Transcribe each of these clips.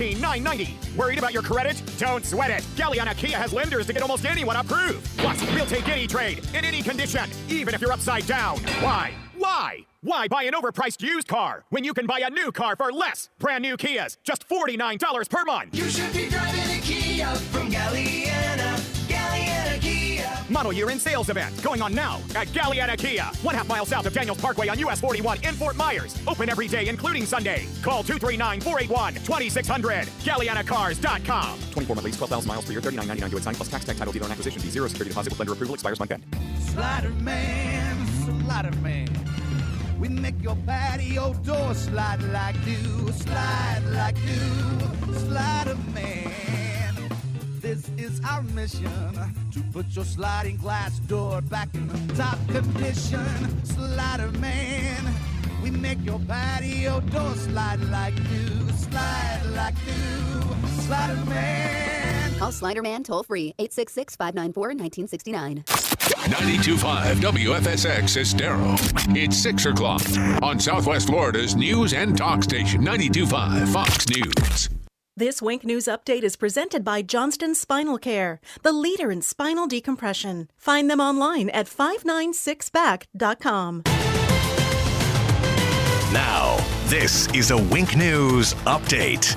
$990. Worried about your credit? Don't sweat it. Galliana Kia has lenders to get almost anyone approved. Plus, we'll take any trade, in any condition, even if you're upside down. Why? Why buy an overpriced used car when you can buy a new car for less? Brand new Kias, just $49 per month. You should be driving a Kia from Galliana Kia. Model year in sales event going on now at Galliana Kia. 1/2 mile south of Daniels Parkway on US 41 in Fort Myers. Open every day, including Sunday. Call 239-481-2600. GallianaCars.com. 24 month lease, 12,000 miles per year, $39.99 to sign plus tax, title, dealer, and acquisition fee. 0 security deposit with lender approval expires month end. Slider man. We make your patio door slide like new, Slider man. This is our mission, to put your sliding glass door back in the top condition. Slider man, we make your patio door slide like new, Slider man. Call Slider Man toll free, 866-594-1969. 92.5 WFSX Estero. It's 6 o'clock on Southwest Florida's news and talk station, 92.5 Fox News. This Wink News update is presented by Johnston Spinal Care, the leader in spinal decompression. Find them online at 596back.com. Now, this is a Wink News update.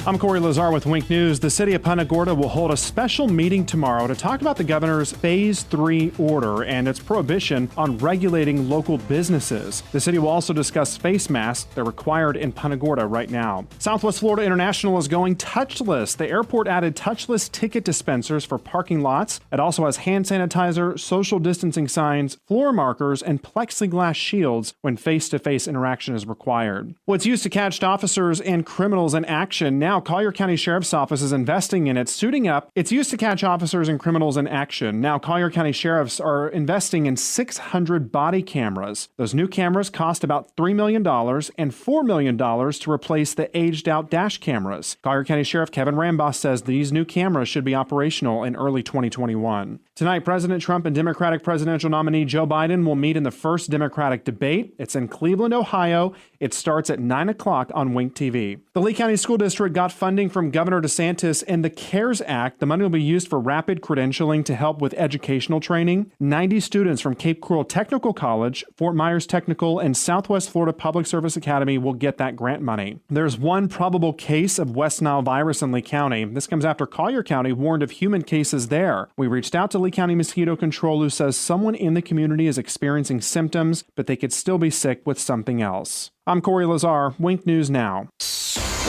I'm Corey Lazar with Wink News. The city of Punta Gorda will hold a special meeting tomorrow to talk about the governor's Phase 3 order and its prohibition on regulating local businesses. The city will also discuss face masks. They're required in Punta Gorda right now. Southwest Florida International is going touchless. The airport added touchless ticket dispensers for parking lots. It also has hand sanitizer, social distancing signs, floor markers, and plexiglass shields when face-to-face interaction is required. What's used to catch officers and criminals in action now Collier County Sheriff's Office is investing in it, suiting up. It's used to catch officers and criminals in action. Now Collier County Sheriffs are investing in 600 body cameras. Those new cameras cost about $3 million and $4 million to replace the aged-out dash cameras. Collier County Sheriff Kevin Rambos says these new cameras should be operational in early 2021. Tonight, President Trump and Democratic presidential nominee Joe Biden will meet in the first Democratic debate. It's in Cleveland, Ohio. It starts at 9 o'clock on Wink TV. The Lee County School District got funding from Governor DeSantis and the CARES Act. The money will be used for rapid credentialing to help with educational training. 90 students from Cape Coral Technical College, Fort Myers Technical, and Southwest Florida Public Service Academy will get that grant money. There's one probable case of West Nile virus in Lee County. This comes after Collier County warned of human cases there. We reached out to Lee County Mosquito Control, who says someone in the community is experiencing symptoms, but they could still be sick with something else. I'm Corey Lazar, Wink News Now.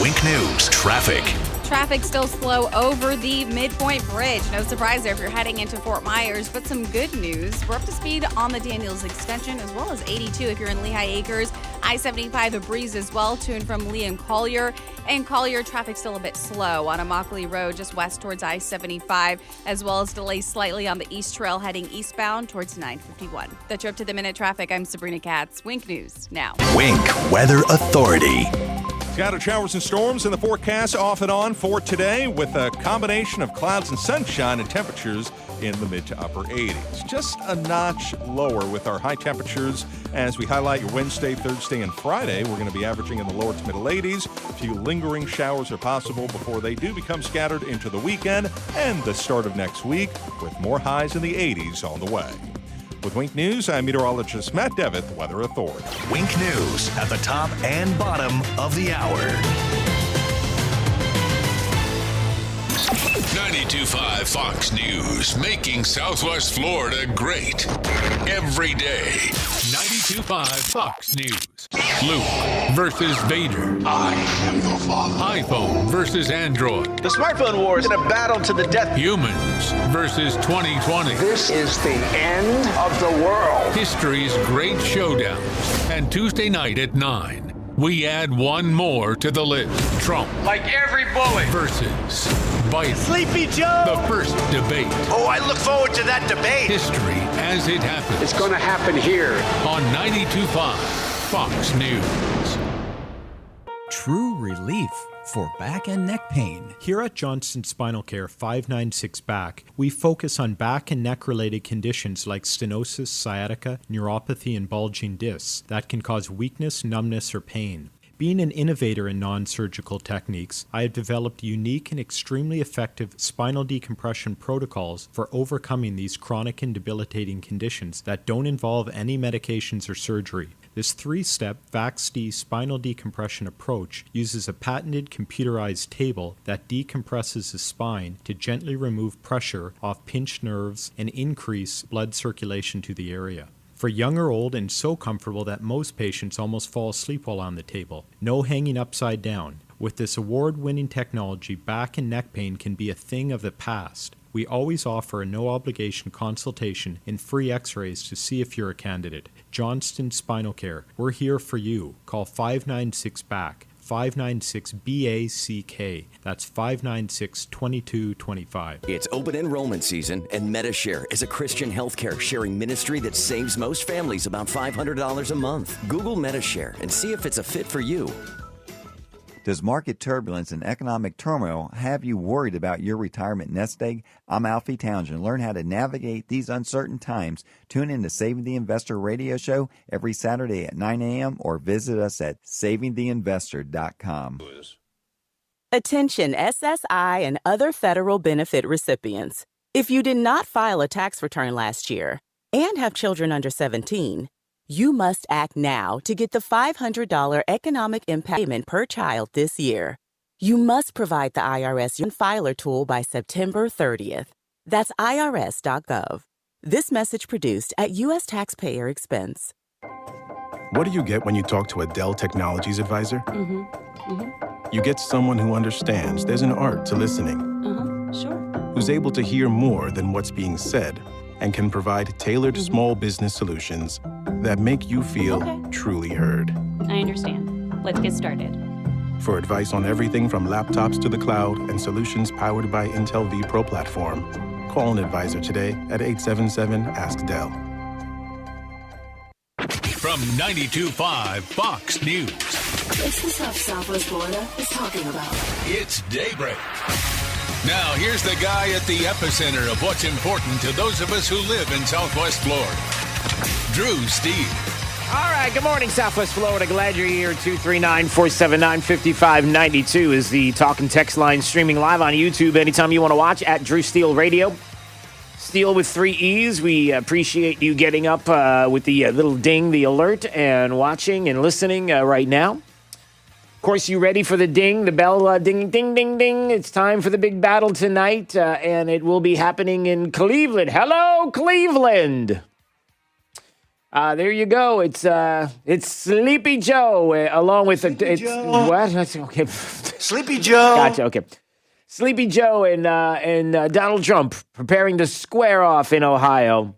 Wink News traffic. Traffic still slow over the Midpoint Bridge. No surprise there if you're heading into Fort Myers, but some good news. We're up to speed on the Daniels extension as well as 82 if you're in Lehigh Acres. I-75 a breeze as well to and from Lee and Collier. And Collier traffic still a bit slow on Immokalee Road just west towards I-75, as well as delays slightly on the East Trail heading eastbound towards 951. That's your up to the minute traffic. I'm Sabrina Katz. Wink News now. Wink Weather Authority. Scattered showers and storms in the forecast off and on for today with a combination of clouds and sunshine and temperatures in the mid to upper 80s. Just a notch lower with our high temperatures as we highlight your Wednesday, Thursday, and Friday. We're going to be averaging in the lower to middle 80s. A few lingering showers are possible before they do become scattered into the weekend and the start of next week with more highs in the 80s on the way. With Wink News, I'm meteorologist Matt Devitt, Weather Authority. Wink News at the top and bottom of the hour. 92.5 Fox News, making Southwest Florida great every day. 92.5 Fox News. Luke versus Vader. I am your father. iPhone versus Android. The smartphone war is in a battle to the death. Humans versus 2020. This is the end of the world. History's great showdown. And Tuesday night at 9, we add one more to the list. Trump. Like every bully. Versus Biden. Sleepy Joe. The first debate. Oh, I look forward to that debate. History as it happens. It's going to happen here. On 92.5 Fox News. True relief for back and neck pain. Here at Johnston Spinal Care 596 Back, we focus on back and neck related conditions like stenosis, sciatica, neuropathy, and bulging discs that can cause weakness, numbness, or pain. Being an innovator in non-surgical techniques, I have developed unique and extremely effective spinal decompression protocols for overcoming these chronic and debilitating conditions that don't involve any medications or surgery. This 3-step VAX-D spinal decompression approach uses a patented computerized table that decompresses the spine to gently remove pressure off pinched nerves and increase blood circulation to the area. For young or old, and so comfortable that most patients almost fall asleep while on the table. No hanging upside down. With this award-winning technology, back and neck pain can be a thing of the past. We always offer a no-obligation consultation and free x-rays to see if you're a candidate. Johnston Spinal Care. We're here for you. Call 596-BACK. 596-BACK. That's 596-2225. It's open enrollment season, and MediShare is a Christian healthcare sharing ministry that saves most families about $500 a month. Google MediShare and see if it's a fit for you. Does market turbulence and economic turmoil have you worried about your retirement nest egg? I'm Alfie Townsend. Learn how to navigate these uncertain times. Tune in to Saving the Investor radio show every Saturday at 9 a.m. or visit us at savingtheinvestor.com. Attention SSI and other federal benefit recipients. If you did not file a tax return last year and have children under 17, you must act now to get the $500 economic impact payment per child this year. You must provide the IRS your filer tool by September 30th. That's irs.gov. This message produced at U.S. taxpayer expense. What do you get when you talk to a Dell Technologies advisor? You get someone who understands there's an art to listening. Sure. Who's able to hear more than what's being said and can provide tailored small business solutions that make you feel truly heard. I understand. Let's get started. For advice on everything from laptops to the cloud and solutions powered by Intel vPro platform, call an advisor today at 877-ASK-DELL. From 92.5 Fox News. It's the stuff Southwest Florida is talking about. It's Daybreak. Now, here's the guy at the epicenter of what's important to those of us who live in Southwest Florida. Drew Steele. All right, good morning, Southwest Florida. Glad you're here. 239-479-5592 is the talk and text line, streaming live on YouTube anytime you want to watch at Drew Steele Radio. Steele with 3 E's. We appreciate you getting up with the little ding, the alert, and watching and listening right now. Of course, you ready for the ding, the bell ding, ding, ding, ding. It's time for the big battle tonight, and it will be happening in Cleveland. Hello, Cleveland. There you go. It's Sleepy Joe along with Joe. What? That's okay. Sleepy Joe. Gotcha. Okay. Sleepy Joe and Donald Trump preparing to square off in Ohio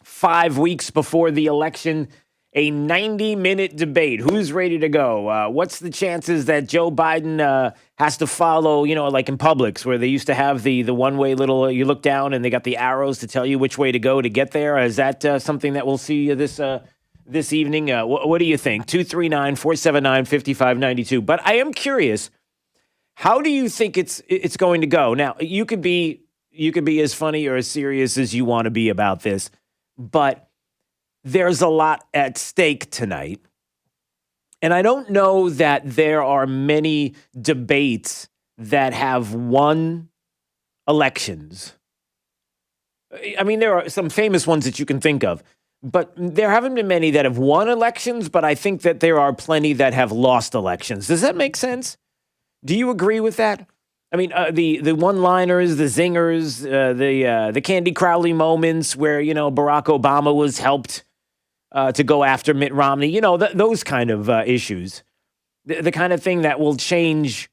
5 weeks before the election. A 90-minute debate. Who's ready to go? What's the chances that Joe Biden has to follow, like in Publix, where they used to have the one-way little, you look down and they got the arrows to tell you which way to go to get there? Is that something that we'll see this evening? What do you think? 239-479-5592. But I am curious, how do you think it's going to go? Now, you could be as funny or as serious as you want to be about this, but there's a lot at stake tonight. And I don't know that there are many debates that have won elections. I mean, there are some famous ones that you can think of, but there haven't been many that have won elections, but I think that there are plenty that have lost elections. Does that make sense? Do you agree with that? I mean, the one-liners, the zingers, the Candy Crowley moments where, Barack Obama was helped to go after Mitt Romney, those kind of issues, the kind of thing that will change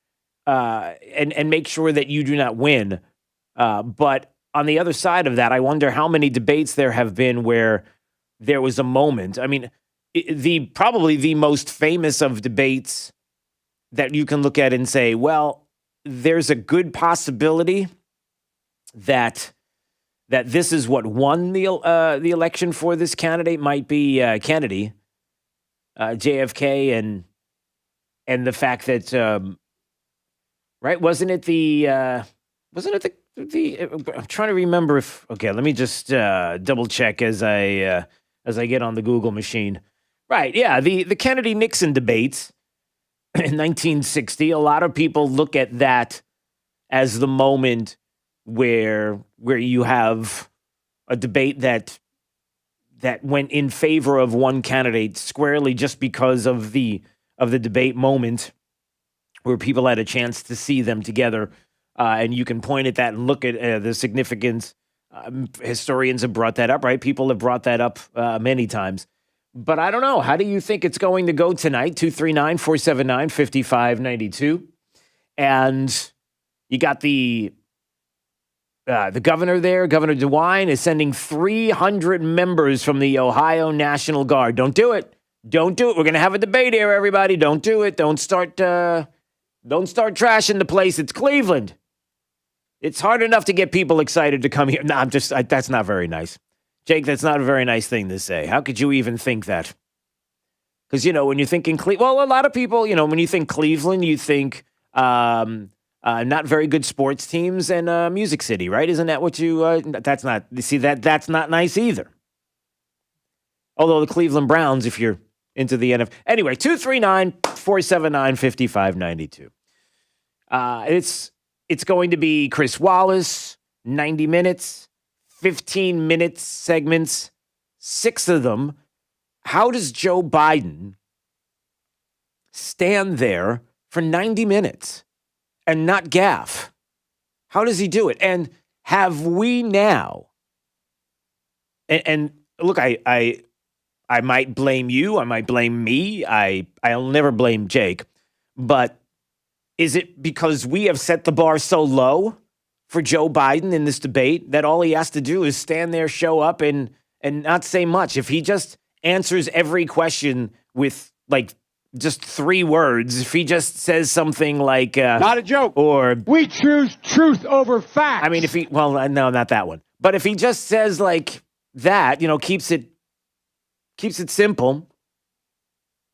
and make sure that you do not win. But on the other side of that, I wonder how many debates there have been where there was a moment. I mean, probably the most famous of debates that you can look at and say, well, there's a good possibility that this is what won the election for this candidate might be Kennedy, JFK, and the fact that right, wasn't it the I'm trying to remember if let me just double check as I get on the Google machine. Right, yeah, the Kennedy Nixon debates in 1960. A lot of people look at that as the moment where you have a debate that went in favor of one candidate squarely just because of the debate moment where people had a chance to see them together. And you can point at that and look at the significance. Historians have brought that up, right? People have brought that up many times. But I don't know. How do you think it's going to go tonight? 239-479-5592. And you got the governor there. Governor DeWine is sending 300 members from the Ohio National Guard. Don't do it. Don't do it. We're going to have a debate here, everybody. Don't do it. Don't start trashing the place. It's Cleveland. It's hard enough to get people excited to come here. No, that's not very nice. Jake, that's not a very nice thing to say. How could you even think that? Because, when you're thinking Cleveland, well, a lot of people, when you think Cleveland, you think not very good sports teams and Music City, right? Isn't that what you, that's not nice either. Although the Cleveland Browns, if you're into the NFL. Anyway, 239-479-5592. It's going to be Chris Wallace, 90 minutes, 15 minutes segments, 6 of them. How does Joe Biden stand there for 90 minutes and not gaffe? How does he do it? And have we now, and look, I might blame you, I might blame me, I'll never blame Jake, but is it because we have set the bar so low for Joe Biden in this debate that all he has to do is stand there, show up, and not say much? If he just answers every question with just 3 words, if he just says something like not a joke, or we choose truth over facts. I mean, no, not that one. But if he just says like that, keeps it simple,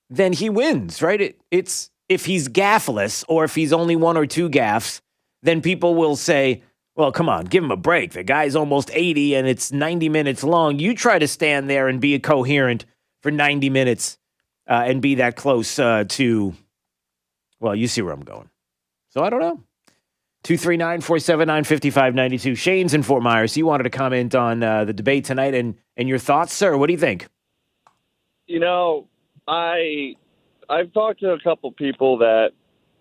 then he wins, right? It's if he's gaffless or if he's only 1 or 2 gaffes, then people will say, well, come on, give him a break. The guy's almost 80 and it's 90 minutes long. You try to stand there and be coherent for 90 minutes and be that close to, well, you see where I'm going. So I don't know. 239-479-5592. Shane's in Fort Myers. He wanted to comment on the debate tonight and your thoughts, sir. What do you think? I've talked to a couple people that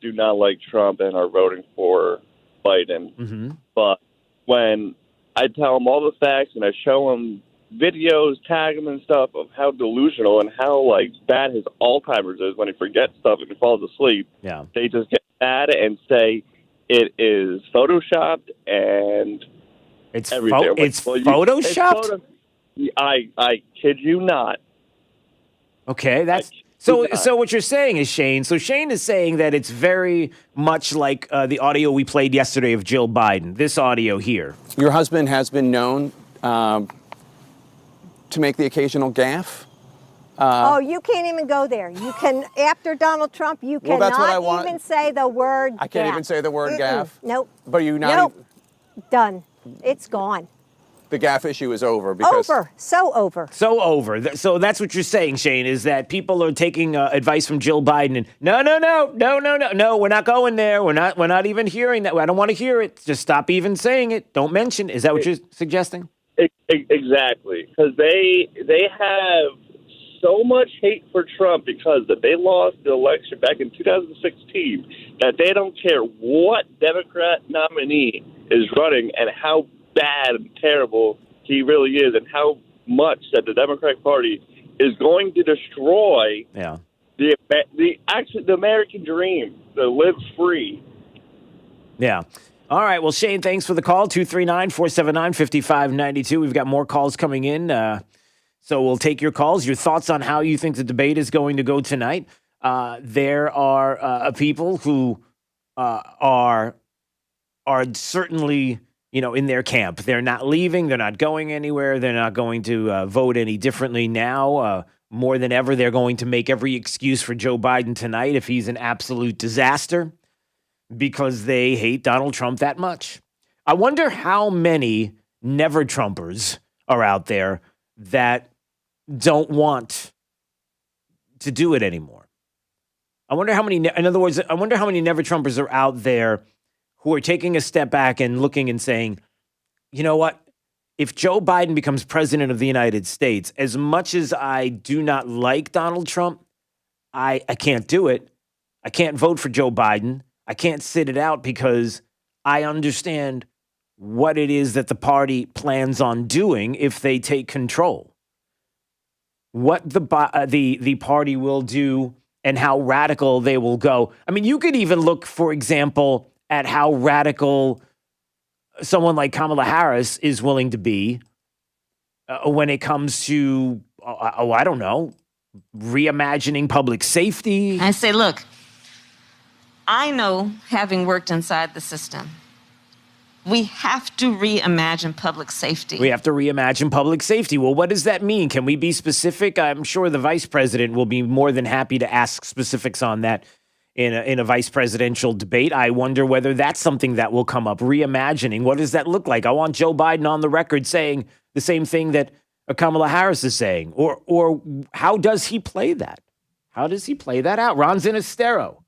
do not like Trump and are voting for Biden. Mm-hmm. But when I tell them all the facts and I show them videos, tag them and stuff of how delusional and how bad his Alzheimer's is when he forgets stuff and he falls asleep, yeah, they just get mad and say it is photoshopped and it's everything. photoshopped? I kid you not. Okay, that's so what you're saying is, Shane. So Shane is saying that it's very much like the audio we played yesterday of Jill Biden. This audio here. Your husband has been known to make the occasional gaffe. You can't even go there. You can, after Donald Trump, you cannot even say the word I can't even say the word gaffe. Nope. But you not Nope. Done. It's gone. The gaffe issue is over because over. So over. So over. So that's what you're saying, Shane, is that people are taking advice from Jill Biden and no, we're not going there. We're not even hearing that. I don't want to hear it. Just stop even saying it. Don't mention. Is that what you're suggesting? Exactly, because they have so much hate for Trump because they lost the election back in 2016 that they don't care what Democrat nominee is running and how bad and terrible he really is and how much that the Democratic Party is going to destroy the American dream to live free. Yeah. All right. Well, Shane, thanks for the call. 239-479-5592. We've got more calls coming in. So we'll take your calls, your thoughts on how you think the debate is going to go tonight. There are people who are certainly, in their camp. They're not leaving. They're not going anywhere. They're not going to vote any differently now. More than ever, they're going to make every excuse for Joe Biden tonight if he's an absolute disaster because they hate Donald Trump that much. I wonder how many never-Trumpers are out there that don't want to do it anymore. I wonder how many, in other words, I wonder how many Never Trumpers are out there who are taking a step back and looking and saying, you know what? If Joe Biden becomes president of the United States, as much as I do not like Donald Trump, I can't do it. I can't vote for Joe Biden. I can't sit it out because I understand what it is that the party plans on doing if they take control. What the party will do and how radical they will go. I mean, you could even look, for example, at how radical someone like Kamala Harris is willing to be when it comes to, I don't know, reimagining public safety. I say, look, I know, having worked inside the system, we have to reimagine public safety. We have to reimagine public safety. Well, what does that mean? Can we be specific? I'm sure the vice president will be more than happy to ask specifics on that in a vice presidential debate. I wonder whether that's something that will come up. Reimagining. What does that look like? I want Joe Biden on the record saying the same thing that Kamala Harris is saying. Or how does he play that? How does he play that out? Ron's in Estero.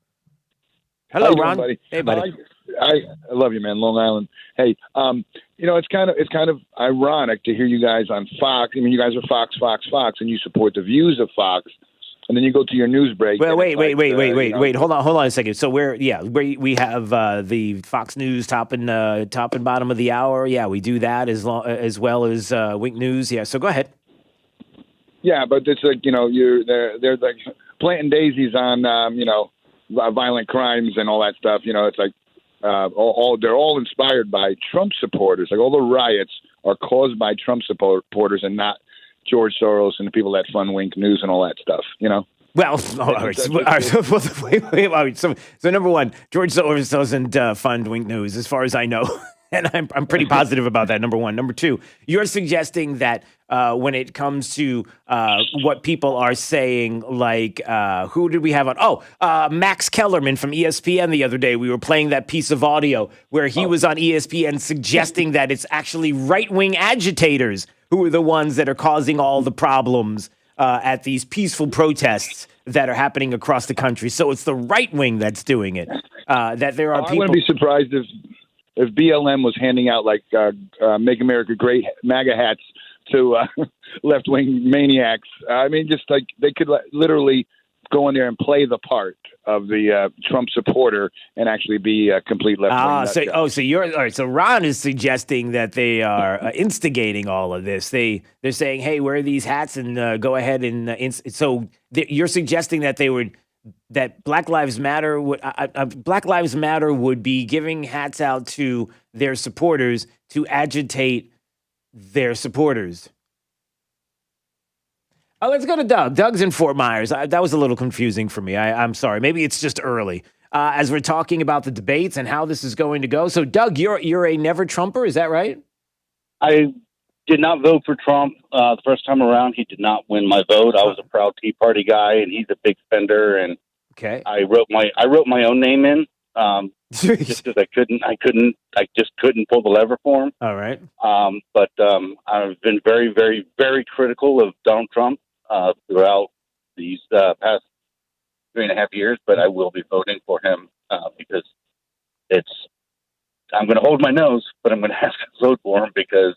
Hello, Ron. Buddy? Hey, buddy. I love you, man. Long Island. Hey, it's kind of ironic to hear you guys on Fox. I mean, you guys are Fox, and you support the views of Fox, and then you go to your news break. Well, wait. Hold on a second. So we have the Fox News top and bottom of the hour. Yeah, we do that as well as Wink News. Yeah. So go ahead. Yeah, but it's like they're like planting daisies on violent crimes and all that stuff. It's like. They're all inspired by Trump supporters. Like all the riots are caused by Trump supporters and not George Soros and the people that fund Wink News and all that stuff. Well, all right. So number one, George Soros doesn't fund Wink News, as far as I know. And I'm pretty positive about that, number one. Number two, you're suggesting that when it comes to what people are saying, like, who did we have on? Max Kellerman from ESPN the other day. We were playing that piece of audio where he was on ESPN suggesting that it's actually right-wing agitators who are the ones that are causing all the problems at these peaceful protests that are happening across the country. So it's the right wing that's doing it. That there are people. I wouldn't be surprised if BLM was handing out like Make America Great MAGA hats to left-wing maniacs. I mean, just like they could literally go in there and play the part of the Trump supporter and actually be a complete left-wing. So you're all right. So Ron is suggesting that they are instigating all of this. They're saying, "Hey, wear these hats and go ahead and." You're suggesting that that Black Lives Matter would be giving hats out to their supporters to agitate their supporters. Oh, let's go to Doug. Doug's in Fort Myers. That was a little confusing for me. I'm sorry. Maybe it's just early as we're talking about the debates and how this is going to go. So, Doug, you're a never Trumper. Is that right? I did not vote for Trump the first time around. He did not win my vote. I was a proud Tea Party guy, and he's a big spender. And okay, I wrote my own name in just because I just couldn't pull the lever for him. All right. But I've been very, very, very critical of Donald Trump throughout these past 3.5 years. But I will be voting for him because I'm going to hold my nose, but I'm going to have to vote for him because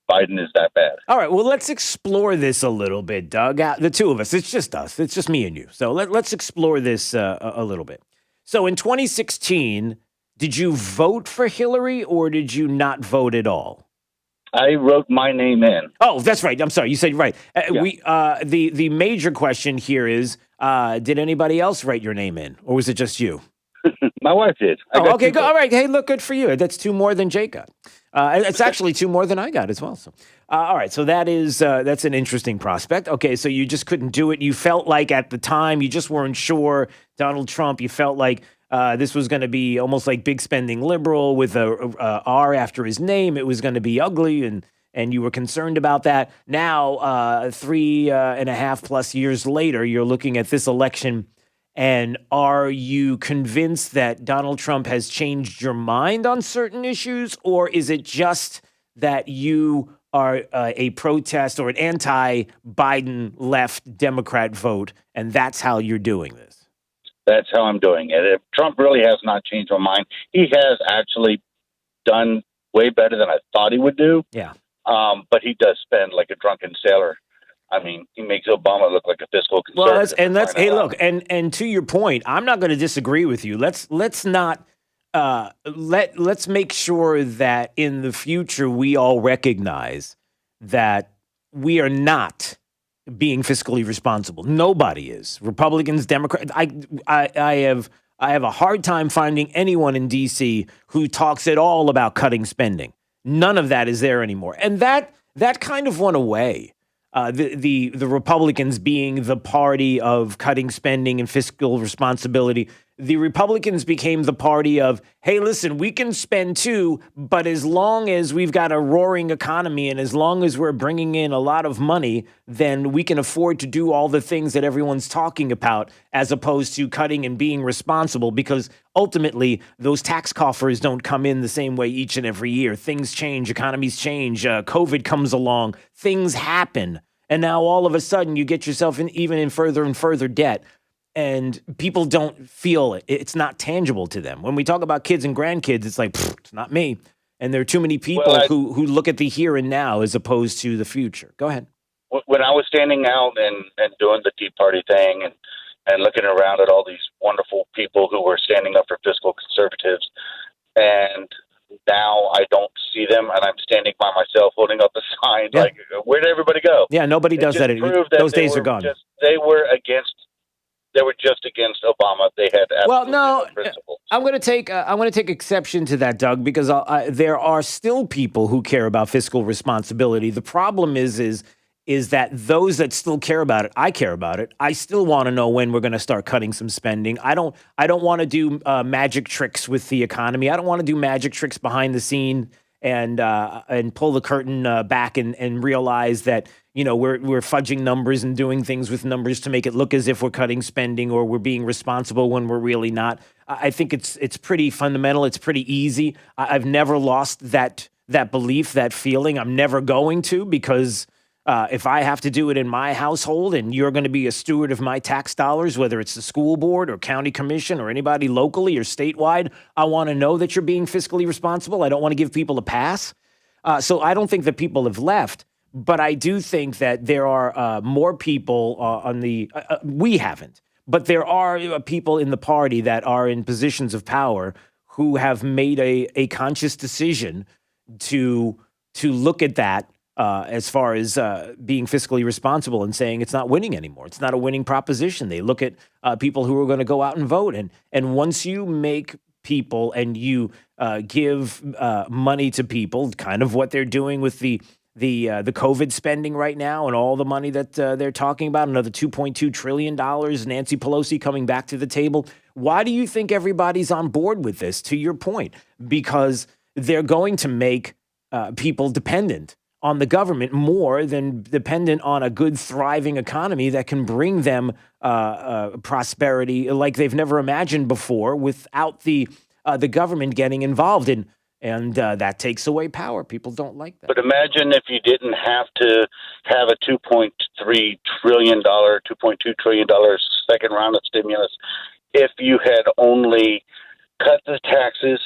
Biden is that bad. All right. Well, let's explore this a little bit, Doug. The two of us. It's just us. It's just me and you. So let's explore this a little bit. So in 2016, did you vote for Hillary or did you not vote at all? I wrote my name in. Oh, that's right. I'm sorry. You said right. Yeah. The major question here is, did anybody else write your name in, or was it just you? My wife did. Okay. All right. Hey, look, good for you. That's 2 more than Jake got. It's actually 2 more than I got as well. So, all right. So that's an interesting prospect. Okay. So you just couldn't do it. You felt like at the time you just weren't sure. Donald Trump. You felt like this was going to be almost like big spending liberal with a R after his name. It was going to be ugly, and you were concerned about that. Now, 3.5 plus years later, you're looking at this election. And are you convinced that Donald Trump has changed your mind on certain issues, or is it just that you are a protest or an anti-Biden left Democrat vote, and that's how you're doing this? That's how I'm doing it. If Trump really has not changed my mind. He has actually done way better than I thought he would do. Yeah. But he does spend like a drunken sailor. I mean, he makes Obama look like a fiscal conservative. Well, look, and to your point, I'm not going to disagree with you. Let's not let's make sure that in the future we all recognize that we are not being fiscally responsible. Nobody is. Republicans, Democrats. I have a hard time finding anyone in D.C. who talks at all about cutting spending. None of that is there anymore, and that kind of went away. The Republicans being the party of cutting spending and fiscal responsibility. The Republicans became the party of, hey, listen, we can spend too, but as long as we've got a roaring economy and as long as we're bringing in a lot of money, then we can afford to do all the things that everyone's talking about, as opposed to cutting and being responsible, because ultimately those tax coffers don't come in the same way each and every year. Things change, economies change, COVID comes along, things happen. And now all of a sudden you get yourself in further and further debt. And people don't feel it. It's not tangible to them. When we talk about kids and grandkids, it's like, it's not me. And there are too many people who look at the here and now as opposed to the future. Go ahead. When I was standing out and doing the Tea Party thing and looking around at all these wonderful people who were standing up for fiscal conservatives, and now I don't see them, and I'm standing by myself holding up a sign like, where did everybody go? Yeah, nobody does that. Those days are gone. They were just against Obama. They had absolutely no principles. I'm going to take exception to that, Doug, because there are still people who care about fiscal responsibility. The problem is that those that still care about it, I care about it. I still want to know when we're going to start cutting some spending. I don't want to do magic tricks with the economy. I don't want to do magic tricks behind the scene and pull the curtain back and realize that, you know, we're fudging numbers and doing things with numbers to make it look as if we're cutting spending or we're being responsible when we're really not. I think it's pretty fundamental. It's pretty easy. I've never lost that belief, that feeling. I'm never going to, because if I have to do it in my household and you're going to be a steward of my tax dollars, whether it's the school board or county commission or anybody locally or statewide, I want to know that you're being fiscally responsible. I don't want to give people a pass. So I don't think that people have left, but I do think that there are more people on the we haven't, but there are people in the party that are in positions of power who have made a conscious decision to look at that as far as being fiscally responsible and saying it's not winning anymore. It's not a winning proposition. They look at people who are going to go out and vote. And once you make people and you give money to people, kind of what they're doing with the COVID spending right now and all the money that they're talking about, another $2.2 trillion, Nancy Pelosi coming back to the table. Why do you think everybody's on board with this, to your point? Because they're going to make people dependent on the government more than dependent on a good, thriving economy that can bring them prosperity like they've never imagined before without the government getting involved in. And that takes away power. People don't like that. But imagine if you didn't have to have a $2.3 trillion, $2.2 trillion second round of stimulus. If you had only cut the taxes,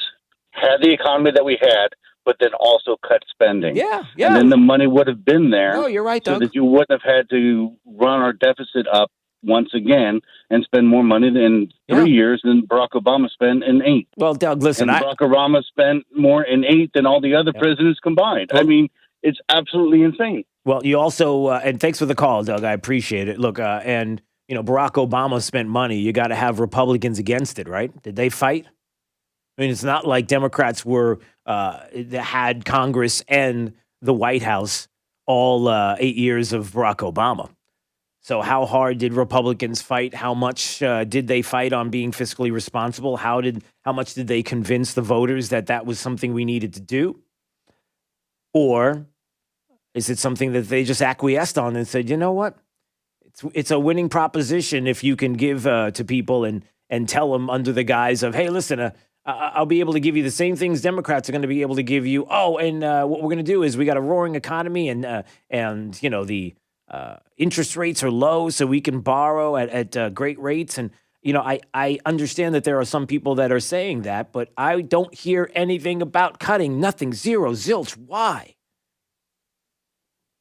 had the economy that we had, but then also cut spending. Yeah. And then the money would have been there. Oh, you're right, Doug. So that you wouldn't have had to run our deficit up once again and spend more money in 3 years than Barack Obama spent in 8. Well, Doug, listen. And Barack Obama spent more in 8 than all the other presidents combined. Well, I mean, it's absolutely insane. Well, you also, and thanks for the call, Doug. I appreciate it. Look, and, you know, Barack Obama spent money. You got to have Republicans against it, right? Did they fight? I mean, it's not like Democrats had Congress and the White House all 8 years of Barack Obama. So how hard did Republicans fight? How much did they fight on being fiscally responsible? How much did they convince the voters that was something we needed to do? Or is it something that they just acquiesced on and said, you know what? It's a winning proposition if you can give to people and tell them under the guise of, hey, listen, I'll be able to give you the same things Democrats are going to be able to give you. Oh, and what we're going to do is we got a roaring economy and you know, the interest rates are low, so we can borrow at great rates. And I understand that there are some people that are saying that, but I don't hear anything about cutting. Nothing. Zero. Zilch. Why?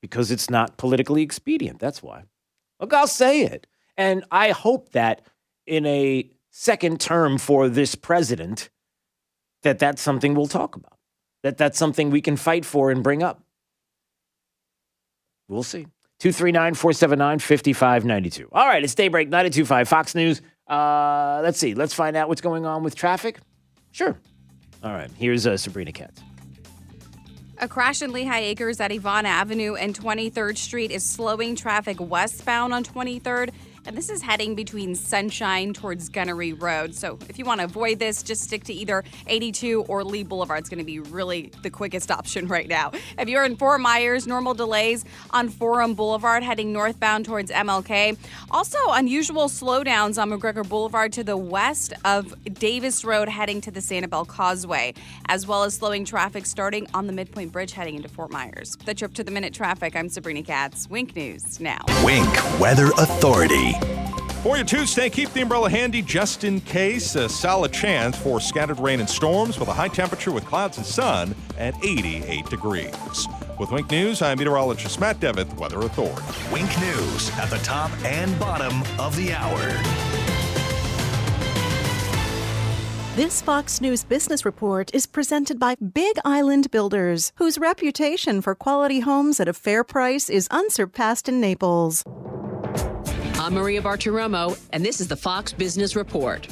Because it's not politically expedient. That's why. Look, I'll say it. And I hope that in a second term for this president, that's something we'll talk about. That's something we can fight for and bring up. We'll see. 239-479-5592. All right, it's Daybreak 92.5 Fox News. Let's see. Let's find out what's going on with traffic. Sure. All right, here's Sabrina Katz. A crash in Lehigh Acres at Yvonne Avenue and 23rd Street is slowing traffic westbound on 23rd. And this is heading between Sunshine towards Gunnery Road. So if you want to avoid this, just stick to either 82 or Lee Boulevard. It's going to be really the quickest option right now. If you're in Fort Myers, normal delays on Forum Boulevard heading northbound towards MLK. Also, unusual slowdowns on McGregor Boulevard to the west of Davis Road heading to the Sanibel Causeway, as well as slowing traffic starting on the Midpoint Bridge heading into Fort Myers. The Trip to the Minute traffic. I'm Sabrina Katz. Wink News now. Wink Weather Authority. For your Tuesday, keep the umbrella handy just in case. A solid chance for scattered rain and storms with a high temperature with clouds and sun at 88 degrees. With Wink News, I'm meteorologist Matt Devitt, Weather Authority. Wink News at the top and bottom of the hour. This Fox News Business Report is presented by Big Island Builders, whose reputation for quality homes at a fair price is unsurpassed in Naples. I'm Maria Bartiromo, and this is the Fox Business Report.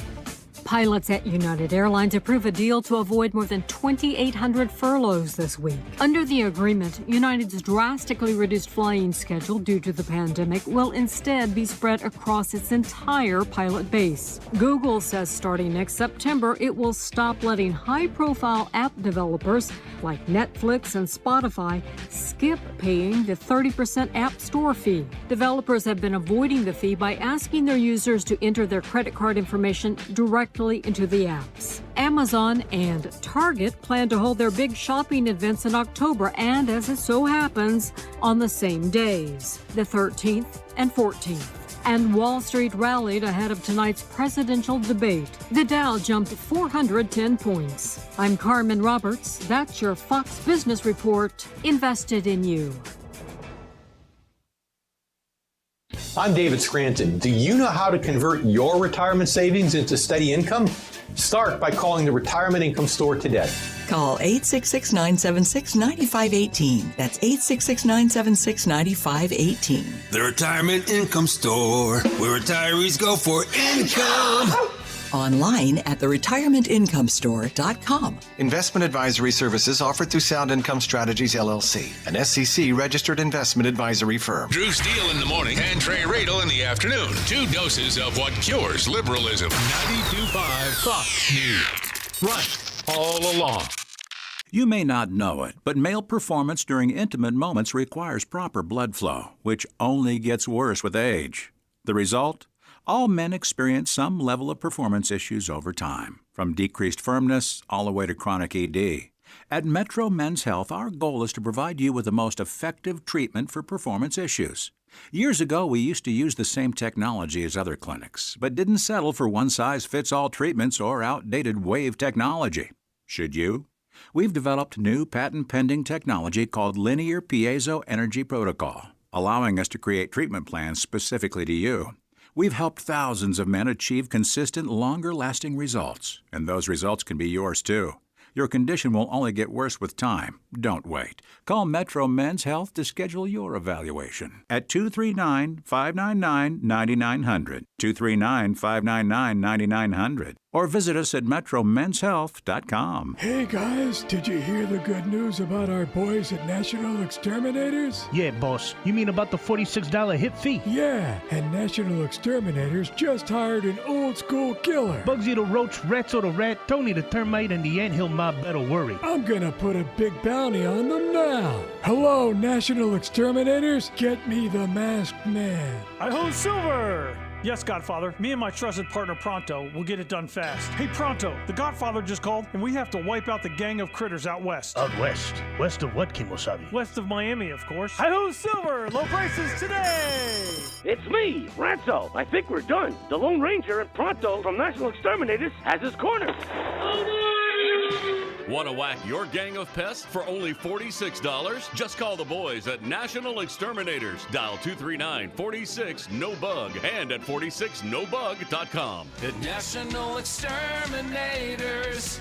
Pilots at United Airlines approve a deal to avoid more than 2,800 furloughs this week. Under the agreement, United's drastically reduced flying schedule due to the pandemic will instead be spread across its entire pilot base. Google says starting next September, it will stop letting high-profile app developers like Netflix and Spotify skip paying the 30% App Store fee. Developers have been avoiding the fee by asking their users to enter their credit card information directly into the apps. Amazon and Target plan to hold their big shopping events in October, and as it so happens, on the same days, the 13th and 14th. And Wall Street rallied ahead of tonight's presidential debate. The Dow jumped 410 points. I'm Carmen Roberts. That's your Fox Business Report. Invested in you. I'm David Scranton. Do you know how to convert your retirement savings into steady income? Start by calling the Retirement Income Store today. Call 866-976-9518. That's 866-976-9518. The Retirement Income Store, where retirees go for income. Online at theretirementincomeStore.com. Investment advisory services offered through Sound Income Strategies, LLC, an SEC-registered investment advisory firm. Drew Steele in the morning and Trey Radel in the afternoon. 2 doses of what cures liberalism. 92.5 Fox News. Right all along. You may not know it, but male performance during intimate moments requires proper blood flow, which only gets worse with age. The result? All men experience some level of performance issues over time, from decreased firmness all the way to chronic ED. At Metro Men's Health, our goal is to provide you with the most effective treatment for performance issues. Years ago, we used to use the same technology as other clinics, but didn't settle for one-size-fits-all treatments or outdated wave technology. Should you? We've developed new patent-pending technology called Linear Piezo Energy Protocol, allowing us to create treatment plans specifically to you. We've helped thousands of men achieve consistent, longer-lasting results, and those results can be yours, too. Your condition will only get worse with time. Don't wait. Call Metro Men's Health to schedule your evaluation at 239-599-9900, 239-599-9900, or visit us at metromenshealth.com. Hey guys, did you hear the good news about our boys at National Exterminators? Yeah, boss. You mean about the $46 hip fee? Yeah, and National Exterminators just hired an old school killer. Bugsy the roach, rats or the rat, Tony the termite, and the anthill mob better worry. I'm gonna put a big bounty on them now. Hello, National Exterminators. Get me the masked man. I hold silver. Yes, Godfather. Me and my trusted partner Pronto will get it done fast. Hey, Pronto, the Godfather just called, and we have to wipe out the gang of critters out west. Out west? West of what, Kimosabi? West of Miami, of course. Hi-ho, Silver! Low prices today! It's me, Ranzo. I think we're done. The Lone Ranger and Pronto from National Exterminators has his corner. Want to whack your gang of pests for only $46? Just call the boys at National Exterminators. Dial 239-46-NO-BUG and at 46nobug.com. The National Exterminators.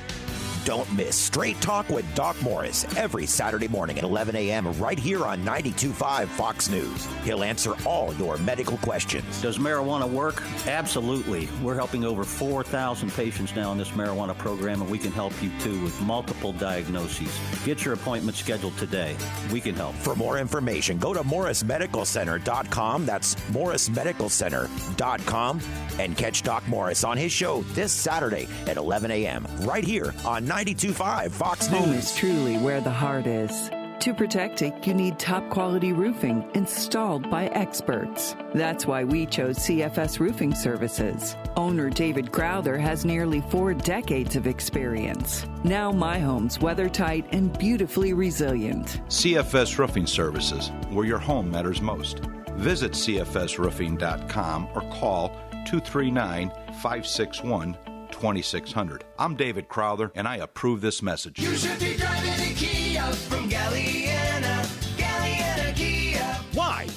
Don't miss Straight Talk with Doc Morris every Saturday morning at 11 a.m. right here on 92.5 Fox News. He'll answer all your medical questions. Does marijuana work? Absolutely. We're helping over 4,000 patients now in this marijuana program, and we can help you too with multiple diagnoses. Get your appointment scheduled today. We can help. For more information, go to morrismedicalcenter.com. That's morrismedicalcenter.com. And catch Doc Morris on his show this Saturday at 11 a.m. right here on 92.5 Fox News. Home is truly where the heart is. To protect it, you need top quality roofing installed by experts. That's why we chose CFS Roofing Services. Owner David Crowther has nearly 4 decades of experience. Now my home's weather-tight and beautifully resilient. CFS Roofing Services, where your home matters most. Visit cfsroofing.com or call 239-561-2600. I'm David Crowther, and I approve this message. You should be driving a Kia from Galliana. Galliana Kia. Why?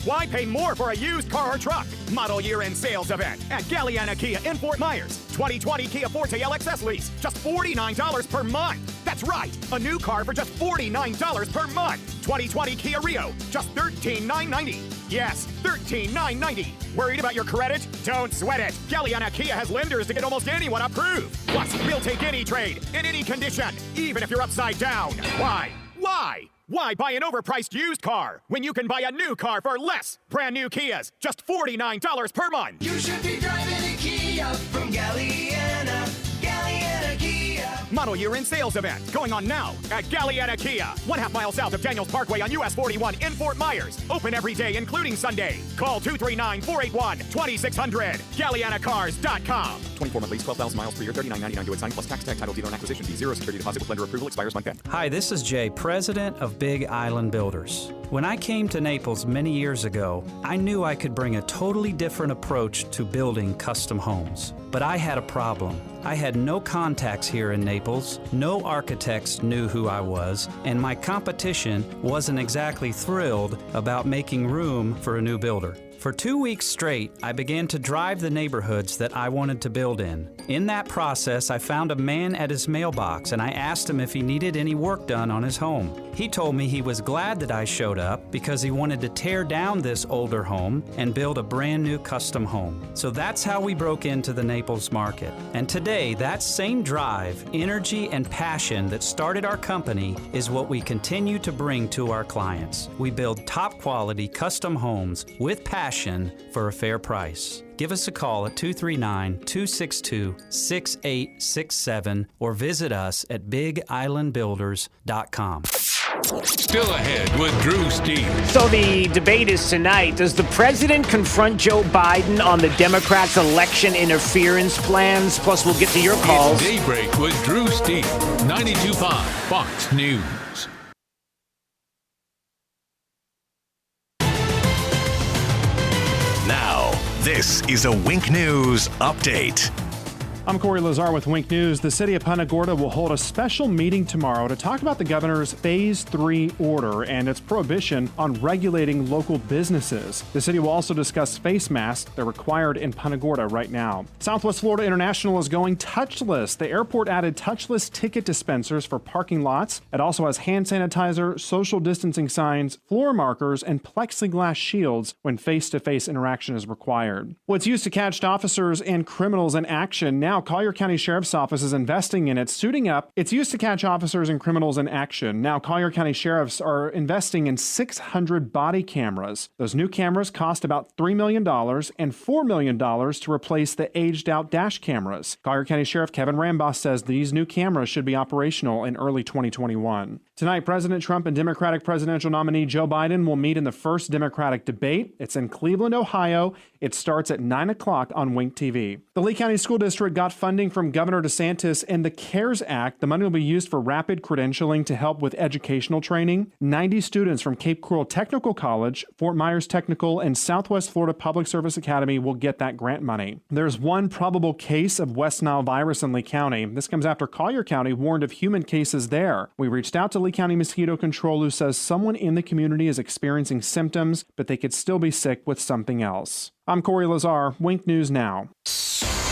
Why pay more for a used car or truck? Model year end sales event at Galliana Kia in Fort Myers. 2020 Kia Forte LXS lease, just $49 per month. That's right, a new car for just $49 per month. 2020 Kia Rio, just $13,990. Yes, $13,990. Worried about your credit? Don't sweat it. Galliana Kia has lenders to get almost anyone approved. Plus, we'll take any trade, in any condition, even if you're upside down. Why? Why buy an overpriced used car when you can buy a new car for less? Brand new Kias, just $49 per month. You should be driving a Kia from Galliana. Galliana Kia. Model year in sales event going on now at Galliana Kia, 1/2 mile south of Daniels Parkway on US 41 in Fort Myers. Open every day, including Sunday. Call 239-481-2600. GallianaCars.com. 24-month lease, 12,000 miles per year, $39.99 due at sign plus tax tag title dealer and acquisition fee. 0 security deposit with lender approval expires month end. Hi, this is Jay, president of Big Island Builders. When I came to Naples many years ago, I knew I could bring a totally different approach to building custom homes. But I had a problem. I had no contacts here in Naples, no architects knew who I was, and my competition wasn't exactly thrilled about making room for a new builder. For 2 weeks straight, I began to drive the neighborhoods that I wanted to build in. In that process, I found a man at his mailbox and I asked him if he needed any work done on his home. He told me he was glad that I showed up because he wanted to tear down this older home and build a brand new custom home. So that's how we broke into the Naples market. And today, that same drive, energy, and passion that started our company is what we continue to bring to our clients. We build top quality custom homes with passion for a fair price. Give us a call at 239-262-6867 or visit us at bigislandbuilders.com. Still ahead with Drew Stevens. So the debate is tonight. Does the president confront Joe Biden on the Democrats' election interference plans? Plus, we'll get to your calls. It's Daybreak with Drew Stevens, 92.5 Fox News. Now, this is a Wink News update. I'm Corey Lazar with Wink News. The city of Punta Gorda will hold a special meeting tomorrow to talk about the governor's Phase 3 order and its prohibition on regulating local businesses. The city will also discuss face masks. They're required in Punta Gorda right now. Southwest Florida International is going touchless. The airport added touchless ticket dispensers for parking lots. It also has hand sanitizer, social distancing signs, floor markers, and plexiglass shields when face-to-face interaction is required. Well, it's used to catch officers and criminals in action. Now now Collier County Sheriff's Office is investing in it, suiting up. It's used to catch officers and criminals in action. Now Collier County Sheriffs are investing in 600 body cameras. Those new cameras cost about $3 million and $4 million to replace the aged-out dash cameras. Collier County Sheriff Kevin Rambos says these new cameras should be operational in early 2021. Tonight, President Trump and Democratic presidential nominee Joe Biden will meet in the first Democratic debate. It's in Cleveland, Ohio. It starts at 9 o'clock on Wink TV. The Lee County School District got funding from Governor DeSantis and the CARES Act. The money will be used for rapid credentialing to help with educational training. 90 students from Cape Coral Technical College, Fort Myers Technical, and Southwest Florida Public Service Academy will get that grant money. There's one probable case of West Nile virus in Lee County. This comes after Collier County warned of human cases there. We reached out to Lee County Mosquito Control, who says someone in the community is experiencing symptoms, but they could still be sick with something else. I'm Corey Lazar, Wink News Now.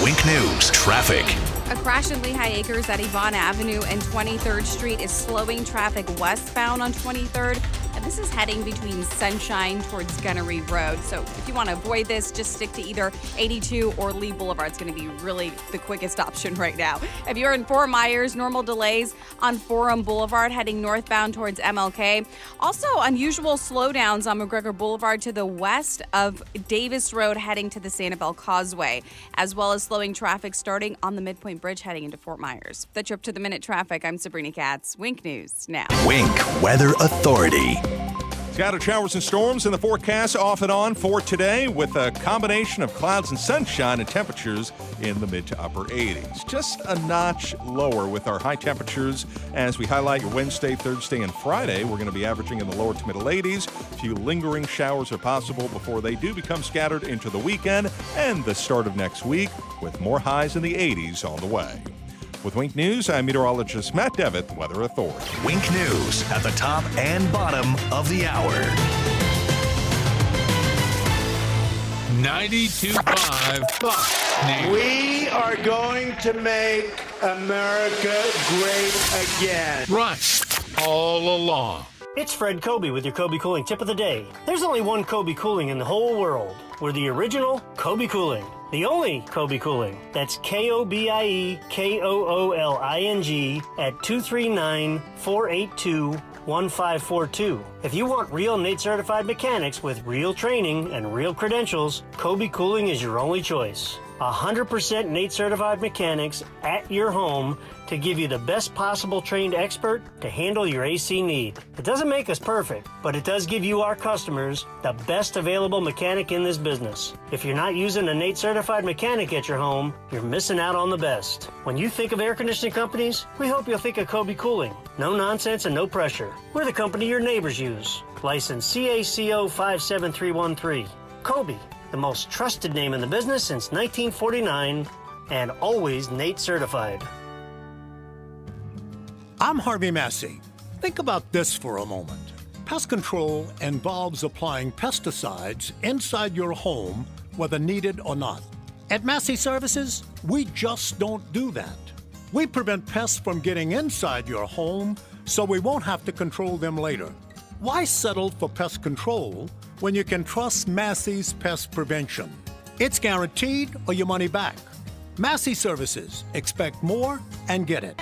Wink News traffic. A crash in Lehigh Acres at Yvonne Avenue and 23rd Street is slowing traffic westbound on 23rd. And this is heading between Sunshine towards Gunnery Road. So if you want to avoid this, just stick to either 82 or Lee Boulevard. It's going to be really the quickest option right now. If you're in Fort Myers, normal delays on Forum Boulevard heading northbound towards MLK. Also, unusual slowdowns on McGregor Boulevard to the west of Davis Road heading to the Sanibel Causeway, as well as slowing traffic starting on the Midpoint Bridge heading into Fort Myers. The Trip to the Minute traffic. I'm Sabrina Katz. Wink News Now. Wink Weather Authority. Scattered showers and storms in the forecast off and on for today, with a combination of clouds and sunshine and temperatures in the mid to upper 80s. Just a notch lower with our high temperatures as we highlight your Wednesday, Thursday, and Friday. We're going to be averaging in the lower to middle 80s. A few lingering showers are possible before they do become scattered into the weekend and the start of next week, with more highs in the 80s on the way. With Wink News, I'm meteorologist Matt Devitt, the Weather Authority. Wink News at the top and bottom of the hour. 92.5 Fox News. We are going to make America great again. Right, all along. It's Fred Kobe with your Kobe Cooling tip of the day. There's only one Kobe Cooling in the whole world. We're the original Kobe Cooling. The only Kobe Cooling. That's KOBIE KOOLING at 239-482-1542. If you want real NATE certified mechanics with real training and real credentials, Kobe Cooling is your only choice. 100% NATE certified mechanics at your home to give you the best possible trained expert to handle your AC need. It doesn't make us perfect, but it does give you, our customers, the best available mechanic in this business. If you're not using a NATE certified mechanic at your home, you're missing out on the best. When you think of air conditioning companies, we hope you'll think of Kobe Cooling. No nonsense and no pressure. We're the company your neighbors use. License CACO 57313. Kobe, the most trusted name in the business since 1949 and always NATE certified. I'm Harvey Massey. Think about this for a moment. Pest control involves applying pesticides inside your home, whether needed or not. At Massey Services, we just don't do that. We prevent pests from getting inside your home so we won't have to control them later. Why settle for pest control when you can trust Massey's pest prevention? It's guaranteed or your money back. Massey Services. Expect more and get it.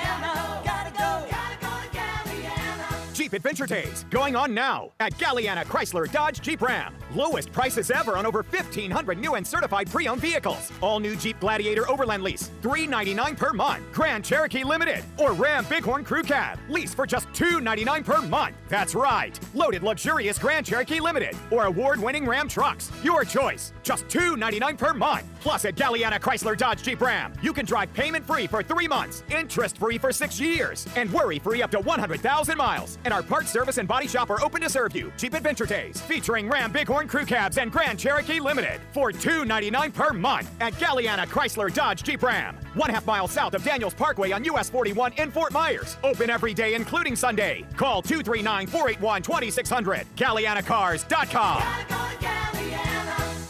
Jeep Adventure Days going on now at Galliana Chrysler Dodge Jeep Ram. Lowest prices ever on over 1,500 new and certified pre-owned vehicles. All new Jeep Gladiator Overland lease, $399 per month. Grand Cherokee Limited or Ram Bighorn Crew Cab, lease for just $299 per month. That's right, loaded luxurious Grand Cherokee Limited or award-winning Ram trucks. Your choice, just $299 per month. Plus at Galliana Chrysler Dodge Jeep Ram, you can drive payment-free for 3 months, interest-free for 6 years, and worry-free up to 100,000 miles. And our parts service and body shop are open to serve you. Jeep Adventure Days, featuring Ram Bighorn Crew Cabs and Grand Cherokee Limited for $299 per month at Galliana Chrysler Dodge Jeep Ram. 1/2 mile south of Daniels Parkway on US 41 in Fort Myers. Open every day, including Sunday. Call 239-481-2600. GallianaCars.com.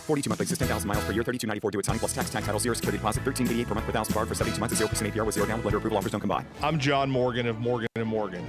42 monthly, 10,000 miles per year, $32.94 due at signing plus tax title, 0 security deposit, $13.88 per month per thousand bar for 72 months, 0% APR with 0 down. Lender approval offers don't combine. I'm John Morgan of Morgan & Morgan.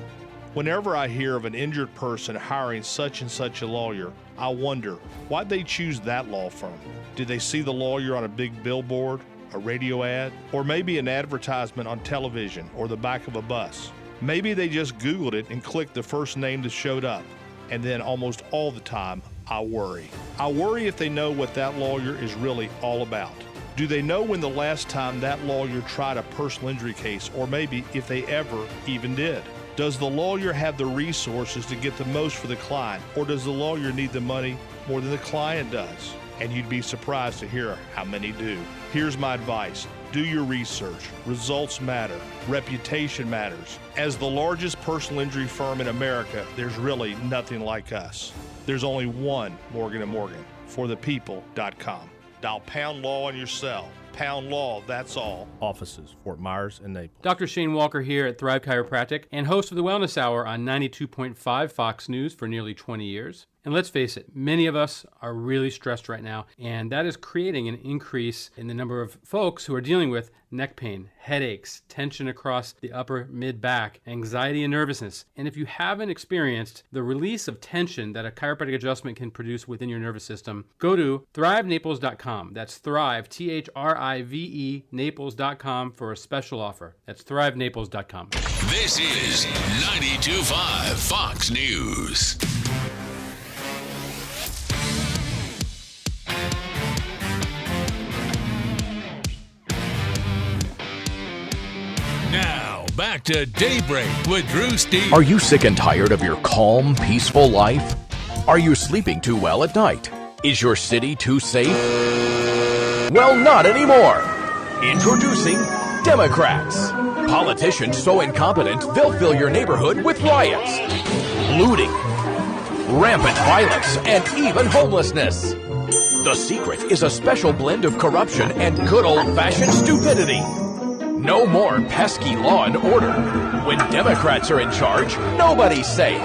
Whenever I hear of an injured person hiring such and such a lawyer, I wonder, why'd they choose that law firm? Did they see the lawyer on a big billboard? a radio ad, or maybe an advertisement on television or the back of a bus. Maybe they just Googled it and clicked the first name that showed up. And then almost all the time, I worry. I worry if they know what that lawyer is really all about. Do they know when the last time that lawyer tried a personal injury case, or maybe if they ever even did? Does the lawyer have the resources to get the most for the client, or does the lawyer need the money more than the client does? And you'd be surprised to hear how many do. Here's my advice. Do your research. Results matter. Reputation matters. As the largest personal injury firm in America, there's really nothing like us. There's only one Morgan & Morgan, forthepeople.com. Dial pound law on your cell. Pound law, that's all. Offices, Fort Myers and Naples. Dr. Shane Walker here at Thrive Chiropractic and host of the Wellness Hour on 92.5 Fox News for nearly 20 years. And let's face it, many of us are really stressed right now, and that is creating an increase in the number of folks who are dealing with neck pain, headaches, tension across the upper mid-back, anxiety and nervousness. And if you haven't experienced the release of tension that a chiropractic adjustment can produce within your nervous system, go to thrivenaples.com. That's Thrive, Thrive, Naples.com for a special offer. That's thrivenaples.com. This is 92.5 Fox News. Now, back to Daybreak with Drew Steve. Are you sick and tired of your calm, peaceful life? Are you sleeping too well at night? Is your city too safe? Well, not anymore. Introducing Democrats. Politicians so incompetent, they'll fill your neighborhood with riots, looting, rampant violence, and even homelessness. The secret is a special blend of corruption and good old-fashioned stupidity. No more pesky law and order. When Democrats are in charge, nobody's safe.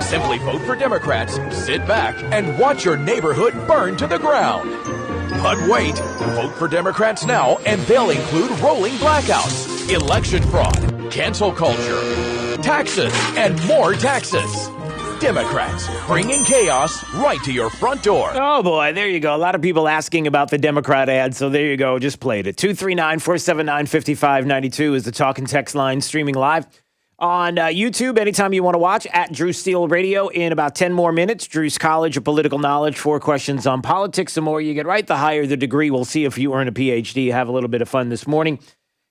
Simply vote for Democrats, sit back, and watch your neighborhood burn to the ground. But wait, vote for Democrats now, and they'll include rolling blackouts, election fraud, cancel culture, taxes, and more taxes. Democrats, bringing chaos right to your front door. Oh, boy, there you go. A lot of people asking about the Democrat ad, so there you go. Just played it. 239-479-5592 is the talk and text line, streaming live on YouTube anytime you want to watch, at Drew Steele Radio. In about 10 more minutes, Drew's College of Political Knowledge, 4 questions on politics. The more you get right, the higher the degree. We'll see if you earn a PhD. Have a little bit of fun this morning.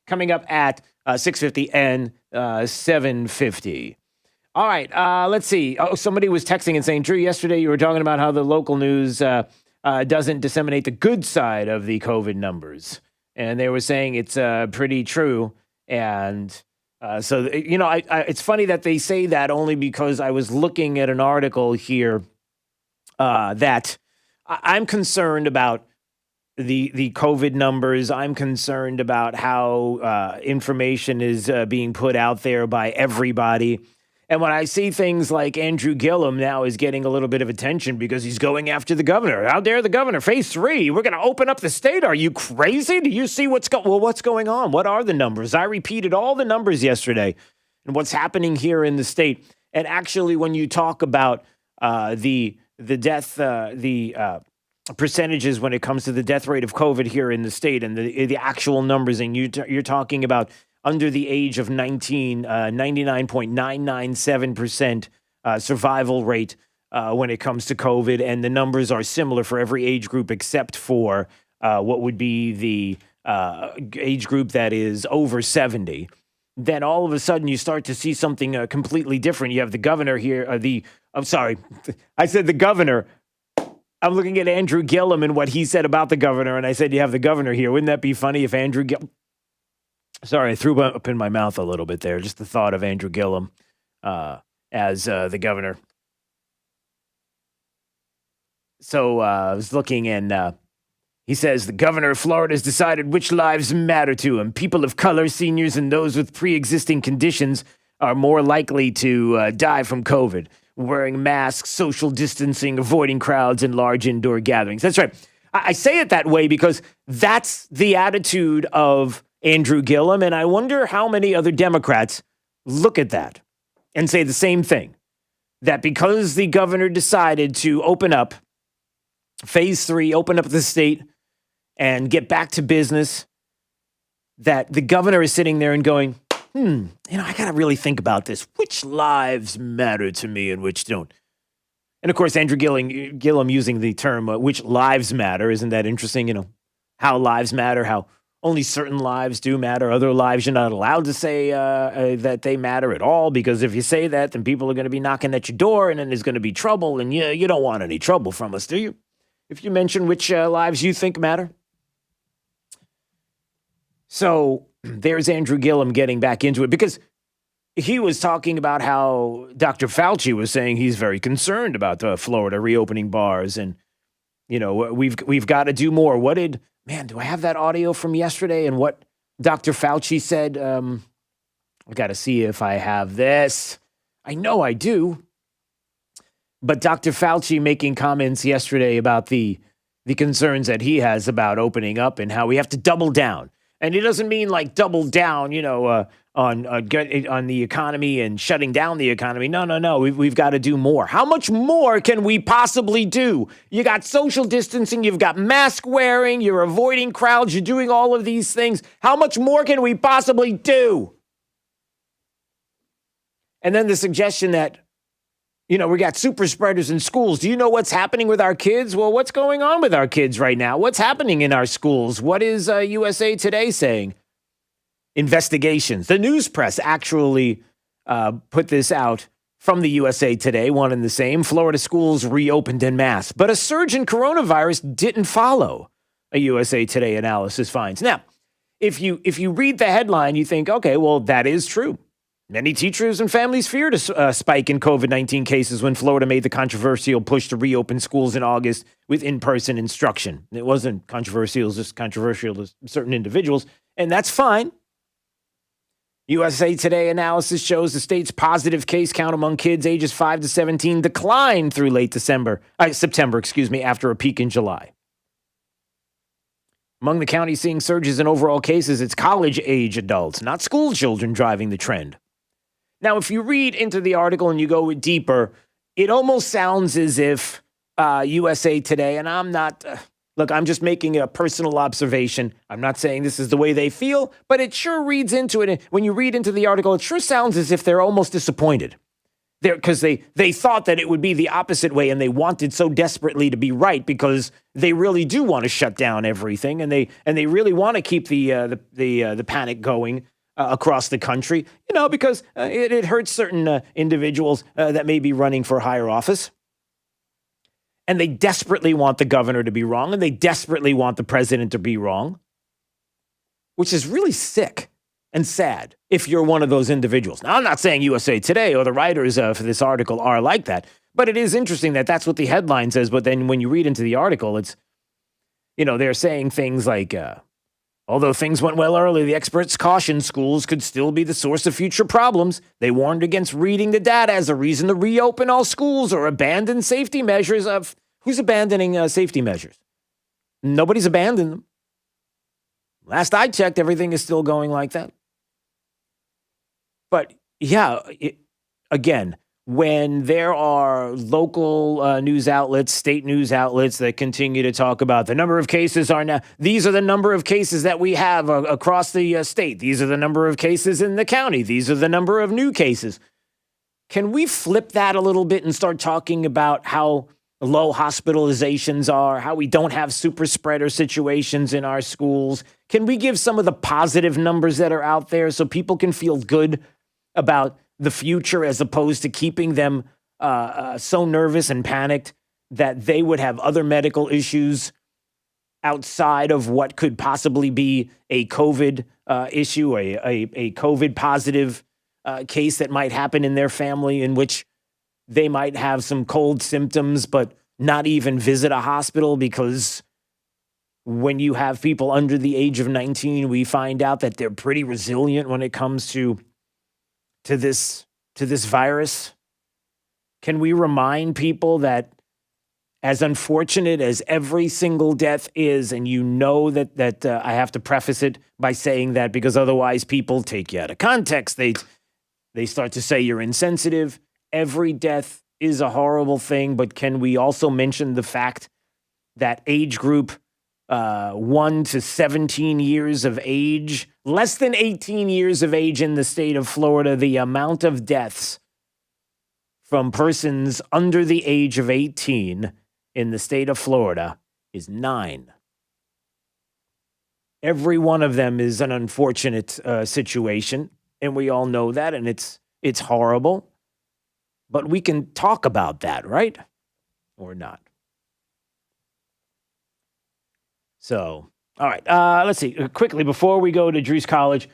Coming up at 6:50 and 7:50. All right, let's see. Oh, somebody was texting and saying, Drew, yesterday you were talking about how the local news doesn't disseminate the good side of the COVID numbers. And they were saying it's pretty true. And so, you know, it's funny that they say that, only because I was looking at an article here that I'm concerned about the COVID numbers. I'm concerned about how information is being put out there by everybody. And when I see things like Andrew Gillum now is getting a little bit of attention because he's going after the governor. How dare the governor? Phase 3, we're going to open up the state. Are you crazy? Do you see what's going on? What are the numbers? I repeated all the numbers yesterday and what's happening here in the state. And actually, when you talk about the death, percentages when it comes to the death rate of COVID here in the state and the actual numbers, and you're talking about under the age of 19, 99.997% survival rate when it comes to COVID. And the numbers are similar for every age group except for what would be the age group that is over 70. Then all of a sudden you start to see something completely different. You have the governor here, I'm sorry, I said the governor. I'm looking at Andrew Gillum and what he said about the governor, and I said, you have the governor here. Wouldn't that be funny if Andrew Gillum... Sorry, I threw up in my mouth a little bit there. Just the thought of Andrew Gillum as the governor. So I was looking, and he says the governor of Florida has decided which lives matter to him. People of color, seniors, and those with pre-existing conditions are more likely to die from COVID. Wearing masks, social distancing, avoiding crowds, and large indoor gatherings. That's right. I say it that way because that's the attitude of Andrew Gillum, and I wonder how many other Democrats look at that and say the same thing, that because the governor decided to open up phase 3, open up the state and get back to business that the governor is sitting there and going, I got to really think about this. Which lives matter to me and which don't? And of course, Andrew Gillum using the term, which lives matter. Isn't that interesting? How lives matter, how only certain lives do matter. Other lives you're not allowed to say that they matter at all, because if you say that, then people are going to be knocking at your door and then there's going to be trouble. And you don't want any trouble from us, do you? If you mention which lives you think matter. So there's Andrew Gillum getting back into it, because he was talking about how Dr. Fauci was saying he's very concerned about Florida reopening bars, and we've got to do more. Do I have that audio from yesterday and what Dr. Fauci said? I got to see if I have this. I know I do. But Dr. Fauci making comments yesterday about the concerns that he has about opening up and how we have to double down. And he doesn't mean like double down, on the economy and shutting down the economy. No. We've got to do more. How much more can we possibly do? You got social distancing. You've got mask wearing. You're avoiding crowds. You're doing all of these things. How much more can we possibly do? And then the suggestion that, we got super spreaders in schools. Do you know what's happening with our kids? Well, what's going on with our kids right now? What's happening in our schools? What is USA Today saying? Investigations. The news press actually put this out from the USA Today, one and the same. Florida schools reopened en masse, but a surge in coronavirus didn't follow, a USA Today analysis finds. Now, if you read the headline, you think, okay, well, that is true. Many teachers and families feared a spike in COVID-19 cases when Florida made the controversial push to reopen schools in August with in-person instruction. It wasn't controversial, it was just controversial to certain individuals, and that's fine. USA Today analysis shows the state's positive case count among kids ages 5 to 17 declined through late September, after a peak in July. Among the counties seeing surges in overall cases, it's college-age adults, not school children, driving the trend. Now, if you read into the article and you go deeper, it almost sounds as if USA Today, and I'm not... Look, I'm just making a personal observation. I'm not saying this is the way they feel, but it sure reads into it. And when you read into the article, it sure sounds as if they're almost disappointed. Because they thought that it would be the opposite way, and they wanted so desperately to be right, because they really do want to shut down everything, and they really want to keep the panic going across the country. Because it hurts certain individuals that may be running for higher office. And they desperately want the governor to be wrong, and they desperately want the president to be wrong, which is really sick and sad if you're one of those individuals. Now, I'm not saying USA Today or the writers for this article are like that, but it is interesting that that's what the headline says. But then when you read into the article, it's, they're saying things like, although things went well early, the experts cautioned schools could still be the source of future problems. They warned against reading the data as a reason to reopen all schools or abandon safety measures. Who's abandoning safety measures? Nobody's abandoned them. Last I checked, everything is still going like that. But yeah, again, when there are local news outlets, state news outlets that continue to talk about the number of cases are now, these are the number of cases that we have across the state. These are the number of cases in the county. These are the number of new cases. Can we flip that a little bit and start talking about how low hospitalizations are, how we don't have super spreader situations in our schools? Can we give some of the positive numbers that are out there so people can feel good about the future, as opposed to keeping them so nervous and panicked that they would have other medical issues outside of what could possibly be a COVID issue, a COVID positive case that might happen in their family, in which they might have some cold symptoms but not even visit a hospital? Because when you have people under the age of 19, we find out that they're pretty resilient when it comes to this virus. Can we remind people that, as unfortunate as every single death is, and that I have to preface it by saying that because otherwise people take you out of context. They start to say you're insensitive. Every death is a horrible thing, but can we also mention the fact that age group 1 to 17 years of age, less than 18 years of age in the state of Florida, the amount of deaths from persons under the age of 18 in the state of Florida is 9. Every one of them is an unfortunate situation, and we all know that, and it's horrible. But we can talk about that, right? Or not. So, all right. Let's see. Quickly, before we go to Drew's College,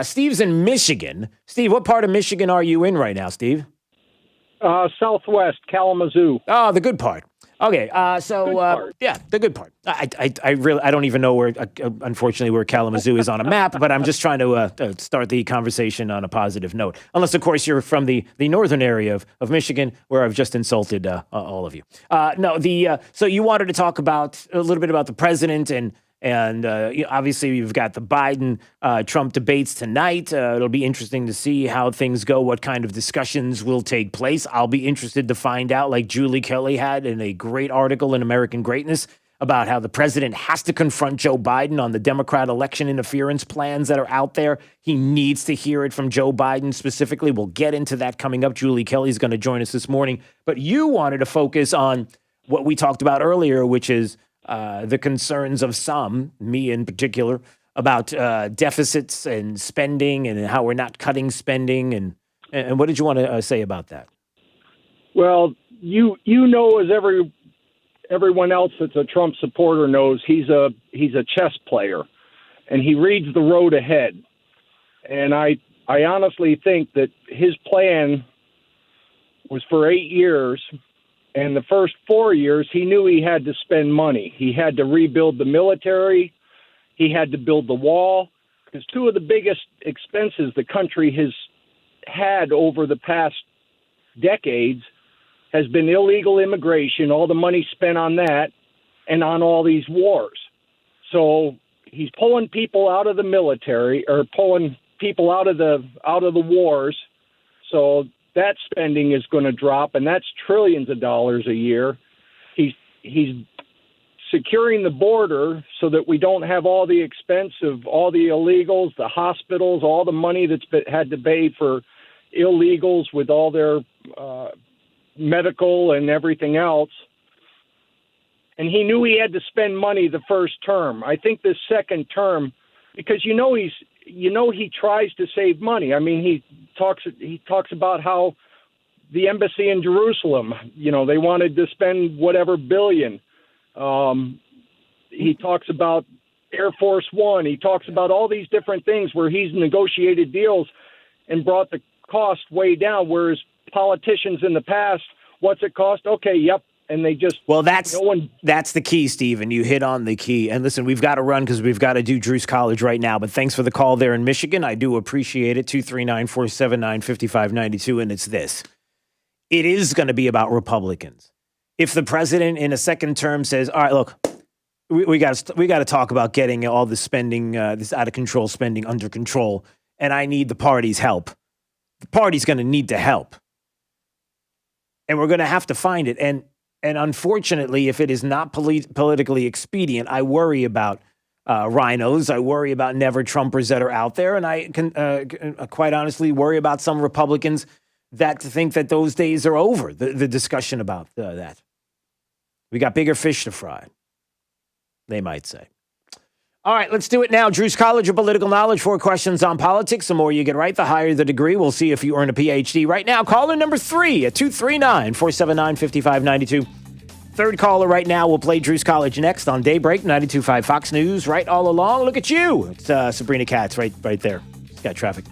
Steve's in Michigan. Steve, what part of Michigan are you in right now, Steve? Southwest, Kalamazoo. Oh, the good part. Okay, yeah, the good part. I really don't even know where, unfortunately, where Kalamazoo is on a map, but I'm just trying to start the conversation on a positive note. Unless, of course, you're from the northern area of Michigan, where I've just insulted all of you. So you wanted to talk about a little bit about the president and obviously you've got the Biden-Trump debates tonight. It'll be interesting to see how things go, what kind of discussions will take place. I'll be interested to find out, like Julie Kelly had in a great article in American Greatness, about how the president has to confront Joe Biden on the Democrat election interference plans that are out there. He needs to hear it from Joe Biden specifically. We'll get into that coming up. Julie Kelly's going to join us this morning. But you wanted to focus on what we talked about earlier, which is the concerns of some, me in particular, about deficits and spending and how we're not cutting spending. And what did you want to say about that? Well, you know, as everyone else that's a Trump supporter knows, he's a chess player, and he reads the road ahead. And I honestly think that his plan was for 8 years. And the first 4 years, he knew he had to spend money. He had to rebuild the military. He had to build the wall. Because two of the biggest expenses the country has had over the past decades has been illegal immigration, all the money spent on that, and on all these wars. So he's pulling people out of the military, or pulling people out of the wars. So that spending is going to drop, and that's trillions of dollars a year. He's securing the border so that we don't have all the expense of all the illegals, the hospitals, all the money that's had to pay for illegals with all their medical and everything else. And he knew he had to spend money the first term. I think this second term, because he tries to save money. I mean, he talks about how the embassy in Jerusalem, they wanted to spend whatever billion. He talks about Air Force One. He talks about all these different things where he's negotiated deals and brought the cost way down, whereas politicians in the past, what's it cost? Okay, yep. And they just... Well, that's the key, Steve, and you hit on the key. And listen, we've got to run because we've got to do Drew's College right now. But thanks for the call there in Michigan. I do appreciate it. 239-479-5592. And it's this. It is going to be about Republicans. If the president in a second term says, all right, look, we got to talk about getting all the spending, this out-of-control spending under control, and I need the party's help. The party's going to need to help. And we're going to have to find it. And unfortunately, if it is not politically expedient, I worry about rhinos. I worry about never-Trumpers that are out there. And I can quite honestly worry about some Republicans that think that those days are over, the discussion about that. We got bigger fish to fry, they might say. All right, let's do it now. Drew's College of Political Knowledge, 4 questions on politics. The more you get right, the higher the degree. We'll see if you earn a PhD right now. Caller number 3 at 239-479-5592. Third caller right now will play Drew's College next on Daybreak, 92.5 Fox News. Right all along. Look at you. It's Sabrina Katz right there. She's got traffic.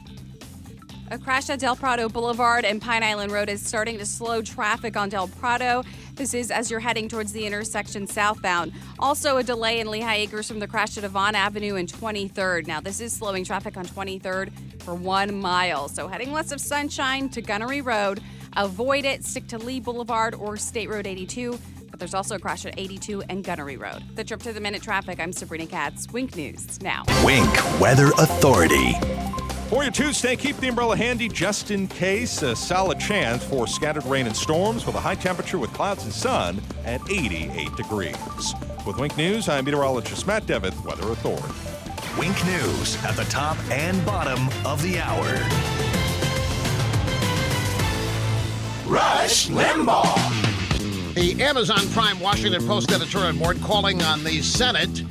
A crash at Del Prado Boulevard and Pine Island Road is starting to slow traffic on Del Prado. This is as you're heading towards the intersection southbound. Also, a delay in Lehigh Acres from the crash at Avon Avenue and 23rd. Now, this is slowing traffic on 23rd for 1 mile. So heading west of Sunshine to Gunnery Road, avoid it. Stick to Lee Boulevard or State Road 82. But there's also a crash at 82 and Gunnery Road. The Trip to the Minute traffic. I'm Sabrina Katz. Wink News now. Wink Weather Authority. For your Tuesday, keep the umbrella handy just in case. A solid chance for scattered rain and storms with a high temperature with clouds and sun at 88 degrees. With Wink News, I'm meteorologist Matt Devitt, Weather Authority. Wink News at the top and bottom of the hour. Rush Limbaugh. The Amazon Prime Washington Post editorial board calling on the Senate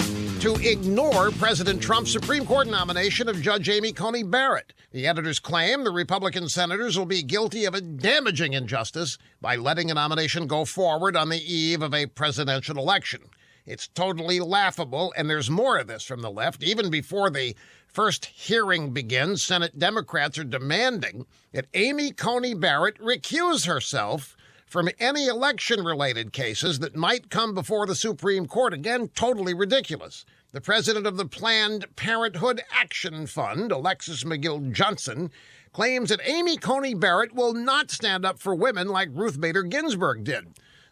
to ignore President Trump's Supreme Court nomination of Judge Amy Coney Barrett. The editors claim the Republican senators will be guilty of a damaging injustice by letting a nomination go forward on the eve of a presidential election. It's totally laughable, and there's more of this from the left. Even before the first hearing begins, Senate Democrats are demanding that Amy Coney Barrett recuse herself from any election-related cases that might come before the Supreme Court. Again, totally ridiculous. The president of the Planned Parenthood Action Fund, Alexis McGill Johnson, claims that Amy Coney Barrett will not stand up for women like Ruth Bader Ginsburg did.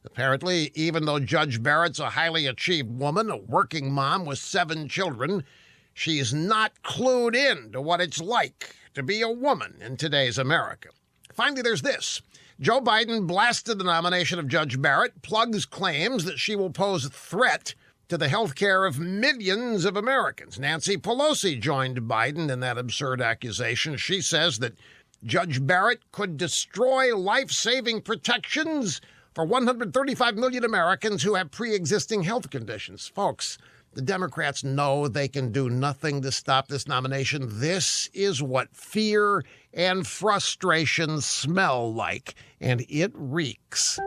Apparently, even though Judge Barrett's a highly achieved woman, a working mom with 7 children, she's not clued in to what it's like to be a woman in today's America. Finally, there's this. Joe Biden blasted the nomination of Judge Barrett, plugs claims that she will pose a threat to the health care of millions of Americans. Nancy Pelosi joined Biden in that absurd accusation. She says that Judge Barrett could destroy life-saving protections for 135 million Americans who have pre-existing health conditions. Folks, the Democrats know they can do nothing to stop this nomination. This is what fear and frustration smell like, and it reeks.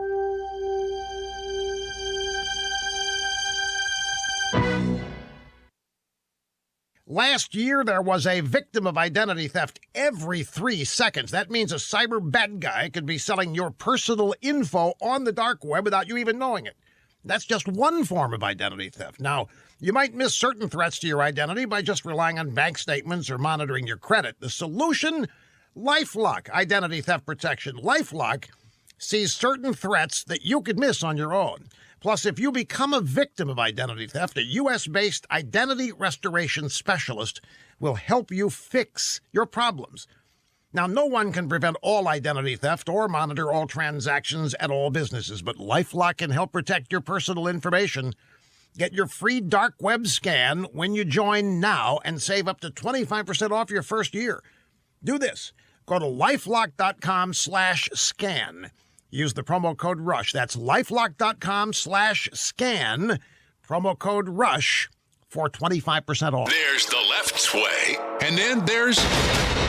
Last year, there was a victim of identity theft every 3 seconds. That means a cyber bad guy could be selling your personal info on the dark web without you even knowing it. That's just one form of identity theft. Now, you might miss certain threats to your identity by just relying on bank statements or monitoring your credit. The solution? LifeLock identity theft protection. LifeLock sees certain threats that you could miss on your own. Plus, if you become a victim of identity theft, a U.S.-based identity restoration specialist will help you fix your problems. Now, no one can prevent all identity theft or monitor all transactions at all businesses, but LifeLock can help protect your personal information. Get your free dark web scan when you join now and save up to 25% off your first year. Do this. Go to lifelock.com/scan. Use the promo code RUSH. That's lifelock.com/scan. Promo code RUSH for 25% off. There's the left way, and then there's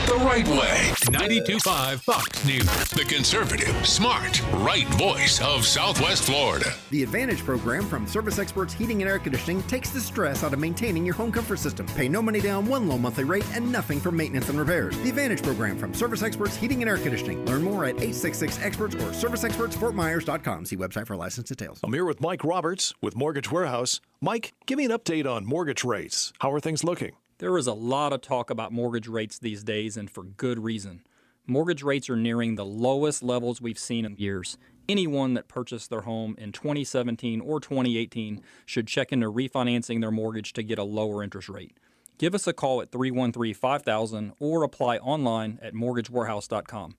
the right way. 92.5 Fox News, the conservative, smart, right voice of Southwest Florida. The Advantage program from Service Experts Heating and Air Conditioning takes the stress out of maintaining your home comfort system. Pay no money down, one low monthly rate, and nothing for maintenance and repairs. The Advantage program from Service Experts Heating and Air Conditioning. Learn more at 866-EXPERTS or serviceexpertsfortmyers.com. See website for license details. I'm here with Mike Roberts with Mortgage Warehouse. Mike, give me an update on mortgage rates. How are things looking? There is a lot of talk about mortgage rates these days, and for good reason. Mortgage rates are nearing the lowest levels we've seen in years. Anyone that purchased their home in 2017 or 2018 should check into refinancing their mortgage to get a lower interest rate. Give us a call at 313-5000 or apply online at mortgagewarehouse.com.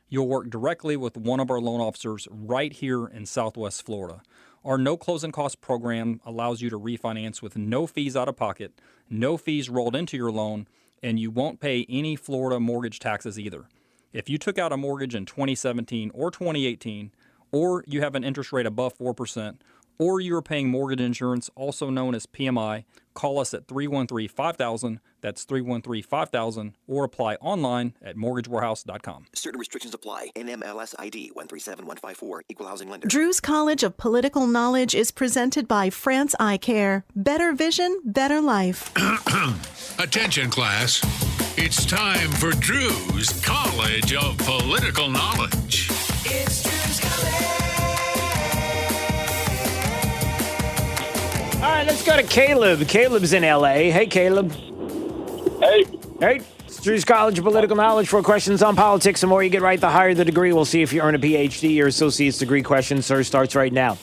You'll work directly with one of our loan officers right here in Southwest Florida. Our no closing cost program allows you to refinance with no fees out of pocket, no fees rolled into your loan, and you won't pay any Florida mortgage taxes either. If you took out a mortgage in 2017 or 2018, or you have an interest rate above 4%, or you are paying mortgage insurance, also known as PMI, call us at 313-5000, that's 313-5000, or apply online at mortgagewarehouse.com. Certain restrictions apply. NMLS ID 137154, Equal Housing Lender. Drew's College of Political Knowledge is presented by France Eye Care. Better vision, better life. Attention, class. It's time for Drew's College of Political Knowledge. It's Drew's College. All right, let's go to Caleb. Caleb's in L.A. Hey, Caleb. Hey. Hey. It's Drew's College of Political Knowledge. 4 questions on politics. The more you get right, the higher the degree. We'll see if you earn a PhD or associate's degree. Question, sir, starts right now.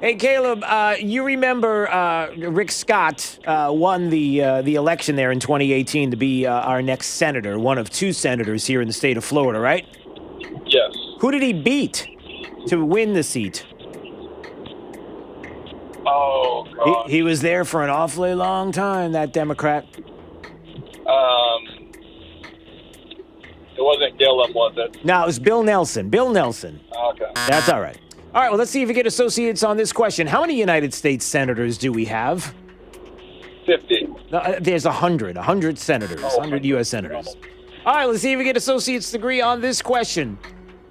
Hey, Caleb, you remember Rick Scott won the election there in 2018 to be our next senator, one of 2 senators here in the state of Florida, right? Yes. Who did he beat to win the seat? Oh, God. He was there for an awfully long time, that Democrat. It wasn't Gillum, was it? No, it was Bill Nelson. Bill Nelson. Okay. That's all right. All right, well, let's see if we get associates on this question. How many United States senators do we have? 50. There's 100 senators, 100 U.S. senators. All right, let's see if we get associates degree on this question.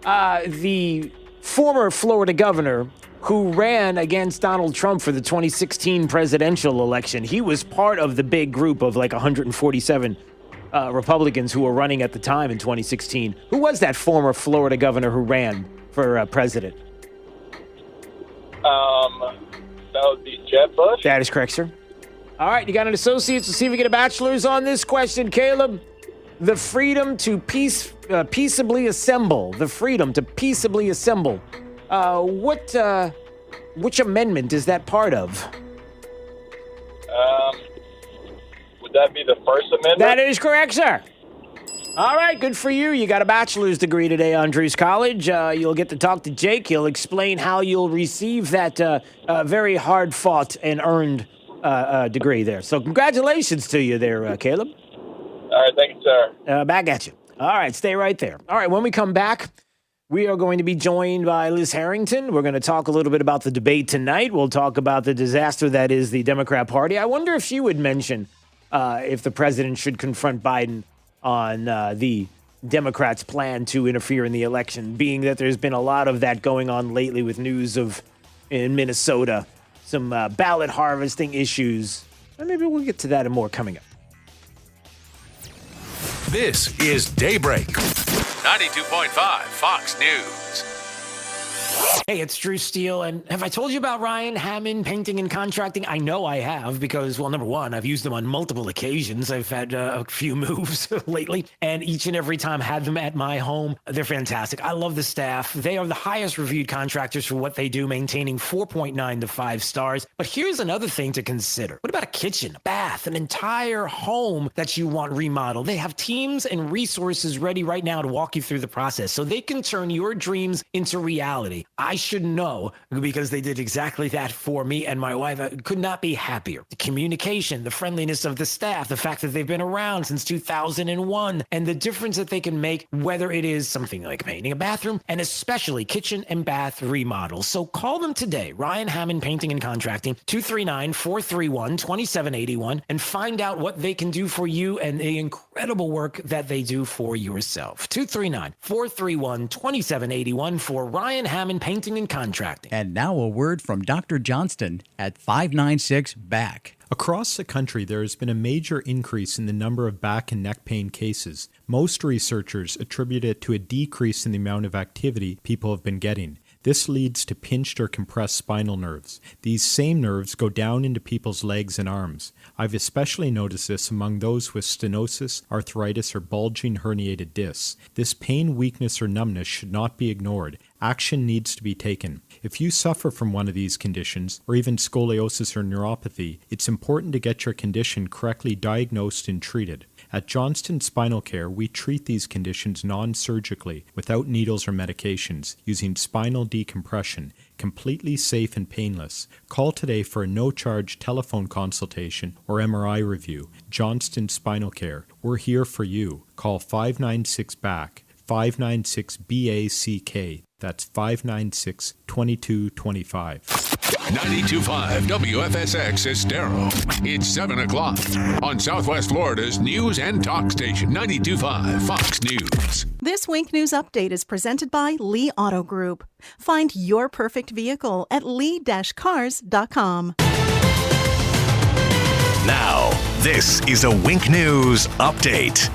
The former Florida governor who ran against Donald Trump for the 2016 presidential election, he was part of the big group of like 147 Republicans who were running at the time in 2016. Who was that former Florida governor who ran for president? That would be Jeb Bush. That is correct, sir. All right, you got an associate. Let's see if we get a bachelor's on this question, Caleb. The freedom to peaceably assemble. The freedom to peaceably assemble. Which amendment is that part of? Would that be the First Amendment? That is correct, sir. All right, good for you. You got a bachelor's degree today, Andrews College. You'll get to talk to Jake. He'll explain how you'll receive that very hard-fought and earned degree there. So congratulations to you there, Caleb. All right, thank you, sir. Back at you. All right, stay right there. All right, when we come back, we are going to be joined by Liz Harrington. We're going to talk a little bit about the debate tonight. We'll talk about the disaster that is the Democrat Party. I wonder if she would mention if the president should confront Biden on the Democrats' plan to interfere in the election, being that there's been a lot of that going on lately with news of, in Minnesota, some ballot harvesting issues. And maybe we'll get to that and more coming up. This is Daybreak. 92.5 Fox News. Hey, it's Drew Steele, and have I told you about Ryan Hammond Painting and Contracting? I know I have because, well, number one, I've used them on multiple occasions. I've had a few moves lately, and each and every time had them at my home. They're fantastic. I love the staff. They are the highest reviewed contractors for what they do, maintaining 4.9 to 5 stars. But here's another thing to consider. What about a kitchen, a bath, an entire home that you want remodeled? They have teams and resources ready right now to walk you through the process so they can turn your dreams into reality. I should know because they did exactly that for me and my wife. I could not be happier. The communication, the friendliness of the staff, the fact that they've been around since 2001, and the difference that they can make, whether it is something like painting a bathroom and especially kitchen and bath remodels. So call them today, Ryan Hammond Painting and Contracting, 239-431-2781, and find out what they can do for you and the incredible work that they do for yourself. 239-431-2781 for Ryan Hammond Painting and Contracting. And now a word from Dr. Johnston at 596-BACK. Across the country, there has been a major increase in the number of back and neck pain cases. Most researchers attribute it to a decrease in the amount of activity people have been getting. This leads to pinched or compressed spinal nerves. These same nerves go down into people's legs and arms. I've especially noticed this among those with stenosis, arthritis, or bulging herniated discs. This pain, weakness, or numbness should not be ignored. Action needs to be taken. If you suffer from one of these conditions, or even scoliosis or neuropathy, it's important to get your condition correctly diagnosed and treated. At Johnston Spinal Care, we treat these conditions non-surgically, without needles or medications, using spinal decompression, completely safe and painless. Call today for a no-charge telephone consultation or MRI review. Johnston Spinal Care. We're here for you. Call 596-BACK, 596-BACK. That's 596-2225. 92.5 WFSX Estero. It's 7 o'clock on Southwest Florida's news and talk station, 92.5 Fox News. This Wink News Update is presented by Lee Auto Group. Find your perfect vehicle at lee-cars.com. Now, this is a Wink News Update.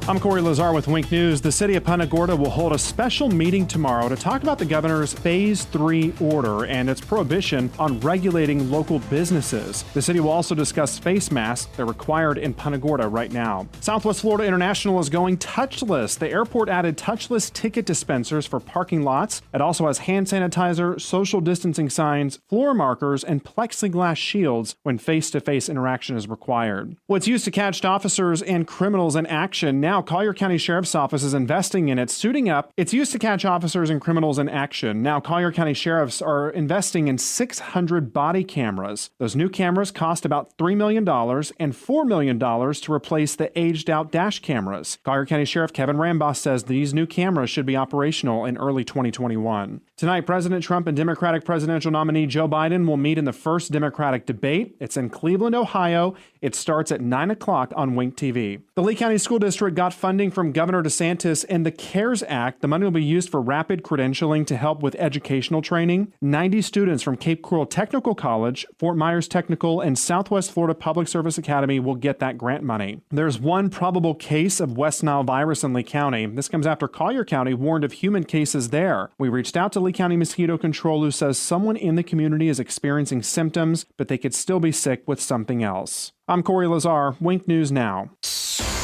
I'm Corey Lazar with Wink News. The city of Punta Gorda will hold a special meeting tomorrow to talk about the governor's Phase 3 order and its prohibition on regulating local businesses. The city will also discuss face masks. They're required in Punta Gorda right now. Southwest Florida International is going touchless. The airport added touchless ticket dispensers for parking lots. It also has hand sanitizer, social distancing signs, floor markers, and plexiglass shields when face-to-face interaction is required. What's used to catch officers and criminals in action now Now, Collier County Sheriff's Office is investing in it, suiting up. It's used to catch officers and criminals in action. Now, Collier County Sheriffs are investing in 600 body cameras. Those new cameras cost about $3 million and $4 million to replace the aged-out dash cameras. Collier County Sheriff Kevin Ramboss says these new cameras should be operational in early 2021. Tonight, President Trump and Democratic presidential nominee Joe Biden will meet in the first Democratic debate. It's in Cleveland, Ohio. It starts at 9 o'clock on Wink TV. The Lee County School District got funding from Governor DeSantis and the CARES Act. The money will be used for rapid credentialing to help with educational training. 90 students from Cape Coral Technical College, Fort Myers Technical, and Southwest Florida Public Service Academy will get that grant money. There's one probable case of West Nile virus in Lee County. This comes after Collier County warned of human cases there. We reached out to Lee County Mosquito Control, who says someone in the community is experiencing symptoms, but they could still be sick with something else. I'm Corey Lazar, Wink News Now.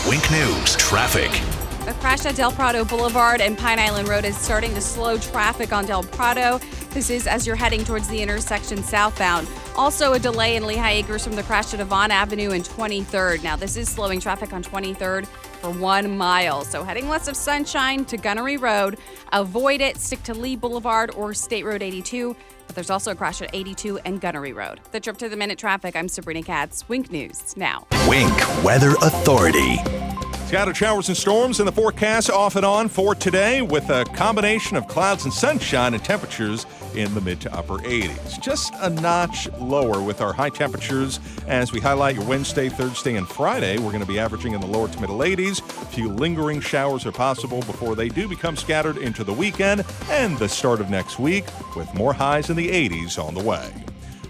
Wink News traffic. A crash at Del Prado Boulevard and Pine Island Road is starting to slow traffic on Del Prado. This is as you're heading towards the intersection southbound. Also, a delay in Lehigh Acres from the crash at Avon Avenue and 23rd. Now, this is slowing traffic on 23rd for 1 mile. So heading west of Sunshine to Gunnery Road, avoid it. Stick to Lee Boulevard or State Road 82. But there's also a crash at 82 and Gunnery Road. The Trip to the Minute traffic, I'm Sabrina Katz. Wink News Now. Wink Weather Authority. Scattered showers and storms in the forecast off and on for today with a combination of clouds and sunshine and temperatures in the mid to upper 80s. Just a notch lower with our high temperatures as we highlight your Wednesday, Thursday, and Friday. We're going to be averaging in the lower to middle 80s. A few lingering showers are possible before they do become scattered into the weekend and the start of next week with more highs in the 80s on the way.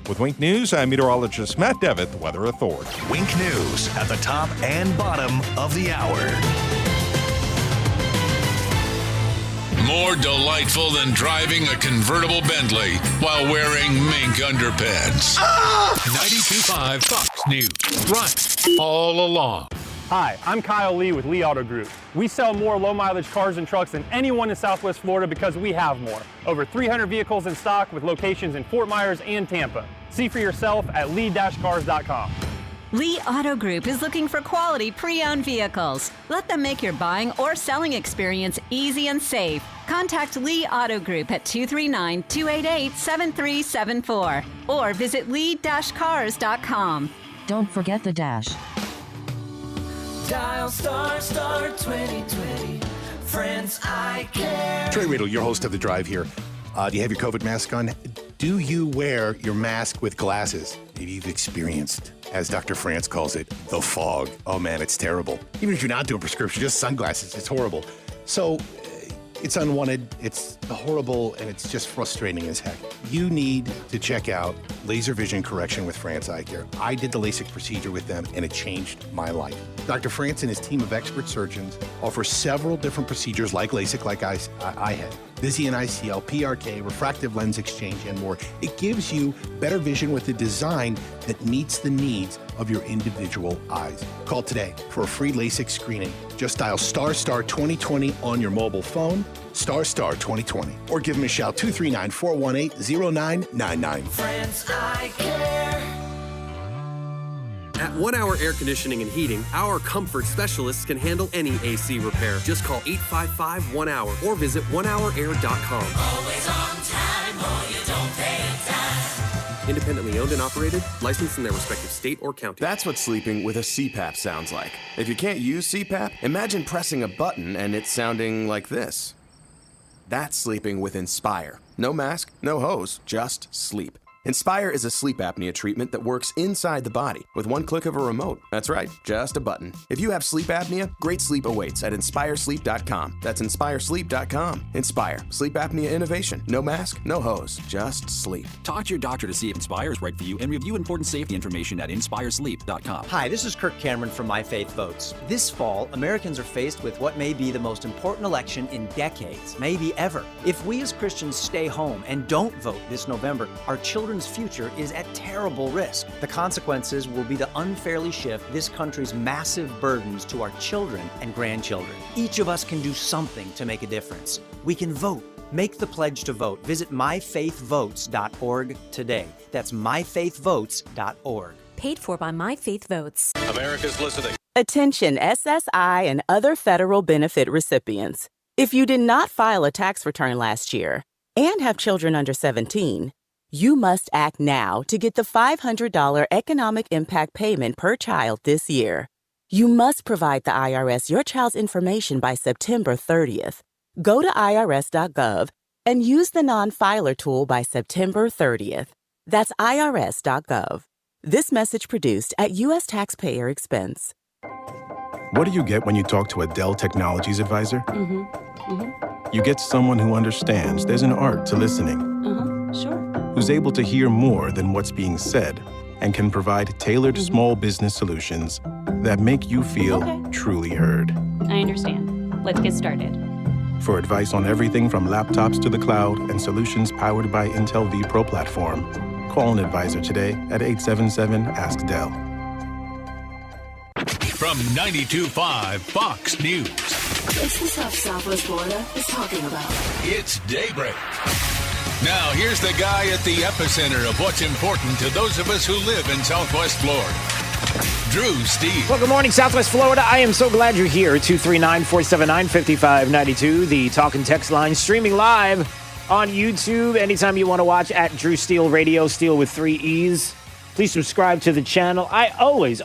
With Wink News, I'm meteorologist Matt Devitt, the Weather Authority. Wink News at the top and bottom of the hour. More delightful than driving a convertible Bentley while wearing mink underpants. 92.5 Fox News. Right all along. Hi, I'm Kyle Lee with Lee Auto Group. We sell more low-mileage cars and trucks than anyone in Southwest Florida because we have more. Over 300 vehicles in stock with locations in Fort Myers and Tampa. See for yourself at lee-cars.com. Lee Auto Group is looking for quality pre-owned vehicles. Let them make your buying or selling experience easy and safe. Contact Lee Auto Group at 239-288-7374 or visit lee-cars.com. Don't forget the dash. Dial star 2020. Friends, I care. Trey Riddle, your host of The Drive here. Do you have your COVID mask on? Do you wear your mask with glasses? Maybe you've experienced, as Dr. France calls it, the fog. Oh man, it's terrible. Even if you're not doing prescription, just sunglasses, it's horrible. So it's unwanted, it's horrible, and it's just frustrating as heck. You need to check out Laser Vision Correction with France Eye Care. I did the LASIK procedure with them, and it changed my life. Dr. France and his team of expert surgeons offer several different procedures like LASIK, like I had. Visian ICL, PRK, refractive lens exchange, and more. It gives you better vision with a design that meets the needs of your individual eyes. Call today for a free LASIK screening. Just dial star 2020 on your mobile phone, star 2020, or give them a shout 239-418-0999. Friends, I care. At 1 Hour Air Conditioning and Heating, our comfort specialists can handle any AC repair. Just call 855-1-HOUR or visit onehourair.com. Always on time or you don't pay a dime. Independently owned and operated, licensed in their respective state or county. That's what sleeping with a CPAP sounds like. If you can't use CPAP, imagine pressing a button and it sounding like this. That's sleeping with Inspire. No mask, no hose, just sleep. Inspire is a sleep apnea treatment that works inside the body with one click of a remote. That's right, just a button. If you have sleep apnea, great sleep awaits at inspiresleep.com. That's inspiresleep.com. Inspire. Sleep apnea innovation. No mask, no hose, just sleep. Talk to your doctor to see if Inspire is right for you and review important safety information at inspiresleep.com. Hi, this is Kirk Cameron from My Faith Votes. This fall, Americans are faced with what may be the most important election in decades, maybe ever. If we as Christians stay home and don't vote this November, our children's future is at terrible risk. The consequences will be to unfairly shift this country's massive burdens to our children and grandchildren. Each of us can do something to make a difference. We can vote. Make the pledge to vote. Visit myfaithvotes.org today. That's myfaithvotes.org. Paid for by My Faith Votes. America's listening. Attention SSI and other federal benefit recipients. If you did not file a tax return last year and have children under 17, you must act now to get the $500 economic impact payment per child this year. You must provide the IRS your child's information by September 30th. Go to irs.gov and use the non-filer tool by September 30th. That's irs.gov. This message produced at U.S. taxpayer expense. What do you get when you talk to a Dell Technologies advisor? You get someone who understands there's an art to listening. Sure. Who's able to hear more than what's being said and can provide tailored small business solutions that make you feel truly heard. I understand. Let's get started. For advice on everything from laptops to the cloud and solutions powered by Intel vPro platform, call an advisor today at 877-ASK-DELL. From 92.5 Fox News. It's the stuff Southwest Florida is talking about. It's Daybreak. Now, here's the guy at the epicenter of what's important to those of us who live in Southwest Florida. Drew Steve. Well, good morning, Southwest Florida. I am so glad you're here. 239-479-5592, the talk and text line, streaming live on YouTube. Anytime you want to watch at Drew Steele Radio, Steele with 3 E's. Please subscribe to the channel. I always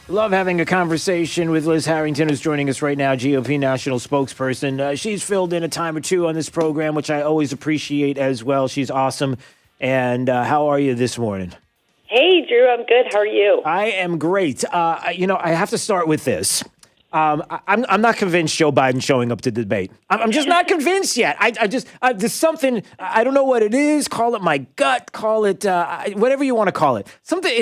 love having a conversation with Liz Harrington, who's joining us right now, GOP national spokesperson. She's filled in a time or two on this program, which I always appreciate as well. She's awesome. And how are you this morning? Hey, Drew, I'm good. How are you? I am great. I have to start with this. I'm not convinced Joe Biden showing up to the debate. I'm just not convinced yet. There's something, I don't know what it is. Call it my gut. Call it whatever you want to call it. Something.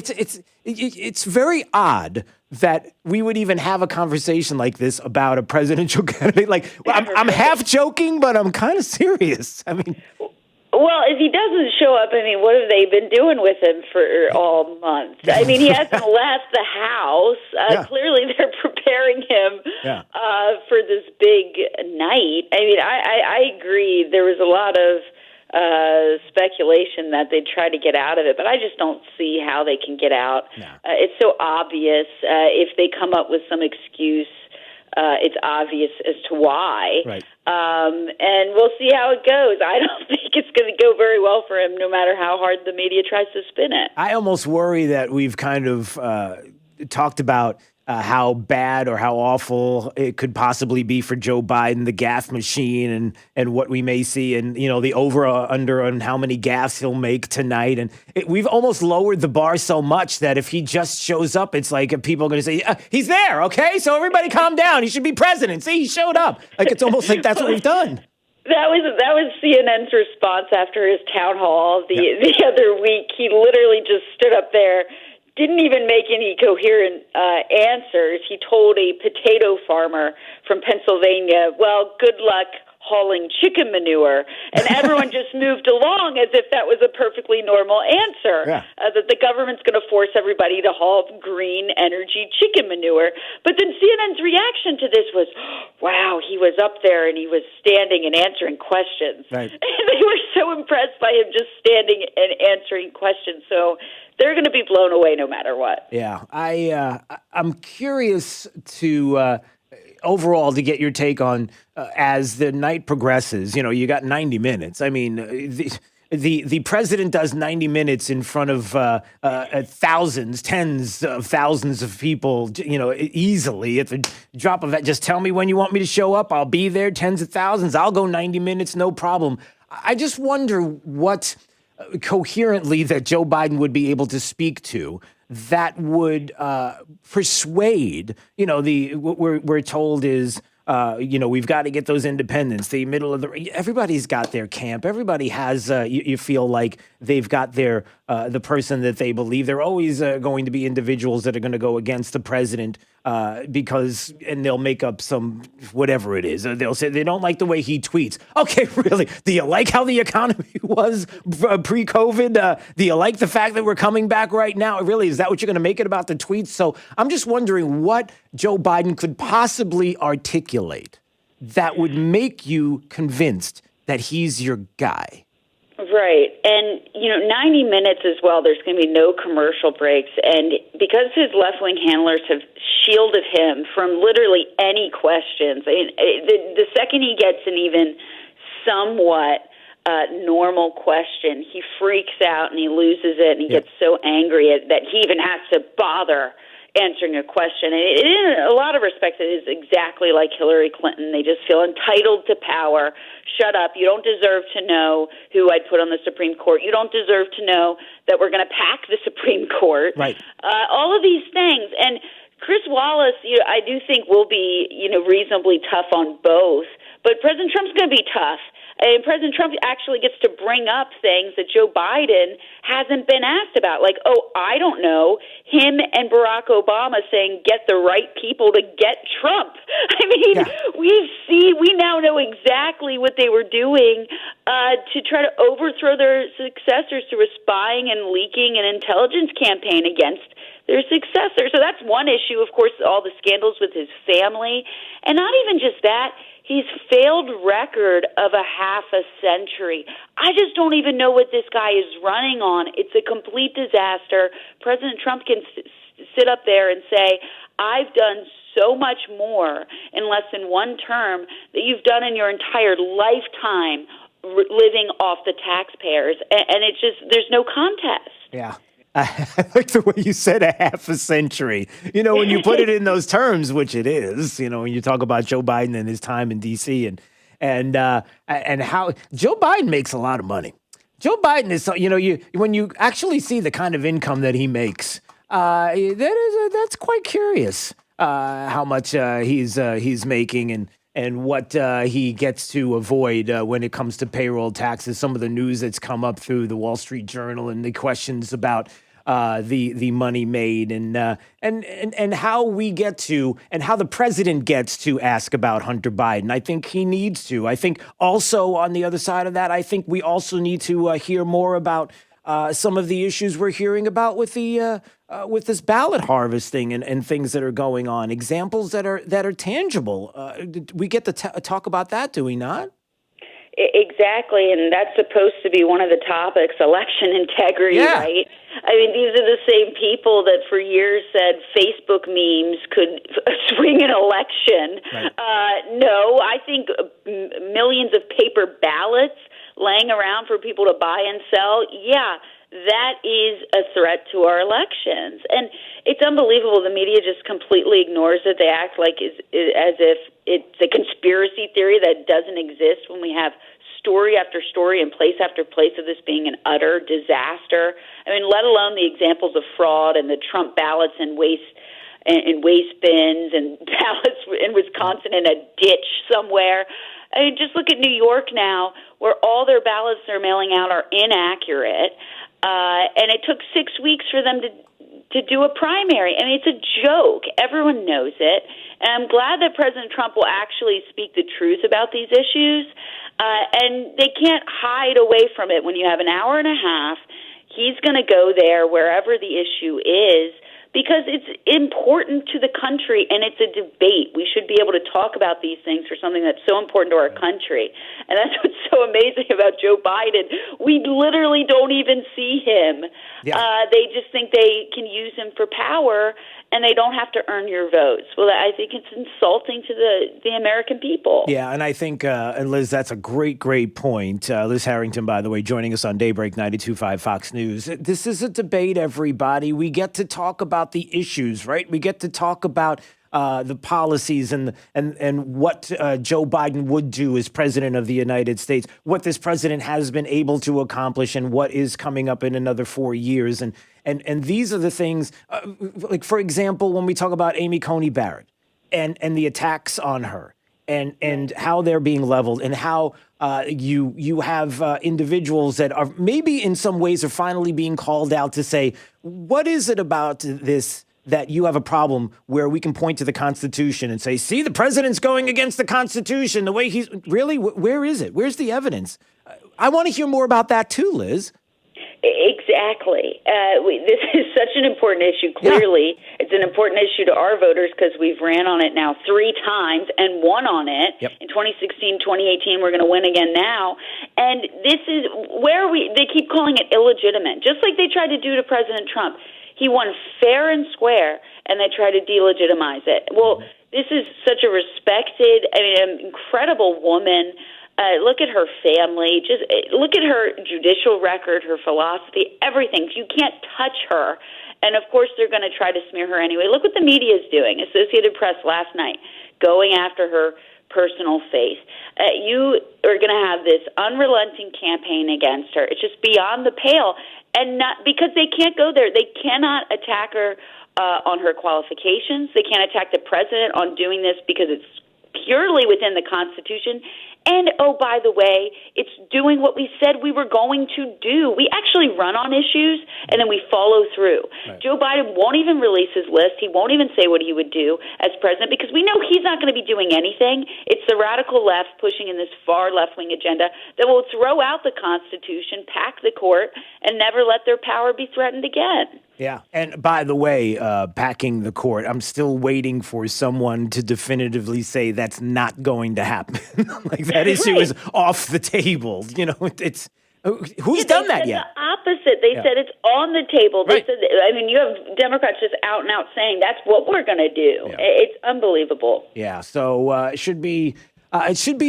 It's very odd that we would even have a conversation like this about a presidential candidate. Like, I'm half joking, but I'm kind of serious. I mean. Well, if he doesn't show up, I mean, what have they been doing with him for all month? I mean, he hasn't left the house. Clearly, they're preparing him for this big night. I mean, I agree. There was a lot of speculation that they'd try to get out of it, but I just don't see how they can get out. It's so obvious. If they come up with some excuse, it's obvious as to why. Right. And we'll see how it goes. I don't think it's going to go very well for him, no matter how hard the media tries to spin it. I almost worry that we've kind of talked about how bad or how awful it could possibly be for Joe Biden, the gaffe machine, and what we may see, and the over or under on how many gaffes he'll make tonight. And we've almost lowered the bar so much that if he just shows up, it's like people are going to say, he's there, okay? So everybody calm down. He should be president. See, he showed up. Like, it's almost like that's what we've done. That was CNN's response after his town hall the other week. He literally just stood up there, didn't even make any coherent answers. He told a potato farmer from Pennsylvania, well, good luck hauling chicken manure. And everyone just moved along as if that was a perfectly normal answer, that the government's going to force everybody to haul green energy chicken manure. But then CNN's reaction to this was, wow, he was up there and he was standing and answering questions. Right. And they were so impressed by him just standing and answering questions. So they're going to be blown away no matter what. Yeah, I'm curious to overall to get your take on as the night progresses. You got 90 minutes. I mean, the president does 90 minutes in front of thousands, tens of thousands of people. Easily at the drop of that. Just tell me when you want me to show up. I'll be there. Tens of thousands. I'll go 90 minutes, no problem. I just wonder what coherently that Joe Biden would be able to speak to that would persuade, what we're told is, we've got to get those independents, the middle of everybody's got their camp. Everybody has, you feel like they've got their, the person that they believe. There are always going to be individuals that are going to go against the president and they'll make up some, whatever it is. They'll say they don't like the way he tweets. Okay, really? Do you like how the economy was pre-COVID? Do you like the fact that we're coming back right now? Really, is that what you're going to make it about the tweets? So I'm just wondering what Joe Biden could possibly articulate that would make you convinced that he's your guy. Right. And, 90 minutes as well, there's going to be no commercial breaks. And because his left-wing handlers have shielded him from literally any questions, the second he gets an even somewhat normal question, he freaks out and he loses it and he gets so angry that he even has to bother answering a question. And in a lot of respects, it is exactly like Hillary Clinton. They just feel entitled to power. Shut up. You don't deserve to know who I'd put on the Supreme Court. You don't deserve to know that we're going to pack the Supreme Court. Right. All of these things. And Chris Wallace, I do think will be, reasonably tough on both. But President Trump's going to be tough. And President Trump actually gets to bring up things that Joe Biden hasn't been asked about. Like, I don't know, him and Barack Obama saying, get the right people to get Trump. I mean, we now know exactly what they were doing to try to overthrow their successors through a spying and leaking and intelligence campaign against their successor. So that's one issue, of course, all the scandals with his family. And not even just that. His failed record of a half a century. I just don't even know what this guy is running on. It's a complete disaster. President Trump can sit up there and say, I've done so much more in less than one term that you've done in your entire lifetime living off the taxpayers. And it's just, there's no contest. Yeah. I like the way you said a half a century. When you put it in those terms, which it is, when you talk about Joe Biden and his time in D.C. and how Joe Biden makes a lot of money. Joe Biden is, when you actually see the kind of income that he makes, that's quite curious how much he's making and what he gets to avoid when it comes to payroll taxes. Some of the news that's come up through the Wall Street Journal and the questions about the money made and how we get to and how the president gets to ask about Hunter Biden. I think he needs to. I think also on the other side of that, I think we also need to hear more about some of the issues we're hearing about with the with this ballot harvesting and things that are going on. Examples that are tangible. We get to talk about that, do we not? Exactly, and that's supposed to be one of the topics, election integrity, right? I mean, these are the same people that for years said Facebook memes could swing an election. Right. No, I think millions of paper ballots laying around for people to buy and sell, that is a threat to our elections. And it's unbelievable. The media just completely ignores it. They act like as if it's a conspiracy theory that doesn't exist when we have story after story and place after place of this being an utter disaster. I mean, let alone the examples of fraud and the Trump ballots and waste bins and ballots in Wisconsin in a ditch somewhere. I mean, just look at New York now, where all their ballots they're mailing out are inaccurate, and it took 6 weeks for them to do a primary. I mean, it's a joke. Everyone knows it. And I'm glad that President Trump will actually speak the truth about these issues. And they can't hide away from it. When you have an hour and a half, he's going to go there wherever the issue is because it's important to the country and it's a debate. We should be able to talk about these things for something that's so important to our country. And that's what's so amazing about Joe Biden. We literally don't even see him. Yeah. They just think they can use him for power and they don't have to earn your votes. Well, I think it's insulting to the American people. Yeah, and I think, and Liz, that's a great point. Liz Harrington, by the way, joining us on Daybreak 92.5 Fox News. This is a debate, everybody. We get to talk about the issues, right? We get to talk about the policies and what Joe Biden would do as president of the United States, what this president has been able to accomplish and what is coming up in another 4 years. And these are the things, like, for example, when we talk about Amy Coney Barrett and the attacks on her and how they're being leveled and how you have individuals that are maybe in some ways are finally being called out to say, what is it about this that you have a problem where we can point to the Constitution and say, see, the president's going against the Constitution, the way he's really, where is it? Where's the evidence? I want to hear more about that too, Liz. Exactly. This is such an important issue. Clearly, it's an important issue to our voters because we've ran on it now 3 times and won on it. Yep. In 2016, 2018, we're going to win again now. And this is where they keep calling it illegitimate, just like they tried to do to President Trump. He won fair and square, and they tried to delegitimize it. Well, this is such a respected, an incredible woman. Look at her family. Just look at her judicial record, her philosophy, everything. You can't touch her. And, of course, they're going to try to smear her anyway. Look what the media is doing. Associated Press last night, going after her personal faith. You are going to have this unrelenting campaign against her. It's just beyond the pale. And not because they can't go there. They cannot attack her on her qualifications. They can't attack the president on doing this because it's purely within the Constitution. And, oh, by the way, it's doing what we said we were going to do. We actually run on issues, and then we follow through. Right. Joe Biden won't even release his list. He won't even say what he would do as president because we know he's not going to be doing anything. It's the radical left pushing in this far left-wing agenda that will throw out the Constitution, pack the court, and never let their power be threatened again. Yeah. And by the way, packing the court, I'm still waiting for someone to definitively say that's not going to happen. Like that issue is off the table. You know, it's who's done that yet? The opposite. They said it's on the table. They said, you have Democrats just out and out saying that's what we're going to do. Yeah. It's unbelievable. Yeah. So it should be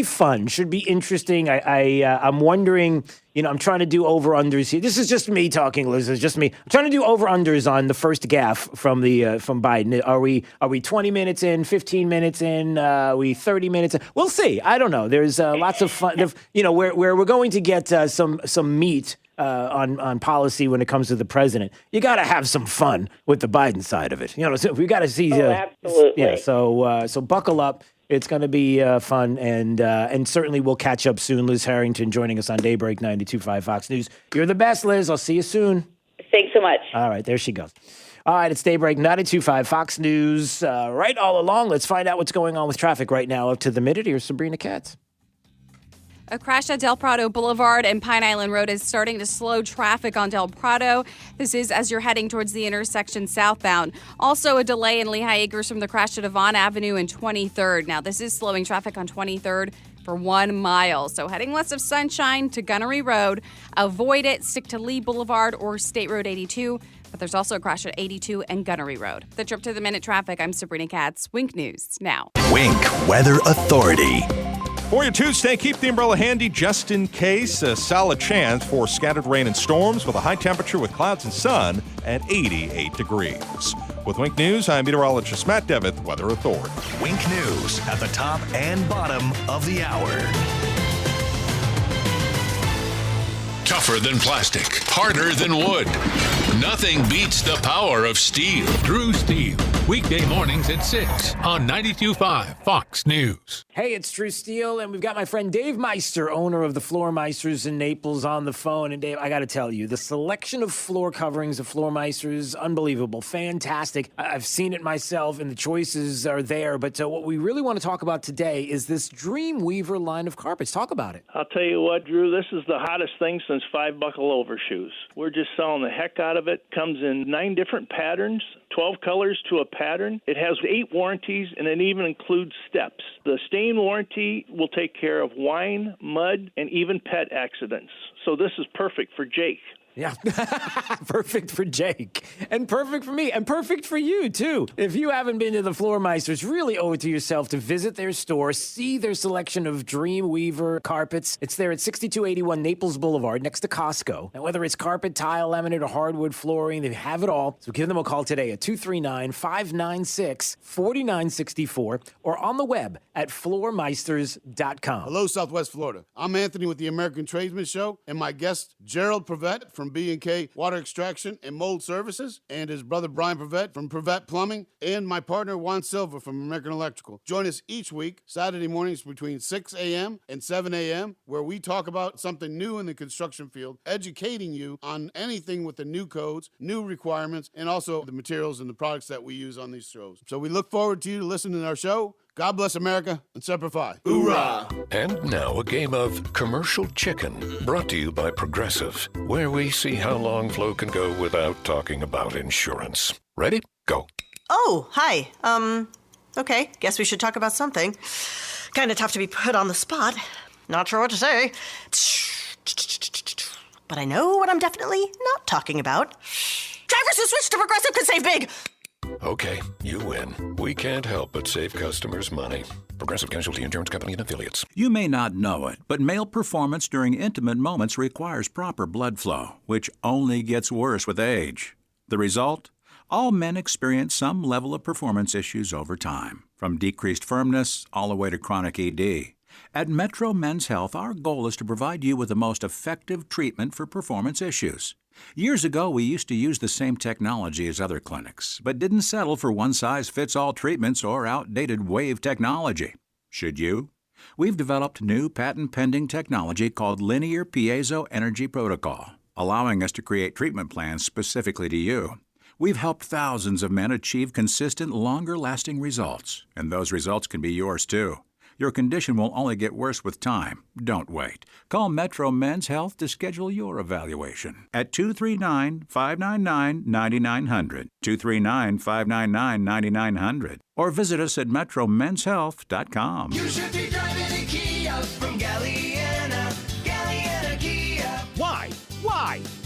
fun. Should be interesting. I'm wondering. You know, I'm trying to do over-unders here. This is just me talking, Liz. It's just me. I'm trying to do over-unders on the first gaffe from Biden. Are we 20 minutes in, 15 minutes in, are we 30 minutes in? We'll see. I don't know. There's lots of fun. You know, where we're going to get some meat on policy when it comes to the president. You got to have some fun with the Biden side of it. You know, so we got to see. Absolutely. Yeah. So buckle up. It's going to be fun, and certainly we'll catch up soon. Liz Harrington joining us on Daybreak 92.5 Fox News. You're the best, Liz. I'll see you soon. Thanks so much. All right, there she goes. All right, it's Daybreak 92.5 Fox News. Right all along, let's find out what's going on with traffic right now. Up to the minute, here's Sabrina Katz. A crash at Del Prado Boulevard and Pine Island Road is starting to slow traffic on Del Prado. This is as you're heading towards the intersection southbound. Also, a delay in Lehigh Acres from the crash at Avon Avenue and 23rd. Now, this is slowing traffic on 23rd for 1 mile. So heading west of Sunshine to Gunnery Road, avoid it. Stick to Lee Boulevard or State Road 82. But there's also a crash at 82 and Gunnery Road. The Trip to the Minute traffic, I'm Sabrina Katz. Wink News now. Wink Weather Authority. For your Tuesday, keep the umbrella handy just in case. A solid chance for scattered rain and storms with a high temperature with clouds and sun at 88 degrees. With Wink News, I'm meteorologist Matt Devitt, Weather Authority. Wink News at the top and bottom of the hour. Tougher than plastic, harder than wood. Nothing beats the power of steel. Drew Steele, weekday mornings at 6 on 92.5 Fox News. Hey, it's Drew Steele, and we've got my friend Dave Meister, owner of the Floor Meisters in Naples, on the phone. And Dave, I got to tell you, the selection of floor coverings of Floor Meisters, unbelievable, fantastic. I've seen it myself, and the choices are there. But what we really want to talk about today is this Dreamweaver line of carpets. Talk about it. I'll tell you what, Drew, this is the hottest thing since 5-buckle overshoes. We're just selling the heck out of it. Comes in 9 different patterns, 12 colors to a pattern. It has 8 warranties, and it even includes steps. The stain warranty will take care of wine, mud, and even pet accidents. So this is perfect for Jake. Yeah, perfect for Jake, and perfect for me, and perfect for you, too. If you haven't been to the Floor Meisters, really owe it to yourself to visit their store, see their selection of Dreamweaver carpets. It's there at 6281 Naples Boulevard, next to Costco. And whether it's carpet, tile, laminate, or hardwood flooring, they have it all. So give them a call today at 239-596-4964 or on the web at floormeisters.com. Hello, Southwest Florida. I'm Anthony with the American Tradesman Show, and my guest, Gerald Prevette from B&K Water Extraction and Mold Services, and his brother Brian Prevette from Prevette Plumbing, and my partner Juan Silva from American Electrical. Join us each week, Saturday mornings between 6 a.m. and 7 a.m., where we talk about something new in the construction field, educating you on anything with the new codes, new requirements, and also the materials and the products that we use on these shows. So we look forward to you listening to our show. God bless America, and Semper Fi. Hoorah! And now a game of Commercial Chicken, brought to you by Progressive, where we see how long Flo can go without talking about insurance. Ready? Go. Oh, hi. Okay, guess we should talk about something. Kind of tough to be put on the spot. Not sure what to say. But I know what I'm definitely not talking about. Drivers who switch to Progressive could save big. Okay, you win. We can't help but save customers money. Progressive Casualty Insurance Company and Affiliates. You may not know it, but male performance during intimate moments requires proper blood flow, which only gets worse with age. The result? All men experience some level of performance issues over time, from decreased firmness all the way to chronic ED. At Metro Men's Health, our goal is to provide you with the most effective treatment for performance issues. Years ago, we used to use the same technology as other clinics, but didn't settle for one-size-fits-all treatments or outdated wave technology. Should you? We've developed new patent-pending technology called Linear Piezo Energy Protocol, allowing us to create treatment plans specifically to you. We've helped thousands of men achieve consistent, longer-lasting results, and those results can be yours too. Your condition will only get worse with time. Don't wait. Call Metro Men's Health to schedule your evaluation at 239-599-9900, 239-599-9900, or visit us at metromenshealth.com. You should be driving a Kia from Galliana. Galliana Kia. Why?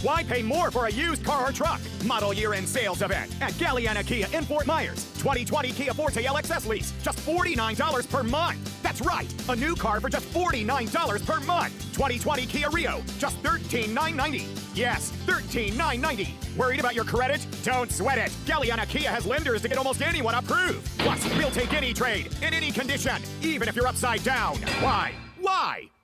Why pay more for a used car or truck? Model year-end sales event at Galliana Kia in Fort Myers. 2020 Kia Forte LXS lease, just $49 per month. That's right, a new car for just $49 per month. 2020 Kia Rio, just $13,990. Yes, $13,990. Worried about your credit? Don't sweat it. Galliana Kia has lenders to get almost anyone approved. Plus, we'll take any trade, in any condition, even if you're upside down. Why?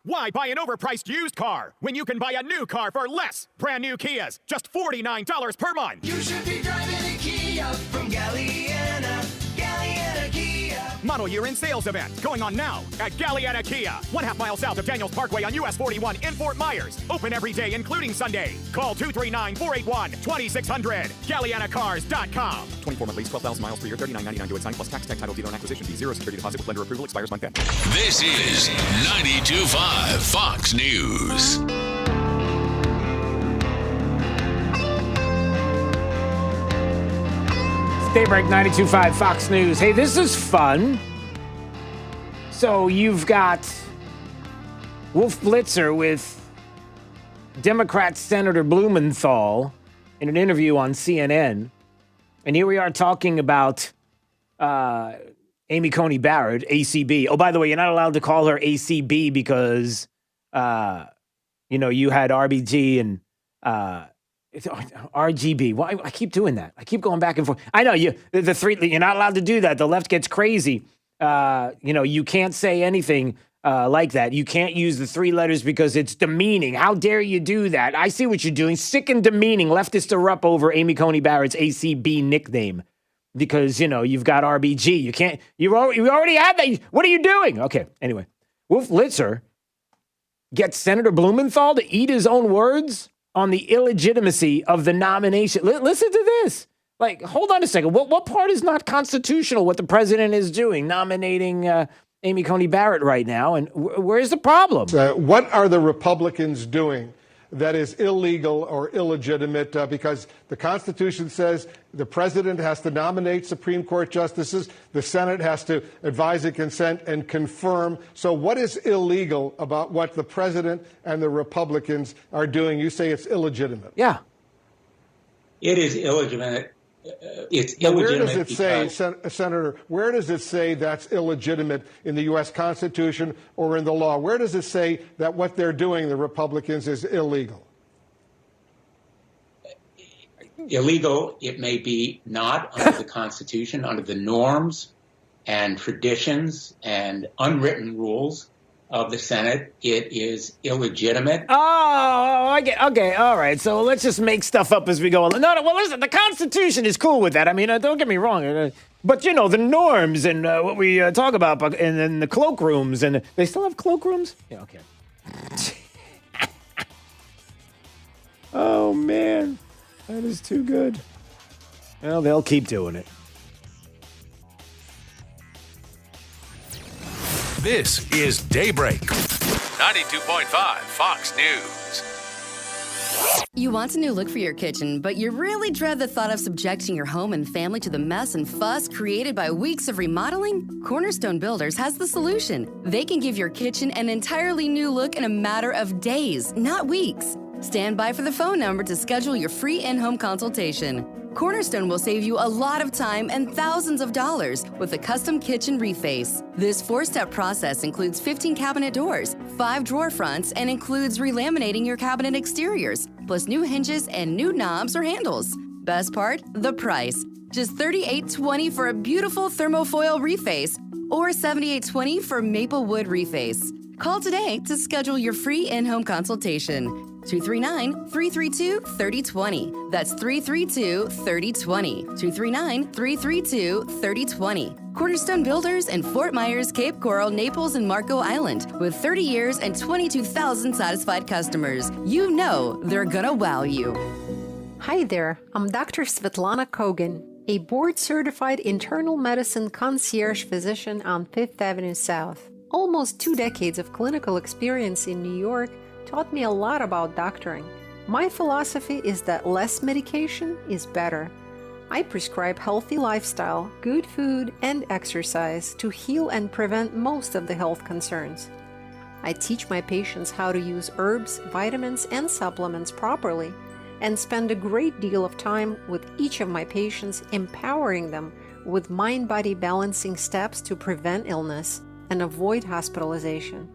Why buy an overpriced used car when you can buy a new car for less? Brand new Kias, just $49 per month. You should be driving a Kia from Galliana. Galliana Kia. Model year-end sales event going on now at Galliana Kia, 1/2 mile south of Daniels Parkway on US 41 in Fort Myers. Open every day, including Sunday. Call 239-481-2600. GallianaCars.com. 24-month lease, 12,000 miles per year, $39.99 due at sign plus tax, tag title, dealer and acquisition fee. Zero security deposit with lender approval expires month end. This is 92.5 Fox News. Daybreak 92.5 Fox News. Hey, this is fun. So you've got Wolf Blitzer with Democrat Senator Blumenthal in an interview on CNN. And here we are talking about Amy Coney Barrett, ACB. Oh, by the way, you're not allowed to call her ACB because, you had RBG and it's RGB. Why I keep doing that? I keep going back and forth. I know the three. You're not allowed to do that. The left gets crazy. You can't say anything like that. You can't use the three letters because it's demeaning. How dare you do that? I see what you're doing. Sick and demeaning. Leftists are up over Amy Coney Barrett's ACB nickname because you've got RBG. You can't. You already had that. What are you doing? Okay. Anyway, Wolf Blitzer gets Senator Blumenthal to eat his own words on the illegitimacy of the nomination. Listen to this. Hold on a second. What part is not constitutional, what the president is doing, nominating Amy Coney Barrett right now? And where's the problem? What are the Republicans doing that is illegal or illegitimate? Because the Constitution says the president has to nominate Supreme Court justices. The Senate has to advise and consent and confirm. So what is illegal about what the president and the Republicans are doing? You say it's illegitimate. Yeah. It is illegitimate. It's illegitimate. Where does it say, Senator, where does it say that's illegitimate in the U.S. Constitution or in the law? Where does it say that what they're doing, the Republicans, is illegal? Illegal, it may be not under the Constitution, under the norms and traditions and unwritten rules of the Senate. It is illegitimate. Oh, I get. Okay, all right. So let's just make stuff up as we go along. No, well, listen, the Constitution is cool with that. I mean, don't get me wrong. But, the norms and what we talk about, and then the cloakrooms, and they still have cloakrooms? Yeah, okay. Oh, man. That is too good. Well, they'll keep doing it. This is Daybreak. 92.5 Fox News. You want a new look for your kitchen, but you really dread the thought of subjecting your home and family to the mess and fuss created by weeks of remodeling? Cornerstone Builders has the solution. They can give your kitchen an entirely new look in a matter of days, not weeks. Stand by for the phone number to schedule your free in-home consultation. Cornerstone will save you a lot of time and thousands of dollars with a custom kitchen reface. This 4-step process includes 15 cabinet doors, 5 drawer fronts, and includes relaminating your cabinet exteriors, plus new hinges and new knobs or handles. Best part, the price. Just $38.20 for a beautiful thermofoil reface or $78.20 for maple wood reface. Call today to schedule your free in-home consultation. 239-332-3020. That's 332-3020. 239-332-3020. Cornerstone Builders in Fort Myers, Cape Coral, Naples, and Marco Island. With 30 years and 22,000 satisfied customers. You know they're gonna wow you. Hi there, I'm Dr. Svetlana Kogan, a board-certified internal medicine concierge physician on 5th Avenue South. Almost 2 decades of clinical experience in New York taught me a lot about doctoring. My philosophy is that less medication is better. I prescribe healthy lifestyle, good food, and exercise to heal and prevent most of the health concerns. I teach my patients how to use herbs, vitamins, and supplements properly, and spend a great deal of time with each of my patients, empowering them with mind-body balancing steps to prevent illness and avoid hospitalization.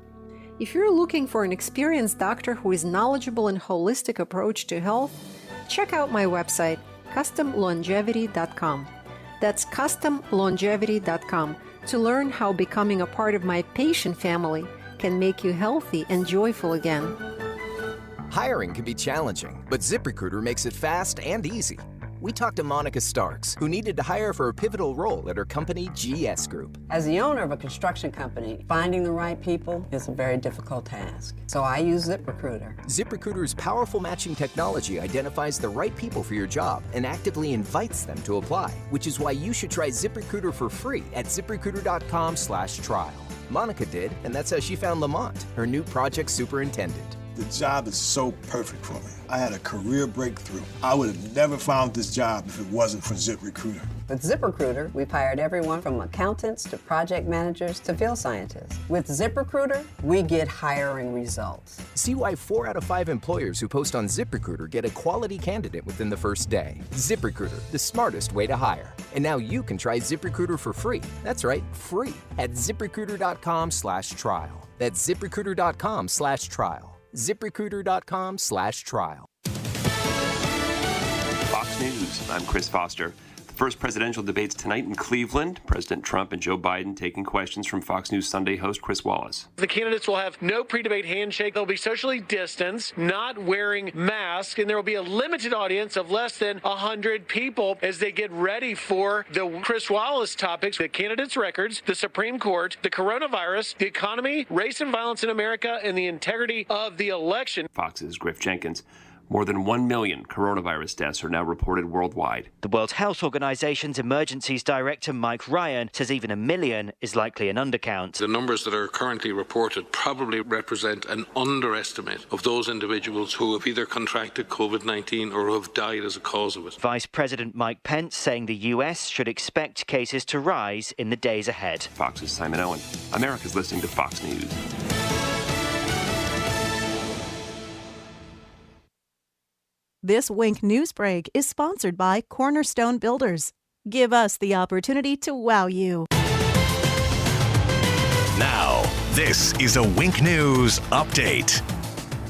If you're looking for an experienced doctor who is knowledgeable in holistic approach to health, check out my website, customlongevity.com. That's customlongevity.com to learn how becoming a part of my patient family can make you healthy and joyful again. Hiring can be challenging, but ZipRecruiter makes it fast and easy. We talked to Monica Starks, who needed to hire for a pivotal role at her company, GS Group. As the owner of a construction company, finding the right people is a very difficult task. So I use ZipRecruiter. ZipRecruiter's powerful matching technology identifies the right people for your job and actively invites them to apply, which is why you should try ZipRecruiter for free at ZipRecruiter.com/trial. Monica did, and that's how she found Lamont, her new project superintendent. The job is so perfect for me. I had a career breakthrough. I would have never found this job if it wasn't for ZipRecruiter. With ZipRecruiter, we've hired everyone from accountants to project managers to field scientists. With ZipRecruiter, we get hiring results. See why 4 out of 5 employers who post on ZipRecruiter get a quality candidate within the first day. ZipRecruiter, the smartest way to hire. And now you can try ZipRecruiter for free. That's right, free at ZipRecruiter.com/trial. That's ZipRecruiter.com/trial. ZipRecruiter.com/trial. Fox News, I'm Chris Foster. The first presidential debates tonight in Cleveland. President Trump and Joe Biden taking questions from Fox News Sunday host Chris Wallace. The candidates will have no pre-debate handshake. They'll be socially distanced, not wearing masks, and there will be a limited audience of less than 100 people as they get ready for the Chris Wallace topics, the candidates' records, the Supreme Court, the coronavirus, the economy, race and violence in America, and the integrity of the election. Fox's Griff Jenkins. More than 1 million coronavirus deaths are now reported worldwide. The World Health Organization's Emergencies Director Mike Ryan says even 1 million is likely an undercount. The numbers that are currently reported probably represent an underestimate of those individuals who have either contracted COVID-19 or who have died as a cause of it. Vice President Mike Pence saying the U.S. should expect cases to rise in the days ahead. Fox's Simon Owen. America's listening to Fox News. This Wink News Break is sponsored by Cornerstone Builders. Give us the opportunity to wow you. Now, this is a Wink News update.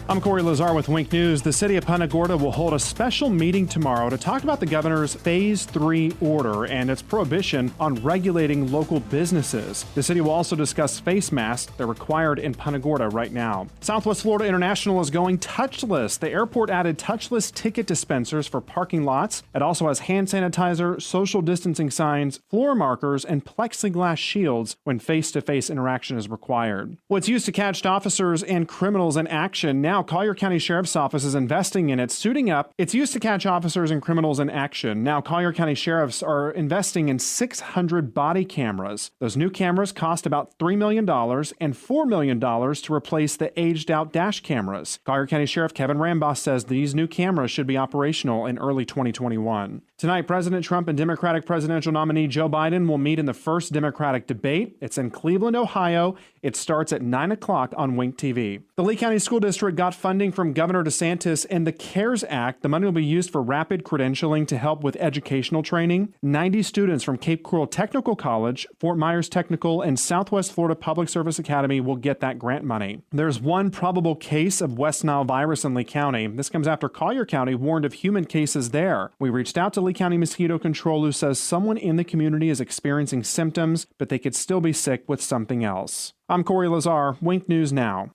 I'm Corey Lazar with Wink News. The city of Punta Gorda will hold a special meeting tomorrow to talk about the governor's Phase 3 order and its prohibition on regulating local businesses. The city will also discuss face masks. They're required in Punta Gorda right now. Southwest Florida International is going touchless. The airport added touchless ticket dispensers for parking lots. It also has hand sanitizer, social distancing signs, floor markers, and plexiglass shields when face-to-face interaction is required. What's used to catch officers and criminals in action now Collier County Sheriff's Office is investing in it, suiting up. It's used to catch officers and criminals in action. Now Collier County Sheriffs are investing in 600 body cameras. Those new cameras cost about $3 million and $4 million to replace the aged-out dash cameras. Collier County Sheriff Kevin Ramboss says these new cameras should be operational in early 2021. Tonight, President Trump and Democratic presidential nominee Joe Biden will meet in the first Democratic debate. It's in Cleveland, Ohio. It starts at 9 o'clock on Wink TV. The Lee County School District got got funding from Governor DeSantis and the CARES Act. The money will be used for rapid credentialing to help with educational training. 90 students from Cape Coral Technical College, Fort Myers Technical, and Southwest Florida Public Service Academy will get that grant money. There's one probable case of West Nile virus in Lee County. This comes after Collier County warned of human cases there. We reached out to Lee County Mosquito Control, who says someone in the community is experiencing symptoms, but they could still be sick with something else. I'm Corey Lazar, Wink News Now.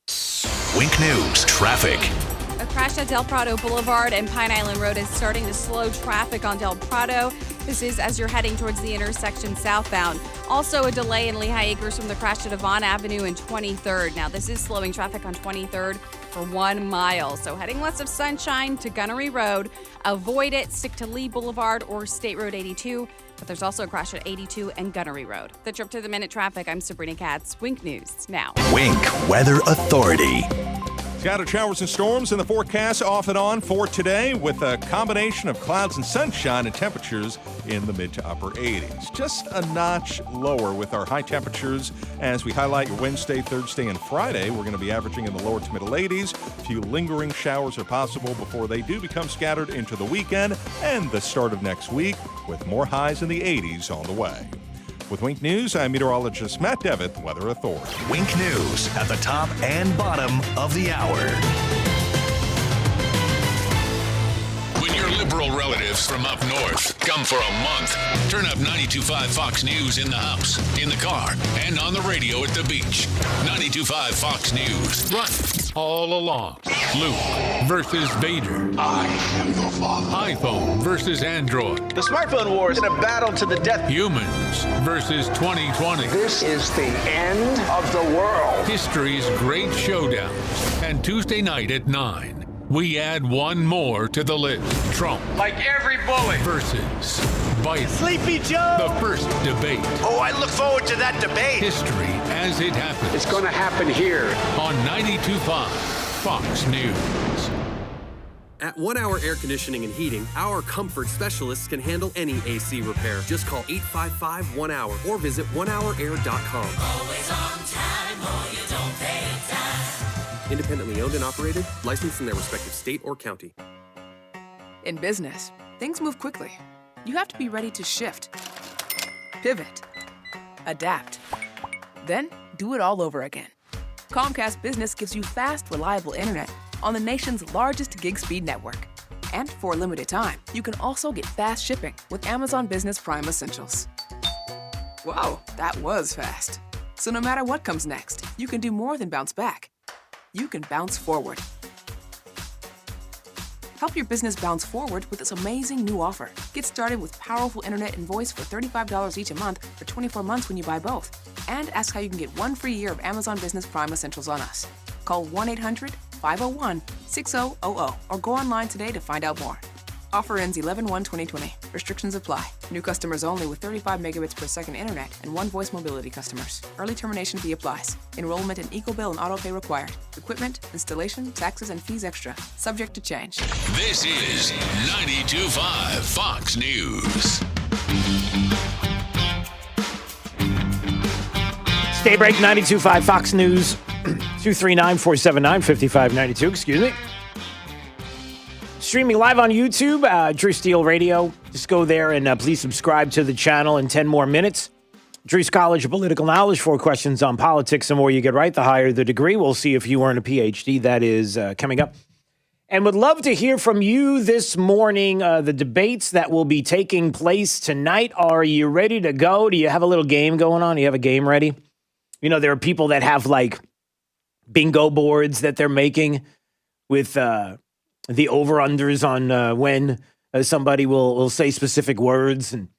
Wink News traffic. A crash at Del Prado Boulevard and Pine Island Road is starting to slow traffic on Del Prado. This is as you're heading towards the intersection southbound. Also a delay in Lehigh Acres from the crash to Devon Avenue and 23rd. Now this is slowing traffic on 23rd for 1 mile. So heading west of Sunshine to Gunnery Road, avoid it, stick to Lee Boulevard or State Road 82. But there's also a crash at 82 and Gunnery Road. The Trip to the Minute traffic, I'm Sabrina Katz, Wink News Now. Wink Weather Authority. Scattered showers and storms in the forecast off and on for today with a combination of clouds and sunshine and temperatures in the mid to upper 80s. Just a notch lower with our high temperatures as we highlight your Wednesday, Thursday, and Friday. We're going to be averaging in the lower to middle 80s. A few lingering showers are possible before they do become scattered into the weekend and the start of next week with more highs in the 80s on the way. With Wink News, I'm meteorologist Matt Devitt, Weather Authority. Wink News at the top and bottom of the hour. When your liberal relatives from up north come for a month, turn up 92.5 Fox News in the house, in the car, and on the radio at the beach. 92.5 Fox News. Right. All along. Luke versus Vader. I am your father. iPhone versus Android. The smartphone war is in a battle to the death. Humans versus 2020. This is the end of the world. History's great showdowns. And Tuesday night at 9. We add one more to the list. Trump. Like every bully. Versus Biden. Sleepy Joe. The first debate. Oh, I look forward to that debate. History as it happens. It's going to happen here. On 92.5 Fox News. At 1 Hour Air Conditioning and Heating, our comfort specialists can handle any AC repair. Just call 855-1-HOUR or visit onehourair.com. Always on time or you don't pay time. Independently owned and operated, licensed in their respective state or county. In business, things move quickly. You have to be ready to shift, pivot, adapt, then do it all over again. Comcast Business gives you fast, reliable internet on the nation's largest gig speed network. And for a limited time, you can also get fast shipping with Amazon Business Prime Essentials. Wow, that was fast. So no matter what comes next, you can do more than bounce back. You can bounce forward. Help your business bounce forward with this amazing new offer. Get started with powerful internet and voice for $35 each a month for 24 months when you buy both. And ask how you can get 1 free year of Amazon Business Prime Essentials on us. Call 1-800-501-6000 or go online today to find out more. Offer ends 11/1/2020. Restrictions apply. New customers only with 35 megabits per second internet and 1 voice mobility customers. Early termination fee applies. Enrollment in EcoBill and autopay required. Equipment, installation, taxes, and fees extra. Subject to change. This is 92.5 Fox News. Stay break 92.5 Fox News. 239-479-5592. Excuse me. Streaming live on YouTube, Drew Steele Radio. Just go there and please subscribe to the channel in 10 more minutes. Drew's College of Political Knowledge, 4 questions on politics. The more you get right, the higher the degree. We'll see if you earn a PhD. That is coming up. And would love to hear from you this morning. The debates that will be taking place tonight. Are you ready to go? Do you have a little game going on? Do you have a game ready? You know, there are people that have like bingo boards that they're making with the over-unders on when somebody will say specific words and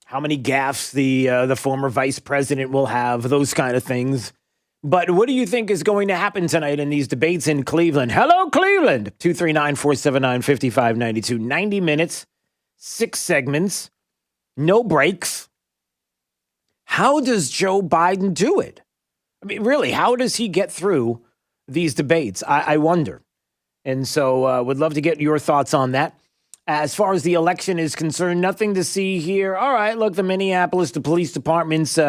how many gaffes the former vice president will have, those kind of things. But what do you think is going to happen tonight in these debates in Cleveland? Hello, Cleveland! 239-479-5592. 90 minutes, 6 segments, no breaks. How does Joe Biden do it? I mean, really, how does he get through these debates? I wonder. And so would love to get your thoughts on that. As far as the election is concerned, nothing to see here. All right, look, the Minneapolis, the police departments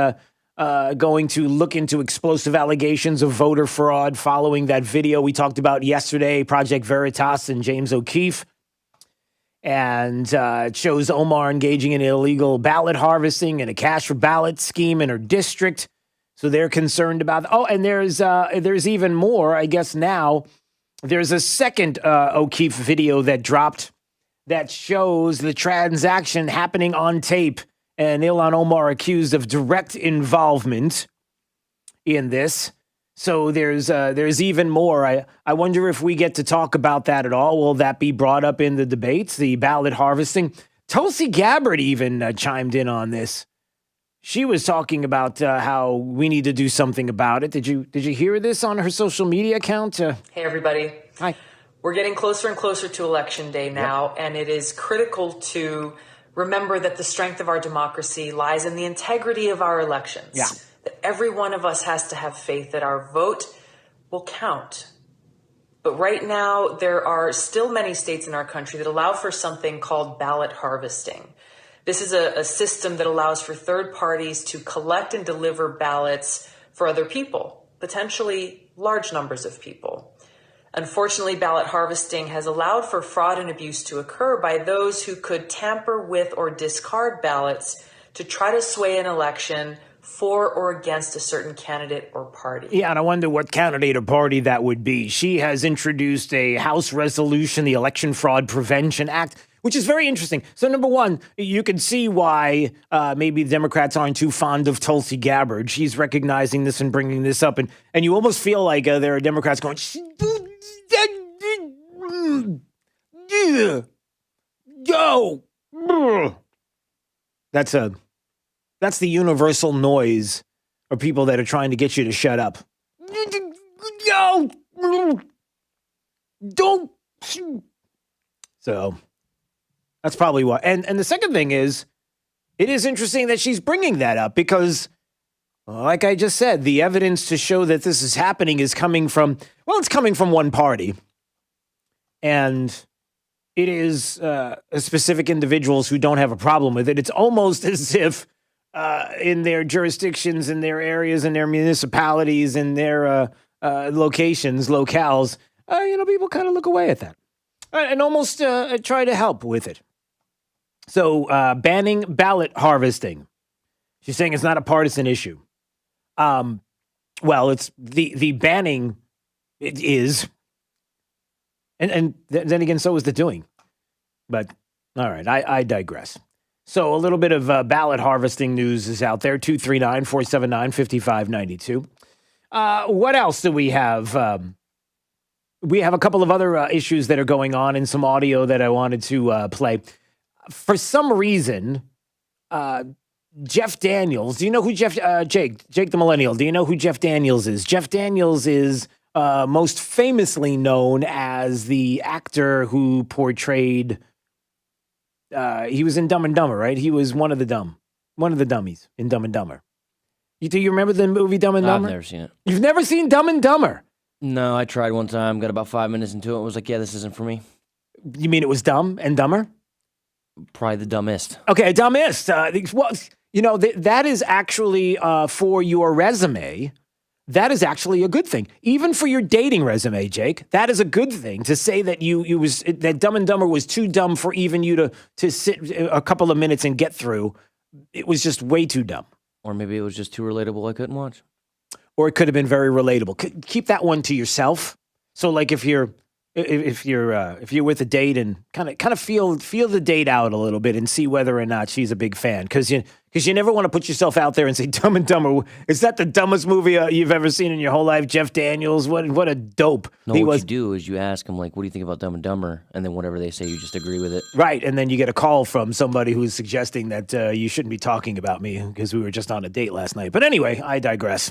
going to look into explosive allegations of voter fraud following that video we talked about yesterday, Project Veritas and James O'Keefe. And it shows Omar engaging in illegal ballot harvesting and a cash for ballot scheme in her district. So they're concerned about. Oh, and there's even more. I guess now there's a second O'Keefe video that dropped that shows the transaction happening on tape, and Ilhan Omar accused of direct involvement in this. So there's even more. I wonder if we get to talk about that at all. Will that be brought up in the debates, the ballot harvesting? Tulsi Gabbard even chimed in on this. She was talking about how we need to do something about it. Did you hear this on her social media account? Hey, everybody. Hi. We're getting closer and closer to Election Day now, and it is critical to remember that the strength of our democracy lies in the integrity of our elections. Yeah. That every one of us has to have faith that our vote will count. But right now, there are still many states in our country that allow for something called ballot harvesting. This is a system that allows for third parties to collect and deliver ballots for other people, potentially large numbers of people. Unfortunately, ballot harvesting has allowed for fraud and abuse to occur by those who could tamper with or discard ballots to try to sway an election for or against a certain candidate or party. Yeah, and I wonder what candidate or party that would be. She has introduced a House resolution, the Election Fraud Prevention Act, which is very interesting. So, number one, you can see why maybe the Democrats aren't too fond of Tulsi Gabbard. She's recognizing this and bringing this up. And you almost feel like there are Democrats going, go. That's the universal noise of people that are trying to get you to shut up. Go. Don't. So that's probably why. And the second thing is, it is interesting that she's bringing that up because, like I just said, the evidence to show that this is happening is coming from, well, it's coming from one party. And it is specific individuals who don't have a problem with it. It's almost as if in their jurisdictions, in their areas, in their municipalities, in their locales, people kind of look away at that and almost try to help with it. So banning ballot harvesting. She's saying it's not a partisan issue. Well, it's the banning it is. And then again, so is the doing. But all right, I digress. So a little bit of ballot harvesting news is out there. 239-479-5592. What else do we have? We have a couple of other issues that are going on and some audio that I wanted to play. For some reason, Jeff Daniels, do you know who Jake the Millennial, do you know who Jeff Daniels is? Jeff Daniels is most famously known as the actor who portrayed, he was in Dumb and Dumber, right? He was one of the dummies in Dumb and Dumber. Do you remember the movie Dumb and Dumber? I've never seen it. You've never seen Dumb and Dumber? No, I tried one time, got about 5 minutes into it, and was like, yeah, this isn't for me. You mean it was Dumb and Dumber? Probably the dumbest. Okay, dumbest. Well, that is actually for your resume. That is actually a good thing. Even for your dating resume, Jake, that is a good thing to say that that Dumb and Dumber was too dumb for even you to sit a couple of minutes and get through. It was just way too dumb. Or maybe it was just too relatable I couldn't watch. Or it could have been very relatable. Keep that one to yourself. So like if you're with a date and kind of feel the date out a little bit and see whether or not she's a big fan, because you never want to put yourself out there and say Dumb and Dumber, is that the dumbest movie you've ever seen in your whole life? Jeff Daniels, what a dope. No, what you do is you ask them like, what do you think about Dumb and Dumber? And then whatever they say, you just agree with it. Right, and then you get a call from somebody who's suggesting that you shouldn't be talking about me because we were just on a date last night. But anyway, I digress.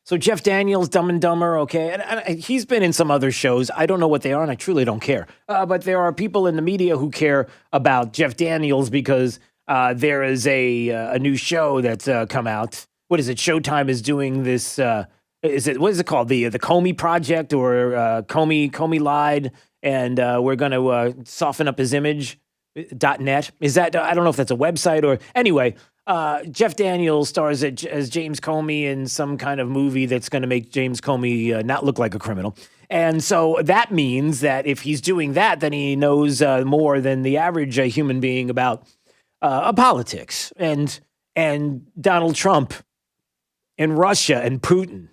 So Jeff Daniels, Dumb and Dumber, okay. And he's been in some other shows. I don't know what they are, and I truly don't care. But there are people in the media who care about Jeff Daniels because there is a new show that's come out. What is it? Showtime is doing this. What is it called? The Comey Project or Comey lied, and we're going to soften up his image. .net. Is that? I don't know if that's a website or anyway. Jeff Daniels stars as James Comey in some kind of movie that's going to make James Comey not look like a criminal. And so that means that if he's doing that, then he knows more than the average human being about politics and Donald Trump and Russia and Putin.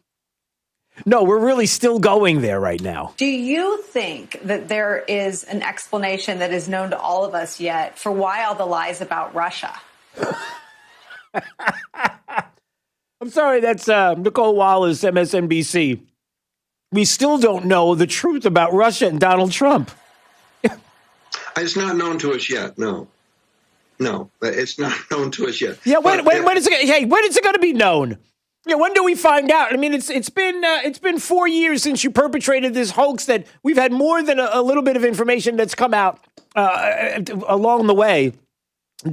No, we're really still going there right now. Do you think that there is an explanation that is known to all of us yet for why all the lies about Russia? I'm sorry, that's Nicole Wallace, MSNBC. We still don't know the truth about Russia and Donald Trump. It's not known to us yet, no. No, it's not known to us yet. Yeah, when is it going to be known? Yeah, when do we find out? I mean, it's been 4 years since you perpetrated this hoax that we've had more than a little bit of information that's come out along the way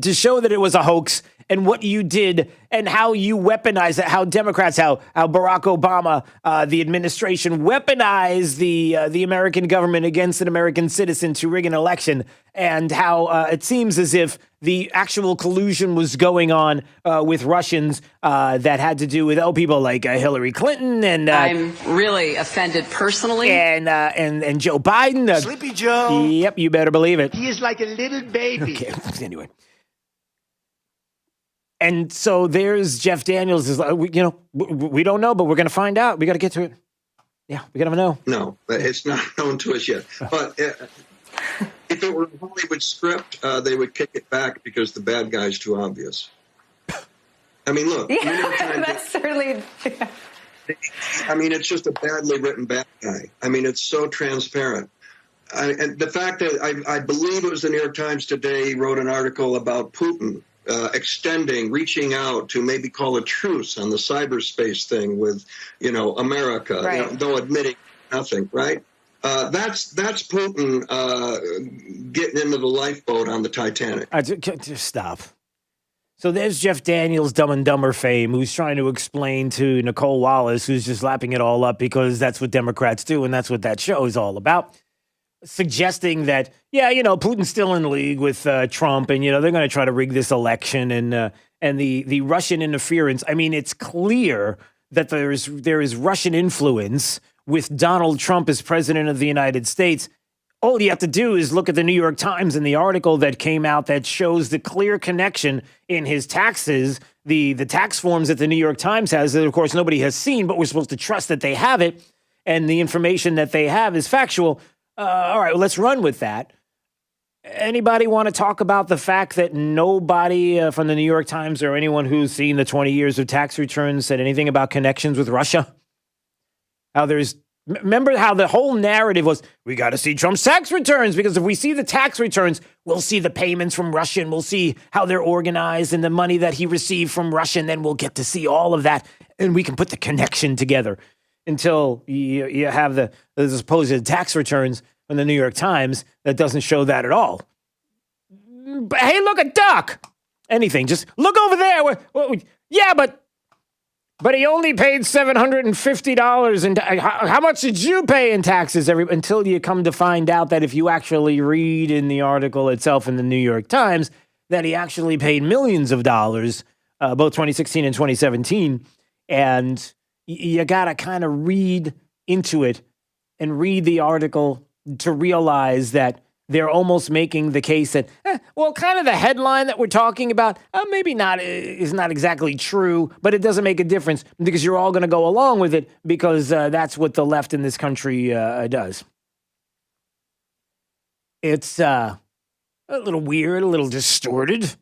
to show that it was a hoax and what you did and how you weaponized it, how Democrats, how Barack Obama, the administration weaponized the American government against an American citizen to rig an election, and how it seems as if the actual collusion was going on with Russians that had to do with people like Hillary Clinton and I'm really offended personally. And Joe Biden. Sleepy Joe. Yep, you better believe it. He is like a little baby. Okay, anyway. And so there's Jeff Daniels. Is like, we don't know, but we're going to find out. We got to get to it. Yeah, we got to know. No, it's not known to us yet. But if it were a Hollywood script, they would kick it back because the bad guy's too obvious. I mean, look. Yeah, that's certainly. I mean, it's just a badly written bad guy. I mean, it's so transparent. And the fact that I believe it was the New York Times today wrote an article about Putin reaching out to maybe call a truce on the cyberspace thing with, America, right. Though admitting nothing, right? That's Putin getting into the lifeboat on the Titanic. Just stop. So there's Jeff Daniels, Dumb and Dumber fame, who's trying to explain to Nicole Wallace, who's just lapping it all up because that's what Democrats do and that's what that show is all about. Suggesting that, Putin's still in the league with Trump, and they're going to try to rig this election, and the Russian interference. I mean, it's clear that there is Russian influence with Donald Trump as president of the United States. All you have to do is look at the New York Times and the article that came out that shows the clear connection in his taxes, the tax forms that the New York Times has, that of course nobody has seen, but we're supposed to trust that they have it, and the information that they have is factual. All right, well, let's run with that. Anybody want to talk about the fact that nobody from the New York Times or anyone who's seen the 20 years of tax returns said anything about connections with Russia? Remember how the whole narrative was, we got to see Trump's tax returns, because if we see the tax returns, we'll see the payments from Russia, and we'll see how they're organized and the money that he received from Russia, and then we'll get to see all of that, and we can put the connection together. Until you have the supposed tax returns from the New York Times that doesn't show that at all. But, hey, look, a duck. Anything, just look over there. Yeah, but he only paid $750. And how much did you pay in taxes? Until you come to find out that if you actually read in the article itself in the New York Times, that he actually paid millions of dollars, both 2016 and 2017, and you got to kind of read into it and read the article to realize that they're almost making the case that, kind of the headline that we're talking about, maybe not is not exactly true, but it doesn't make a difference because you're all going to go along with it because that's what the left in this country does. It's a little weird, a little distorted,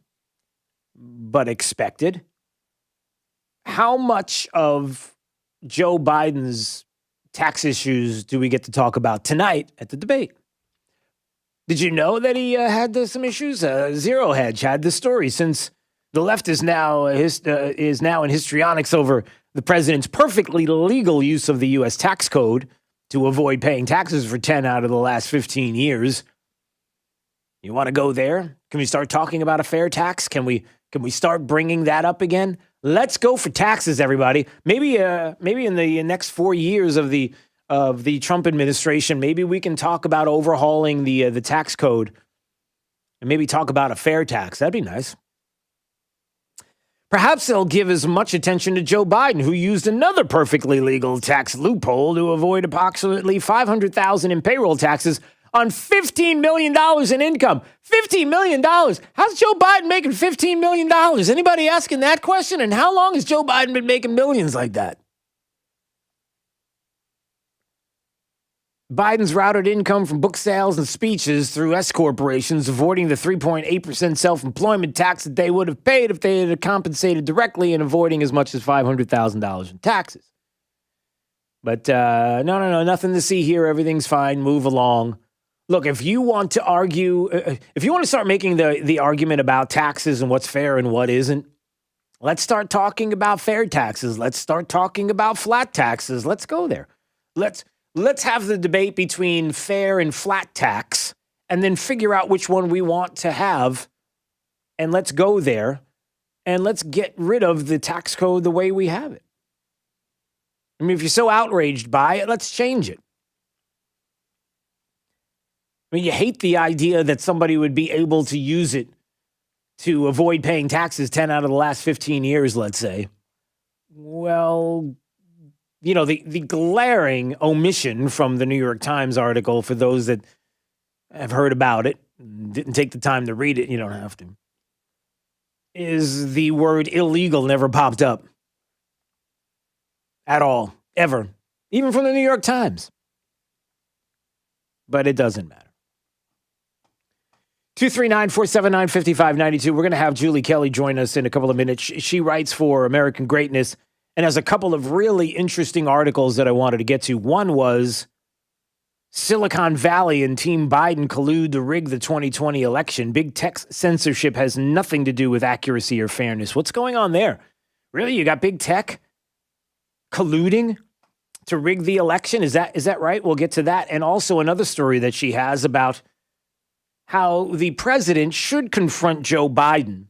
but expected. How much of Joe Biden's tax issues do we get to talk about tonight at the debate? Did you know that he had some issues? Zero Hedge had the story, since the left is now in histrionics over the president's perfectly legal use of the U.S. tax code to avoid paying taxes for 10 out of the last 15 years. You want to go there? Can we start talking about a fair tax? Can we start bringing that up again? Let's go for taxes, everybody. Maybe in the next 4 years of the Trump administration, maybe we can talk about overhauling the tax code and maybe talk about a fair tax. That'd be nice. Perhaps they'll give as much attention to Joe Biden, who used another perfectly legal tax loophole to avoid approximately $500,000 in payroll taxes on $15 million in income. $15 million. How's Joe Biden making $15 million? Anybody asking that question? And how long has Joe Biden been making millions like that? Biden's routed income from book sales and speeches through S corporations, avoiding the 3.8% self-employment tax that they would have paid if they had compensated directly, and avoiding as much as $500,000 in taxes. But no, nothing to see here. Everything's fine. Move along. Look, if you want to argue, if you want to start making the argument about taxes and what's fair and what isn't, let's start talking about fair taxes. Let's start talking about flat taxes. Let's go there. Let's have the debate between fair and flat tax, and then figure out which one we want to have, and let's go there, and let's get rid of the tax code the way we have it. I mean, if you're so outraged by it, let's change it. I mean, you hate the idea that somebody would be able to use it to avoid paying taxes 10 out of the last 15 years, let's say. Well, you know, the glaring omission from the New York Times article, for those that have heard about it, didn't take the time to read it, you don't have to, is the word illegal never popped up at all, ever, even from the New York Times. But it doesn't matter. 239-479-5592. We're going to have Julie Kelly join us in a couple of minutes. She writes for American Greatness and has a couple of really interesting articles that I wanted to get to. One was Silicon Valley and Team Biden collude to rig the 2020 election. Big tech censorship has nothing to do with accuracy or fairness. What's going on there? Really? You got big tech colluding to rig the election? Is that right? We'll get to that. And also another story that she has about how the president should confront Joe Biden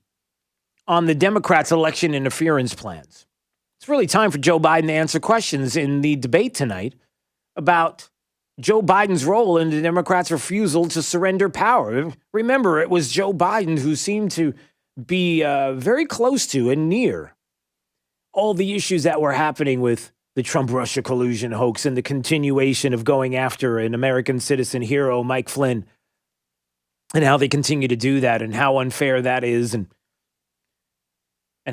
on the Democrats' election interference plans. It's really time for Joe Biden to answer questions in the debate tonight about Joe Biden's role in the Democrats' refusal to surrender power. Remember, it was Joe Biden who seemed to be very close to and near all the issues that were happening with the Trump-Russia collusion hoax and the continuation of going after an American citizen hero, Mike Flynn, and how they continue to do that and how unfair that is and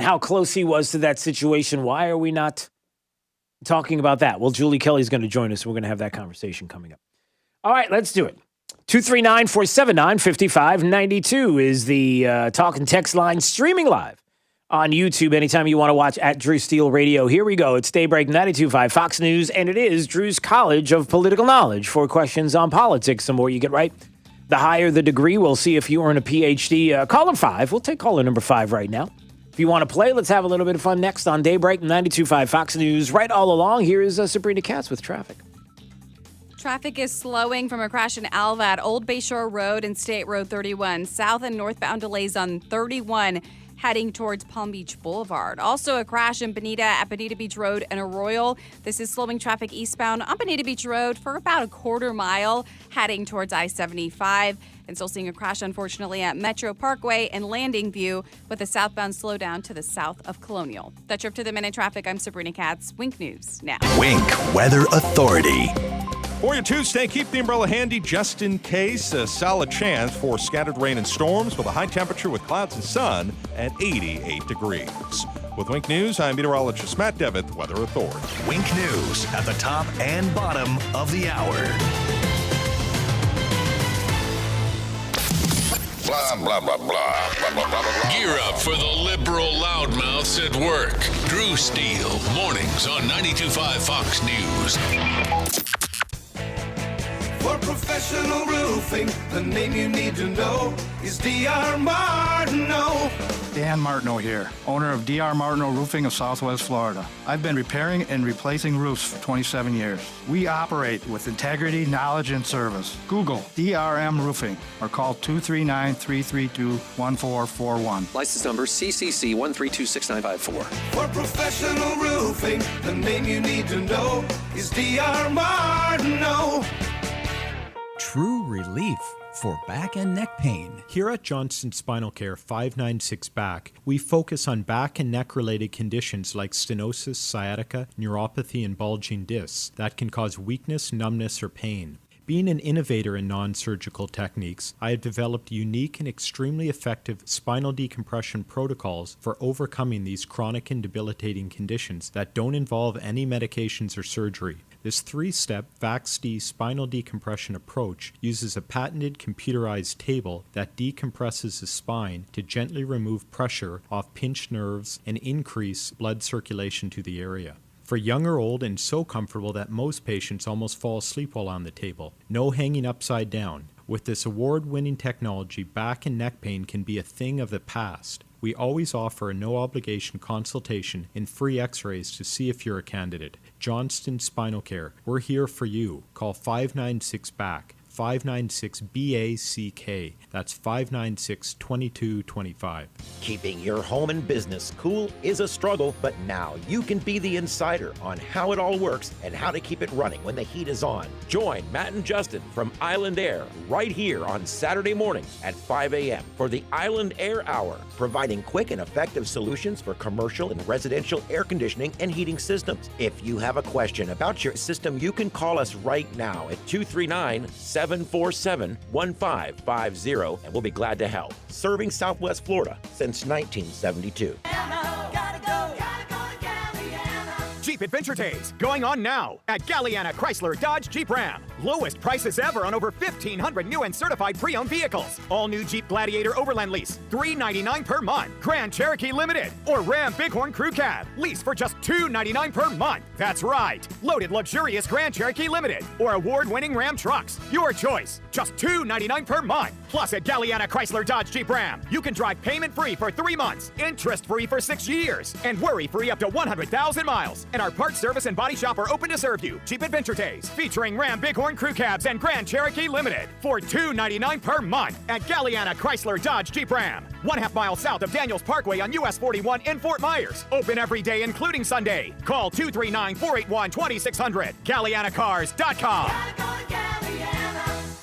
how close he was to that situation. Why are we not talking about that? Well, Julie Kelly's going to join us. We're going to have that conversation coming up. All right, let's do it. 239-479-5592 is the talk and text line, streaming live on YouTube anytime you want to watch at Drew Steele Radio. Here we go. It's Daybreak 92.5 Fox News, and it is Drew's College of Political Knowledge. 4 questions on politics. The more you get right, the higher the degree. We'll see if you earn a PhD. Caller 5. We'll take caller number 5 right now. If you want to play, let's have a little bit of fun next on Daybreak 92.5 Fox News. Right all along, here is Sabrina Katz with traffic. Traffic is slowing from a crash in Alva at Old Bayshore Road and State Road 31. South and northbound delays on 31 heading towards Palm Beach Boulevard. Also a crash in Bonita at Bonita Beach Road and Arroyo. This is slowing traffic eastbound on Bonita Beach Road for about a quarter mile heading towards I-75. And still seeing a crash, unfortunately, at Metro Parkway and Landing View with a southbound slowdown to the south of Colonial. That's your Up to the Minute traffic. I'm Sabrina Katz. Wink News now. Wink Weather Authority. For your Tuesday, keep the umbrella handy just in case. A solid chance for scattered rain and storms with a high temperature with clouds and sun at 88 degrees. With Wink News, I'm meteorologist Matt Devitt, Weather Authority. Wink News at the top and bottom of the hour. Blah, blah, blah, blah, blah, blah, blah, blah. Gear up for the liberal loudmouths at work. Drew Steele, mornings on 92.5 Fox News. For professional roofing, the name you need to know is D.R. Martineau. Dan Martineau here, owner of D.R. Martineau Roofing of Southwest Florida. I've been repairing and replacing roofs for 27 years. We operate with integrity, knowledge, and service. Google DRM Roofing or call 239-332-1441. License number CCC 1326954. For professional roofing, the name you need to know is D.R. Martineau. true relief for back and neck pain. Here at Johnston Spinal Care 596 Back, we focus on back and neck related conditions like stenosis, sciatica, neuropathy, and bulging discs that can cause weakness, numbness, or pain. Being an innovator in non-surgical techniques, I have developed unique and extremely effective spinal decompression protocols for overcoming these chronic and debilitating conditions that don't involve any medications or surgery. This 3-step VAX-D spinal decompression approach uses a patented computerized table that decompresses the spine to gently remove pressure off pinched nerves and increase blood circulation to the area. For young or old, and so comfortable that most patients almost fall asleep while on the table. No hanging upside down. With this award-winning technology, back and neck pain can be a thing of the past. We always offer a no-obligation consultation and free x-rays to see if you're a candidate. Johnston Spinal Care. We're here for you. Call 596-BACK. 596-BACK. That's 596-2225. Keeping your home and business cool is a struggle, but now you can be the insider on how it all works and how to keep it running when the heat is on. Join Matt and Justin from Island Air right here on Saturday mornings at 5 a.m. for the Island Air Hour, providing quick and effective solutions for commercial and residential air conditioning and heating systems. If you have a question about your system, you can call us right now at 239-747-1550, and we'll be glad to help. Serving Southwest Florida since 1972. Jeep Adventure Days going on now at Galliana Chrysler Dodge Jeep Ram. Lowest prices ever on over 1,500 new and certified pre-owned vehicles. All new Jeep Gladiator Overland lease, $399 per month. Grand Cherokee Limited or Ram Bighorn Crew Cab, lease for just $299 per month. That's right. Loaded luxurious Grand Cherokee Limited or award-winning Ram trucks. Your choice. Just $299 per month. Plus at Galliana Chrysler Dodge Jeep Ram, you can drive payment-free for 3 months, interest-free for 6 years, and worry-free up to 100,000 miles. And our parts service and body shop are open to serve you. Jeep Adventure Days, featuring Ram Bighorn Crew Cabs and Grand Cherokee Limited for $299 per month at Galliana Chrysler Dodge Jeep Ram. 1/2 mile south of Daniels Parkway on US 41 in Fort Myers. Open every day, including Sunday. Call 239-481-2600. GallianaCars.com.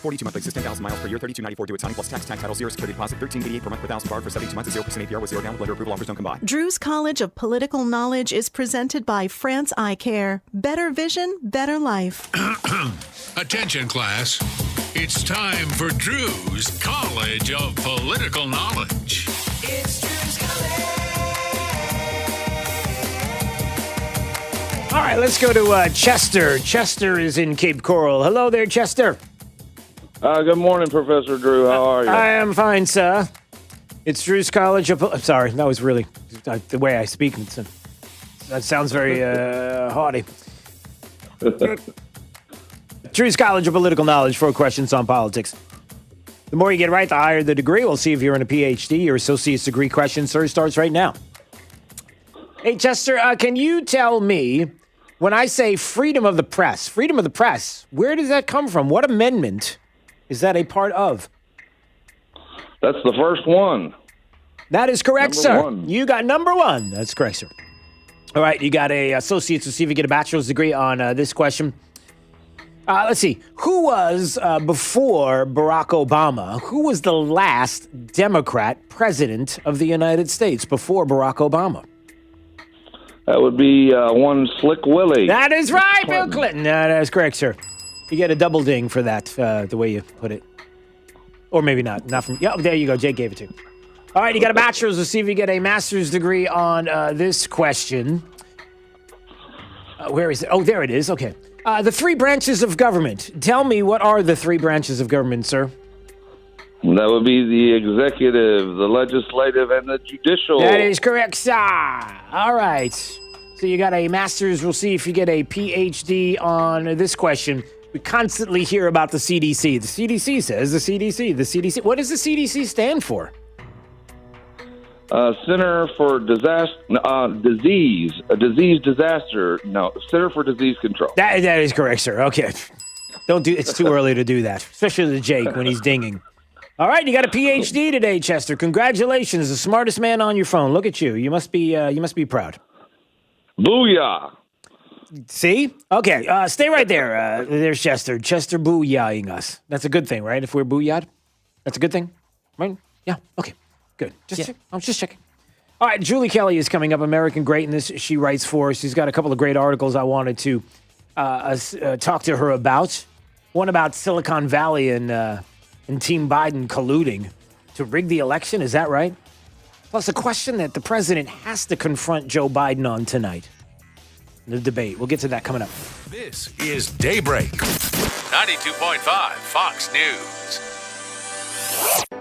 42 monthly, 10,000 miles per year, $32.94 due at signing plus tax title, 0 security deposit, $13.88 per month per thousand borrowed for 72 months at 0% APR with 0 down with lender approval. Offers don't combine. Drew's College of Political Knowledge is presented by France Eye Care. Better vision, better life. Attention, class. It's time for Drew's College of Political Knowledge. It's Drew's College. All right, let's go to Chester. Chester is in Cape Coral. Hello there, Chester. Good morning, Professor Drew. How are you? I am fine, sir. It's Drew's College of... Sorry, that was really... the way I speak. That sounds very haughty. Drew's College of Political Knowledge, 4 questions on politics. The more you get right, the higher the degree. We'll see if you're in a PhD. Your associate's degree question, sir, starts right now. Hey, Chester, can you tell me, when I say freedom of the press, where does that come from? What amendment is that a part of? That's the first one. That is correct, number sir. One. You got number 1. That's correct, sir. All right, you got a associate's. We'll see if you get a bachelor's degree on this question. Let's see. Who was, before Barack Obama, who was the last Democrat president of the United States before Barack Obama? That would be one Slick Willie. That is right, Bill Clinton. That is correct, sir. You get a double ding for that, the way you put it. Or maybe not. Not from. Yeah, there you go. Jake gave it to you. All right, you got a bachelor's. We'll see if you get a master's degree on this question. Where is it? Oh, there it is. Okay. The 3 branches of government. Tell me, what are the 3 branches of government, sir? That would be the executive, the legislative, and the judicial. That is correct, sir. All right. So you got a master's. We'll see if you get a PhD on this question. We constantly hear about the CDC. The CDC says the CDC. The CDC. What does the CDC stand for? Center for Disease Disaster. No, Center for Disease Control. That is correct, sir. Okay. Don't do. It's too early to do that, especially to Jake when he's dinging. All right, you got a PhD today, Chester. Congratulations, the smartest man on your phone. Look at you. You must be proud. Booyah! See? Okay, stay right there. There's Chester. Chester booyahing us. That's a good thing, right? If we're booyahed, that's a good thing, right? Yeah, okay, good. I'm just checking. All right, Julie Kelly is coming up, American Greatness. She writes for us. She's got a couple of great articles I wanted to talk to her about. One about Silicon Valley and Team Biden colluding to rig the election. Is that right? Plus a question that the president has to confront Joe Biden on tonight. The debate. We'll get to that coming up. This is Daybreak. 92.5 Fox News.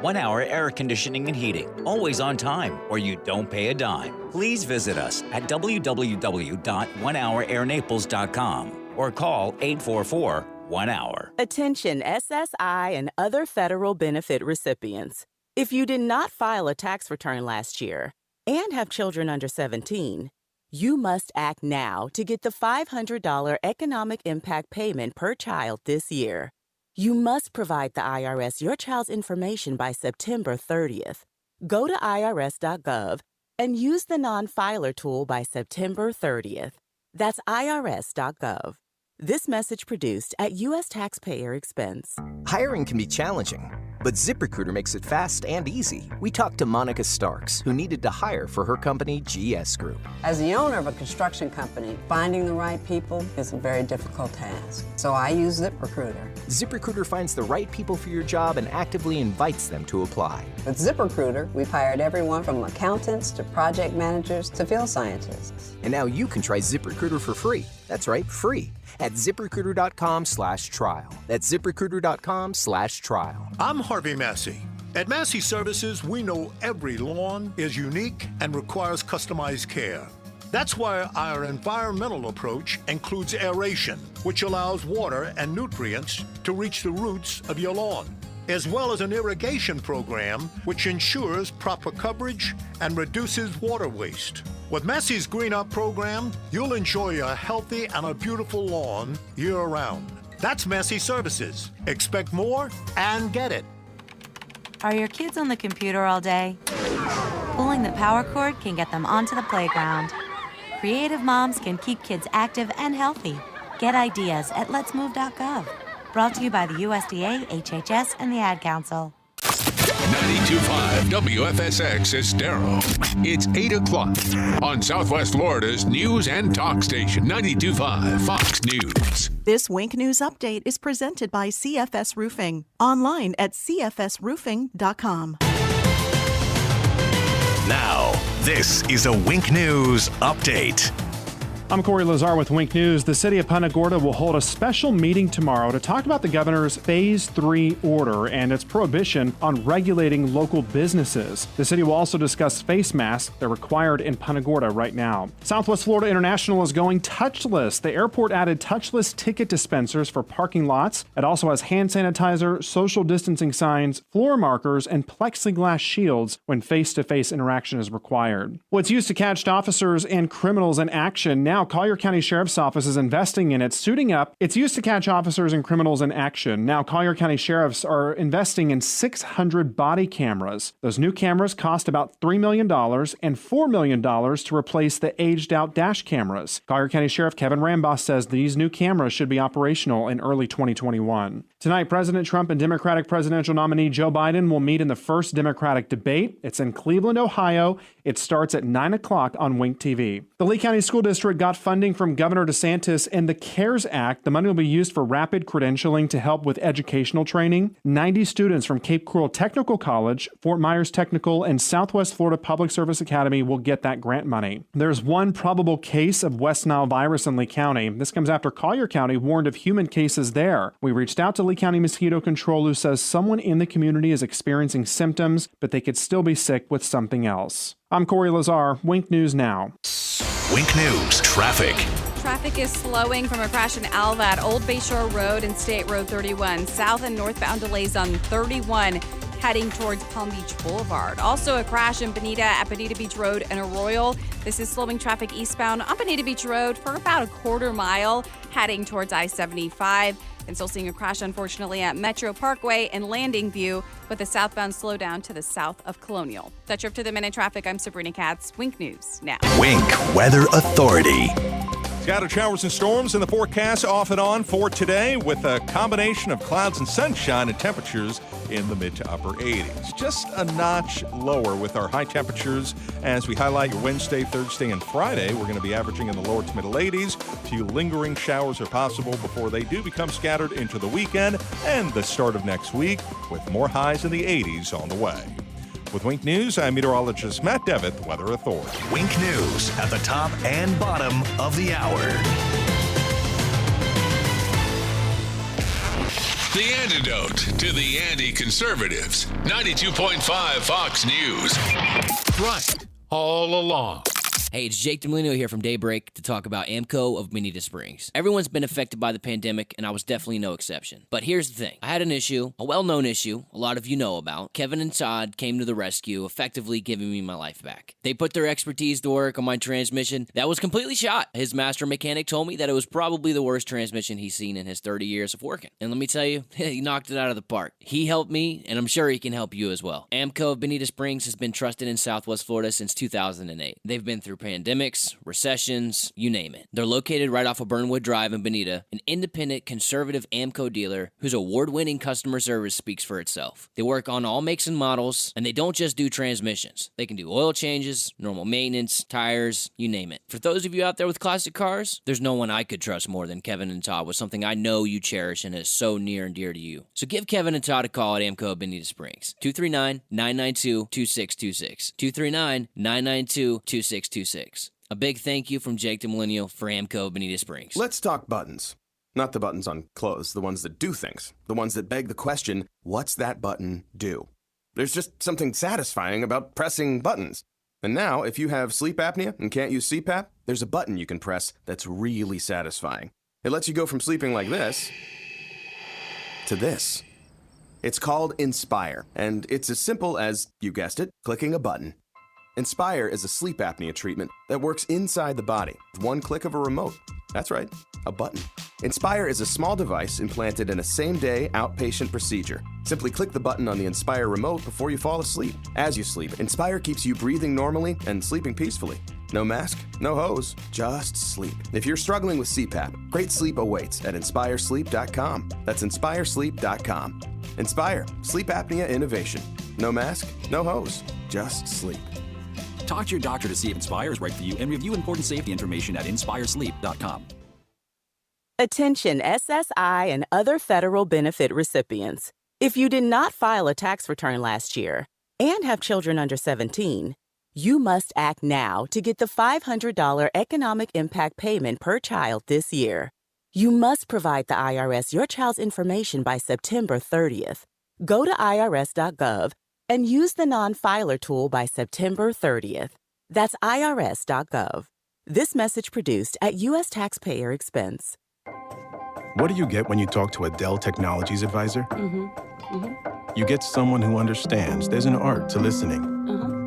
1 Hour Air Conditioning and Heating. Always on time, or you don't pay a dime. Please visit us at www.onehourairnaples.com or call 844-1-HOUR. Attention SSI and other federal benefit recipients. If you did not file a tax return last year and have children under 17, you must act now to get the $500 economic impact payment per child this year. You must provide the IRS your child's information by September 30th. Go to irs.gov and use the non-filer tool by September 30th. That's irs.gov. This message produced at U.S. taxpayer expense. Hiring can be challenging, but ZipRecruiter makes it fast and easy. We talked to Monica Starks, who needed to hire for her company, GS Group. As the owner of a construction company, finding the right people is a very difficult task. So I use ZipRecruiter. ZipRecruiter finds the right people for your job and actively invites them to apply. With ZipRecruiter, we've hired everyone from accountants to project managers to field scientists. And now you can try ZipRecruiter for free. That's right, free. At ZipRecruiter.com/trial. That's ZipRecruiter.com/trial. I'm Harvey Massey. At Massey Services, we know every lawn is unique and requires customized care. That's why our environmental approach includes aeration, which allows water and nutrients to reach the roots of your lawn, as well as an irrigation program which ensures proper coverage and reduces water waste. With Massey's Green Up program, you'll enjoy a healthy and a beautiful lawn year-round. That's Massey Services. Expect more and get it. Are your kids on the computer all day? Pulling the power cord can get them onto the playground. Creative moms can keep kids active and healthy. Get ideas at letsmove.gov. Brought to you by the USDA, HHS, and the Ad Council. 92.5 WFSX Estero. It's 8 o'clock on Southwest Florida's news and talk station, 92.5 Fox News. This Wink News Update is presented by CFS Roofing. Online at cfsroofing.com. Now, this is a Wink News Update. I'm Corey Lazar with Wink News. The city of Punta Gorda will hold a special meeting tomorrow to talk about the governor's Phase 3 order and its prohibition on regulating local businesses. The city will also discuss face masks. They're required in Punta Gorda right now. Southwest Florida International is going touchless. The airport added touchless ticket dispensers for parking lots. It also has hand sanitizer, social distancing signs, floor markers, and plexiglass shields when face-to-face interaction is required. Well, it's used to catch officers and criminals in action. Now, Collier County Sheriff's Office is investing in it, suiting up. It's used to catch officers and criminals in action. Now, Collier County Sheriffs are investing in 600 body cameras. Those new cameras cost about $3 million and $4 million to replace the aged-out dash cameras. Collier County Sheriff Kevin Rambos says these new cameras should be operational in early 2021. Tonight, President Trump and Democratic presidential nominee Joe Biden will meet in the first Democratic debate. It's in Cleveland, Ohio. It starts at 9 o'clock on Wink TV. The Lee County School District got funding from Governor DeSantis and the CARES Act. The money will be used for rapid credentialing to help with educational training. 90 students from Cape Coral Technical College, Fort Myers Technical, and Southwest Florida Public Service Academy will get that grant money. There's one probable case of West Nile virus in Lee County. This comes after Collier County warned of human cases there. We reached out to Lee County Mosquito Control, who says someone in the community is experiencing symptoms, but they could still be sick with something else. I'm Corey Lazar, Wink News Now. Wink News Traffic. Traffic is slowing from a crash in Alva at Old Bayshore Road and State Road 31. South and northbound delays on 31 heading towards Palm Beach Boulevard. Also a crash in Bonita at Bonita Beach Road and Arroyo. This is slowing traffic eastbound on Bonita Beach Road for about a quarter mile heading towards I-75. And still seeing a crash, unfortunately, at Metro Parkway and Landing View with a southbound slowdown to the south of Colonial. That's your up to the minute traffic. I'm Sabrina Katz. Wink News now. Wink Weather Authority. Scattered showers and storms in the forecast off and on for today with a combination of clouds and sunshine and temperatures in the mid to upper 80s. Just a notch lower with our high temperatures as we highlight your Wednesday, Thursday, and Friday. We're going to be averaging in the lower to middle 80s. A few lingering showers are possible before they do become scattered into the weekend and the start of next week with more highs in the 80s on the way. With Wink News, I'm meteorologist Matt Devitt, Weather Authority. Wink News at the top and bottom of the hour. The antidote to the anti-conservatives. 92.5 Fox News. Right all along. Hey, it's Jake DeMolino here from Daybreak to talk about AMCO of Bonita Springs. Everyone's been affected by the pandemic, and I was definitely no exception. But here's the thing. I had an issue, a well-known issue, a lot of you know about. Kevin and Todd came to the rescue, effectively giving me my life back. They put their expertise to work on my transmission. That was completely shot. His master mechanic told me that it was probably the worst transmission he's seen in his 30 years of working. And let me tell you, he knocked it out of the park. He helped me, and I'm sure he can help you as well. AMCO of Bonita Springs has been trusted in Southwest Florida since 2008. They've been through pandemics, recessions, you name it. They're located right off of Burnwood Drive in Bonita, an independent, conservative AMCO dealer whose award-winning customer service speaks for itself. They work on all makes and models, and they don't just do transmissions. They can do oil changes, normal maintenance, tires, you name it. For those of you out there with classic cars, there's no one I could trust more than Kevin and Todd with something I know you cherish and is so near and dear to you. So give Kevin and Todd a call at AMCO of Bonita Springs. 239-992-2626. 239-992-2626. A big thank you from Jake DeMolino for AMCO Bonita Springs. Let's talk buttons. Not the buttons on clothes, the ones that do things. The ones that beg the question, what's that button do? There's just something satisfying about pressing buttons. And now, if you have sleep apnea and can't use CPAP, there's a button you can press that's really satisfying. It lets you go from sleeping like this to this. It's called Inspire, and it's as simple as, you guessed it, clicking a button. Inspire is a sleep apnea treatment that works inside the body with one click of a remote. That's right, a button. Inspire is a small device implanted in a same-day outpatient procedure. Simply click the button on the Inspire remote before you fall asleep. As you sleep, Inspire keeps you breathing normally and sleeping peacefully. No mask, no hose, just sleep. If you're struggling with CPAP, great sleep awaits at inspiresleep.com. That's inspiresleep.com. Inspire, sleep apnea innovation. No mask, no hose, just sleep. Talk to your doctor to see if Inspire is right for you and review important safety information at inspiresleep.com. Attention SSI and other federal benefit recipients. If you did not file a tax return last year and have children under 17, you must act now to get the $500 economic impact payment per child this year. You must provide the IRS your child's information by September 30th. Go to irs.gov and use the non-filer tool by September 30th. That's irs.gov. This message produced at U.S. taxpayer expense. What do you get when you talk to a Dell Technologies advisor? You get someone who understands there's an art to listening.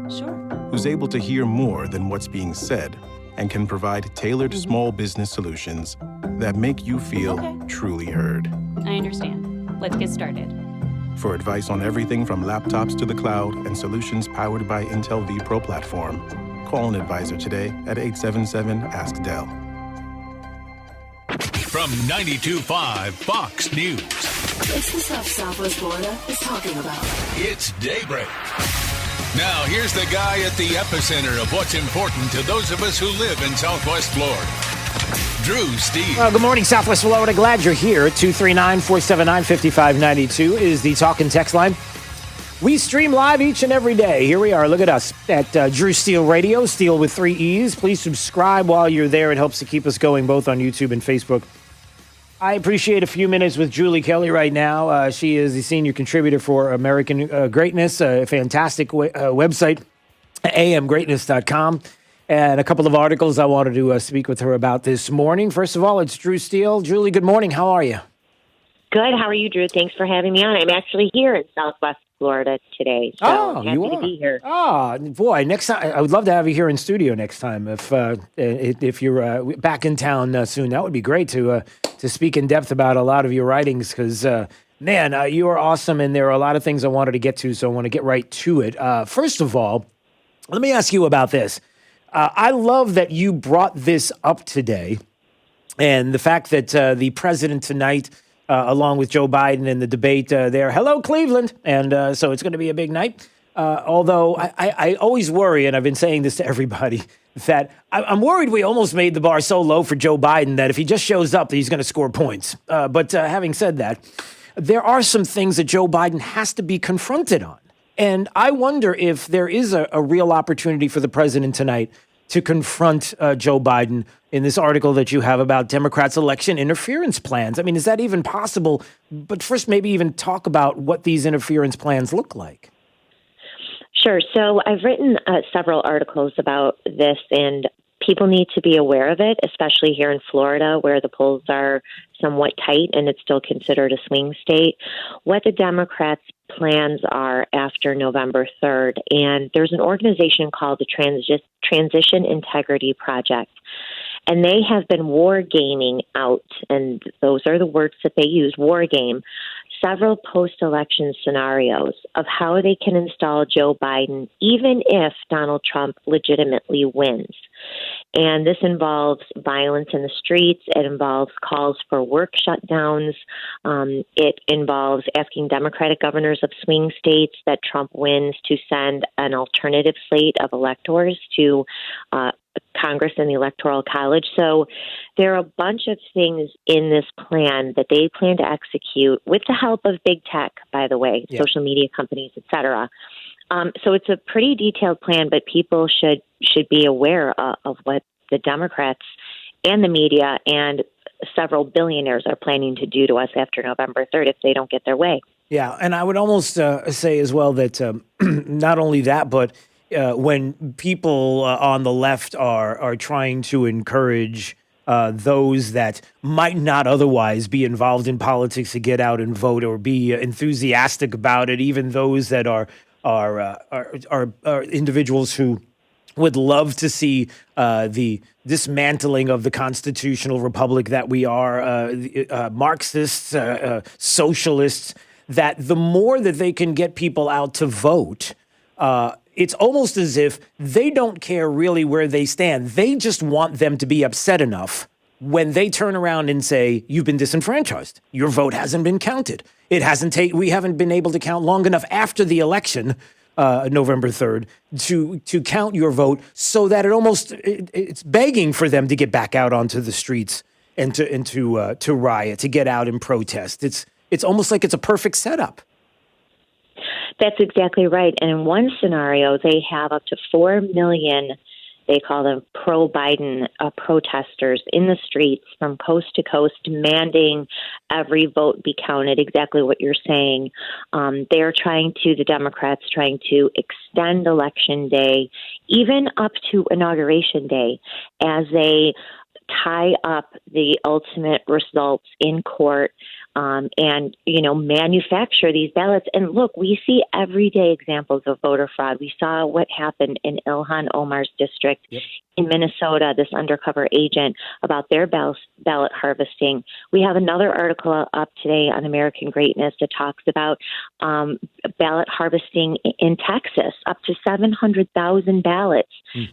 Sure. Who's able to hear more than what's being said and can provide tailored small business solutions that make you feel truly heard. I understand. Let's get started. For advice on everything from laptops to the cloud and solutions powered by Intel vPro platform, call an advisor today at 877-ASK-DELL. From 92.5 Fox News. It's the stuff Southwest Florida is talking about. It's Daybreak. Now, here's the guy at the epicenter of what's important to those of us who live in Southwest Florida. Drew Steve. Well, good morning, Southwest Florida. Glad you're here. 239-479-5592 is the talk and text line. We stream live each and every day. Here we are. Look at us at Drew Steele Radio, Steele with 3 E's. Please subscribe while you're there. It helps to keep us going both on YouTube and Facebook. I appreciate a few minutes with Julie Kelly right now. She is the senior contributor for American Greatness, a fantastic website, amgreatness.com. And a couple of articles I wanted to speak with her about this morning. First of all, it's Drew Steele. Julie, good morning. How are you? Good. How are you, Drew? Thanks for having me on. I'm actually here in Southwest Florida today, so happy to be here. Oh, boy. Next time, I would love to have you here in studio next time. If you're back in town soon, that would be great to speak in depth about a lot of your writings because, man, you are awesome, and there are a lot of things I wanted to get to, so I want to get right to it. First of all, let me ask you about this. I love that you brought this up today And the fact that the president tonight, along with Joe Biden in the debate there, hello, Cleveland. And so it's going to be a big night. Although I always worry, and I've been saying this to everybody, that I'm worried we almost made the bar so low for Joe Biden that if he just shows up, he's going to score points. But having said that, there are some things that Joe Biden has to be confronted on. And I wonder if there is a real opportunity for the president tonight to confront Joe Biden in this article that you have about Democrats' election interference plans. I mean, is that even possible? But first, maybe even talk about what these interference plans look like. Sure. So I've written several articles about this, and people need to be aware of it, especially here in Florida, where the polls are somewhat tight and it's still considered a swing state, what the Democrats' plans are after November 3rd. And there's an organization called the Transition Integrity Project. And they have been war gaming out, and those are the words that they use, war game, several post-election scenarios of how they can install Joe Biden, even if Donald Trump legitimately wins. And this involves violence in the streets. It involves calls for work shutdowns. It involves asking Democratic governors of swing states that Trump wins to send an alternative slate of electors to Congress and the Electoral College. So there are a bunch of things in this plan that they plan to execute with the help of big tech, by the way, social media companies, et cetera. So it's a pretty detailed plan, but people should be aware of what the Democrats and the media and several billionaires are planning to do to us after November 3rd if they don't get their way. Yeah, and I would almost say as well that not only that, but when people on the left are trying to encourage those that might not otherwise be involved in politics to get out and vote or be enthusiastic about it, even those that are individuals who would love to see the dismantling of the constitutional republic that we are, Marxists, socialists, that the more that they can get people out to vote, it's almost as if they don't care really where they stand. They just want them to be upset enough when they turn around and say, you've been disenfranchised. Your vote hasn't been counted. We haven't been able to count long enough after the election, November 3rd, to count your vote, so that it's begging for them to get back out onto the streets and to riot, to get out and protest. It's almost like it's a perfect setup. That's exactly right. And in one scenario, they have up to 4 million, they call them pro-Biden protesters in the streets from coast to coast, demanding every vote be counted, exactly what you're saying. The Democrats trying to extend Election Day, even up to Inauguration Day, as they tie up the ultimate results in court. And manufacture these ballots. And look, we see everyday examples of voter fraud. We saw what happened in Ilhan Omar's district in Minnesota, this undercover agent, about their ballot harvesting. We have another article up today on American Greatness that talks about ballot harvesting in Texas, up to 700,000 ballots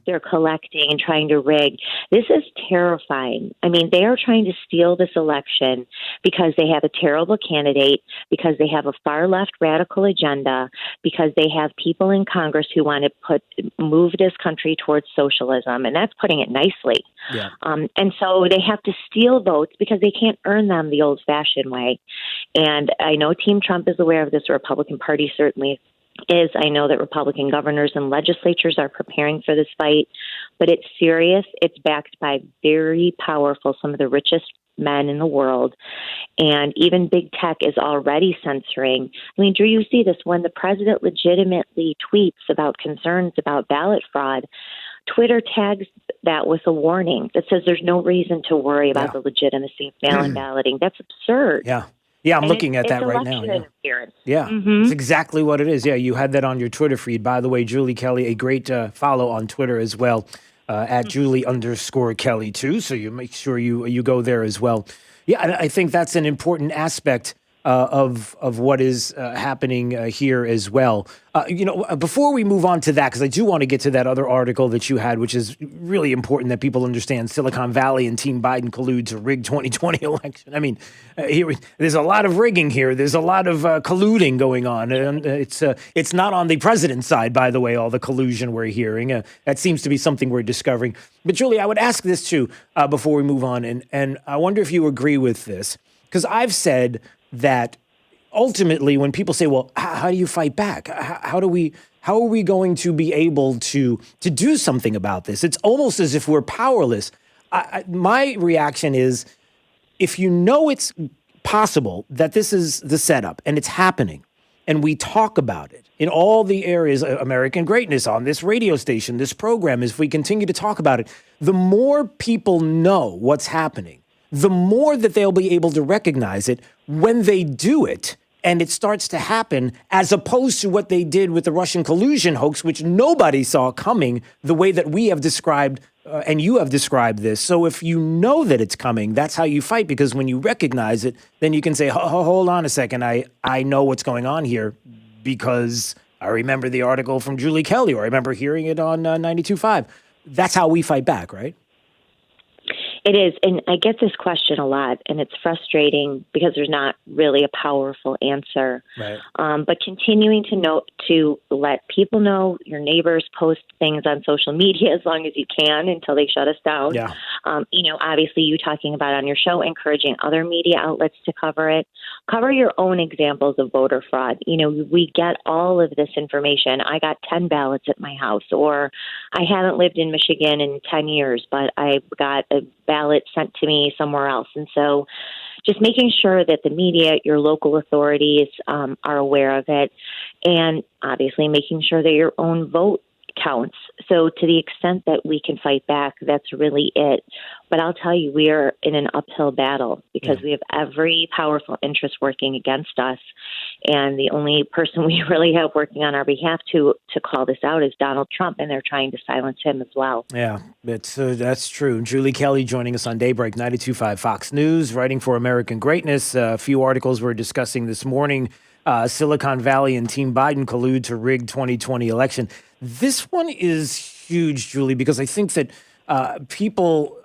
they're collecting and trying to rig. This is terrifying. I mean, they are trying to steal this election because they have a terrible candidate, because they have a far left radical agenda, because they have people in Congress who want to move this country towards socialism, and that's putting it nicely. Yeah. And so they have to steal votes because they can't earn them the old-fashioned way. And I know Team Trump is aware of this. The Republican Party certainly is. I know that Republican governors and legislatures are preparing for this fight, but it's serious. It's backed by very powerful, some of the richest men in the world. And even big tech is already censoring. I mean, Drew, you see this when the president legitimately tweets about concerns about ballot fraud. Twitter tags that with a warning that says there's no reason to worry about the legitimacy of mail-in balloting. That's absurd. Yeah, I'm looking at that right now. Yeah, It's exactly what it is. Yeah, you had that on your Twitter feed. By the way, Julie Kelly, a great follow on Twitter as well, at Julie_Kelly too. So you make sure you go there as well. Yeah, I think that's an important aspect of what is happening here as well. Before we move on to that, because I do want to get to that other article that you had, which is really important that people understand. Silicon Valley and Team Biden collude to rig 2020 election. I mean, there's a lot of rigging here. There's a lot of colluding going on. And it's not on the president's side, by the way, all the collusion we're hearing. That seems to be something we're discovering. But Julie, I would ask this too before we move on. And I wonder if you agree with this, because I've said that ultimately when people say, well, how do you fight back? How are we going to be able to do something about this? It's almost as if we're powerless. My reaction is, if you know it's possible that this is the setup and it's happening, and we talk about it in all the areas of American greatness on this radio station, this program, if we continue to talk about it, the more people know what's happening, the more that they'll be able to recognize it when they do it and it starts to happen, as opposed to what they did with the Russian collusion hoax, which nobody saw coming the way that we have described and you have described this. So if you know that it's coming, that's how you fight, because when you recognize it, then you can say, hold on a second, I know what's going on here because I remember the article from Julie Kelly, or I remember hearing it on 92.5. That's how we fight back, right? It is, and I get this question a lot, and it's frustrating because there's not really a powerful answer. Right. But continuing to let people know, your neighbors, post things on social media as long as you can until they shut us down. Yeah. Obviously you talking about on your show, encouraging other media outlets to cover it. Cover your own examples of voter fraud. We get all of this information. I got 10 ballots at my house, or I haven't lived in Michigan in 10 years, but I got a ballot sent to me somewhere else. And so just making sure that the media, your local authorities are aware of it, and obviously making sure that your own vote counts. So to the extent that we can fight back, that's really it. But I'll tell you, we are in an uphill battle because we have every powerful interest working against us. And the only person we really have working on our behalf to call this out is Donald Trump, and they're trying to silence him as well. Yeah, that's true. Julie Kelly joining us on Daybreak 92.5 Fox News, writing for American Greatness. A few articles we're discussing this morning. Silicon Valley and Team Biden collude to rig 2020 election. This one is huge, Julie, because I think that people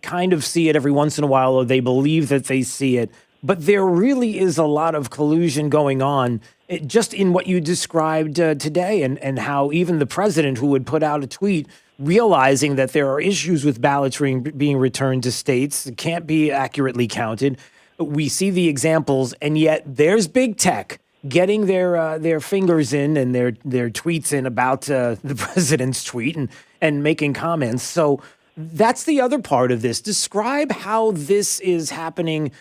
kind of see it every once in a while, or they believe that they see it. But there really is a lot of collusion going on just in what you described today, and how even the president, who would put out a tweet realizing that there are issues with ballots being returned to states that can't be accurately counted. We see the examples, and yet there's big tech getting their fingers in and their tweets in about the president's tweet and making comments. So that's the other part of this. Describe how this is happening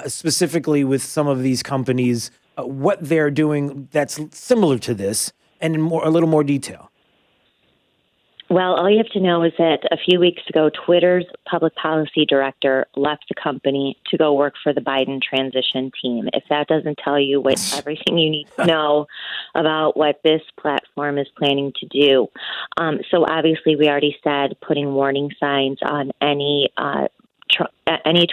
specifically with some of these companies, what they're doing that's similar to this, and in a little more detail. Well, all you have to know is that a few weeks ago, Twitter's public policy director left the company to go work for the Biden transition team. If that doesn't tell you everything you need to know about what this platform is planning to do. So obviously, we already said putting warning signs on any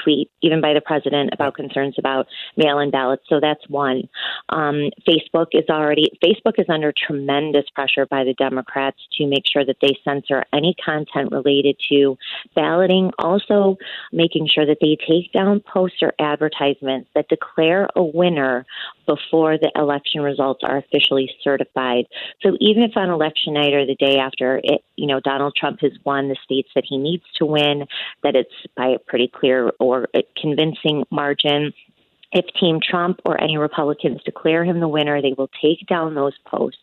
tweet, even by the president, about concerns about mail-in ballots. So that's one. Facebook is under tremendous pressure by the Democrats to make sure that they censor any content related to balloting. Also making sure that they take down posts or advertisements that declare a winner before the election results are officially certified. So even if on election night or the day after Donald Trump has won the states that he needs to win, that it's by a pretty clear or a convincing margin, if Team Trump or any Republicans declare him the winner, they will take down those posts.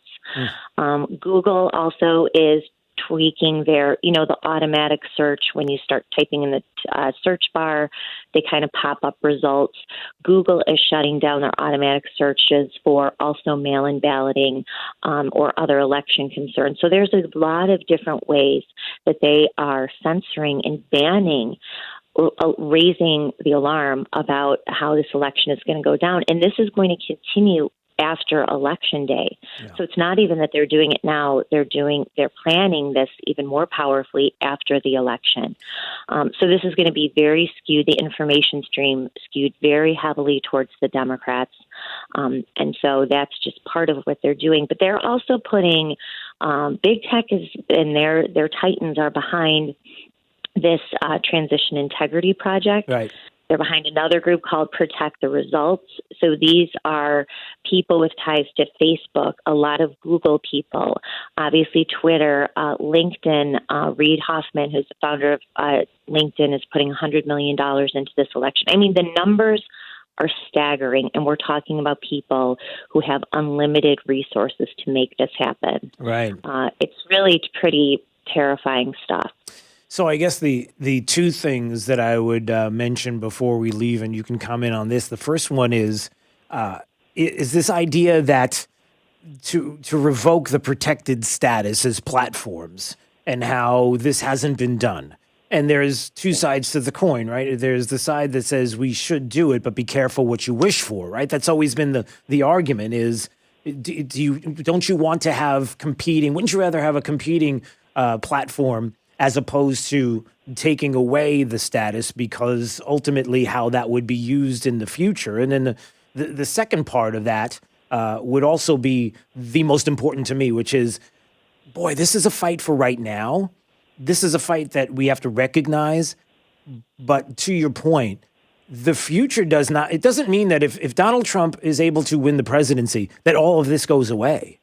Google also is tweaking their, the automatic search. When you start typing in the search bar, they kind of pop up results. Google is shutting down their automatic searches for also mail-in balloting or other election concerns. So there's a lot of different ways that they are censoring and banning, raising the alarm about how this election is going to go down. And this is going to continue after Election Day. So it's not even that they're doing it now. They're planning this even more powerfully after the election. So this is going to be very skewed. The information stream skewed very heavily towards the Democrats. And so that's just part of what they're doing. But they're also putting big tech and their titans are behind this transition integrity project. Right. They're behind another group called Protect the Results. So these are people with ties to Facebook, a lot of Google people, obviously Twitter, LinkedIn. Reid Hoffman, who's the founder of LinkedIn, is putting $100 million into this election. I mean, the numbers are staggering, and we're talking about people who have unlimited resources to make this happen. Right. It's really pretty terrifying stuff. So I guess the two things that I would mention before we leave, and you can comment on this. The first one is this idea that to revoke the protected status as platforms and how this hasn't been done. And there's two sides to the coin, right? There's the side that says we should do it, but be careful what you wish for, right? That's always been the argument is, don't you want to have competing? Wouldn't you rather have a competing platform as opposed to taking away the status, because ultimately how that would be used in the future? And then the second part of that would also be the most important to me, which is, boy, this is a fight for right now. This is a fight that we have to recognize. But to your point, the future it doesn't mean that if Donald Trump is able to win the presidency, that all of this goes away.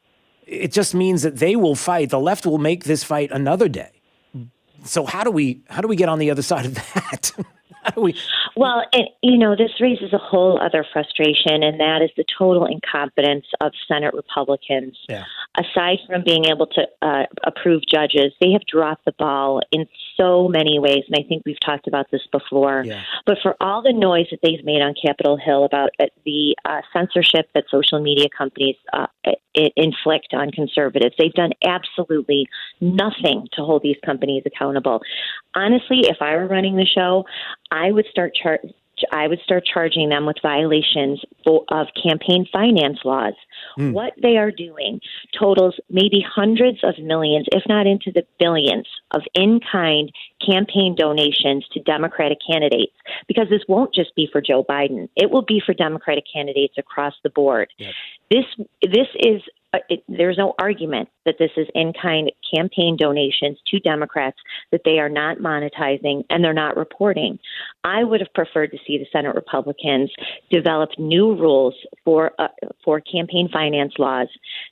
It just means that they will fight. The left will make this fight another day. So how do we get on the other side of that? Well, this raises a whole other frustration, and that is the total incompetence of Senate Republicans. Yeah. Aside from being able to approve judges, they have dropped the ball in so many ways, and I think we've talked about this before. Yeah. But for all the noise that they've made on Capitol Hill about the censorship that social media companies inflict on conservatives, they've done absolutely nothing to hold these companies accountable. Honestly, if I were running the show, I would start charging them with violations of campaign finance laws. What they are doing totals maybe hundreds of millions, if not into the billions, of in-kind campaign donations to Democratic candidates, because this won't just be for Joe Biden. It will be for Democratic candidates across the board. Yep. This is there's no argument that this is in-kind campaign donations to Democrats that they are not monetizing and they're not reporting. I would have preferred to see the Senate Republicans develop new rules for campaign finance laws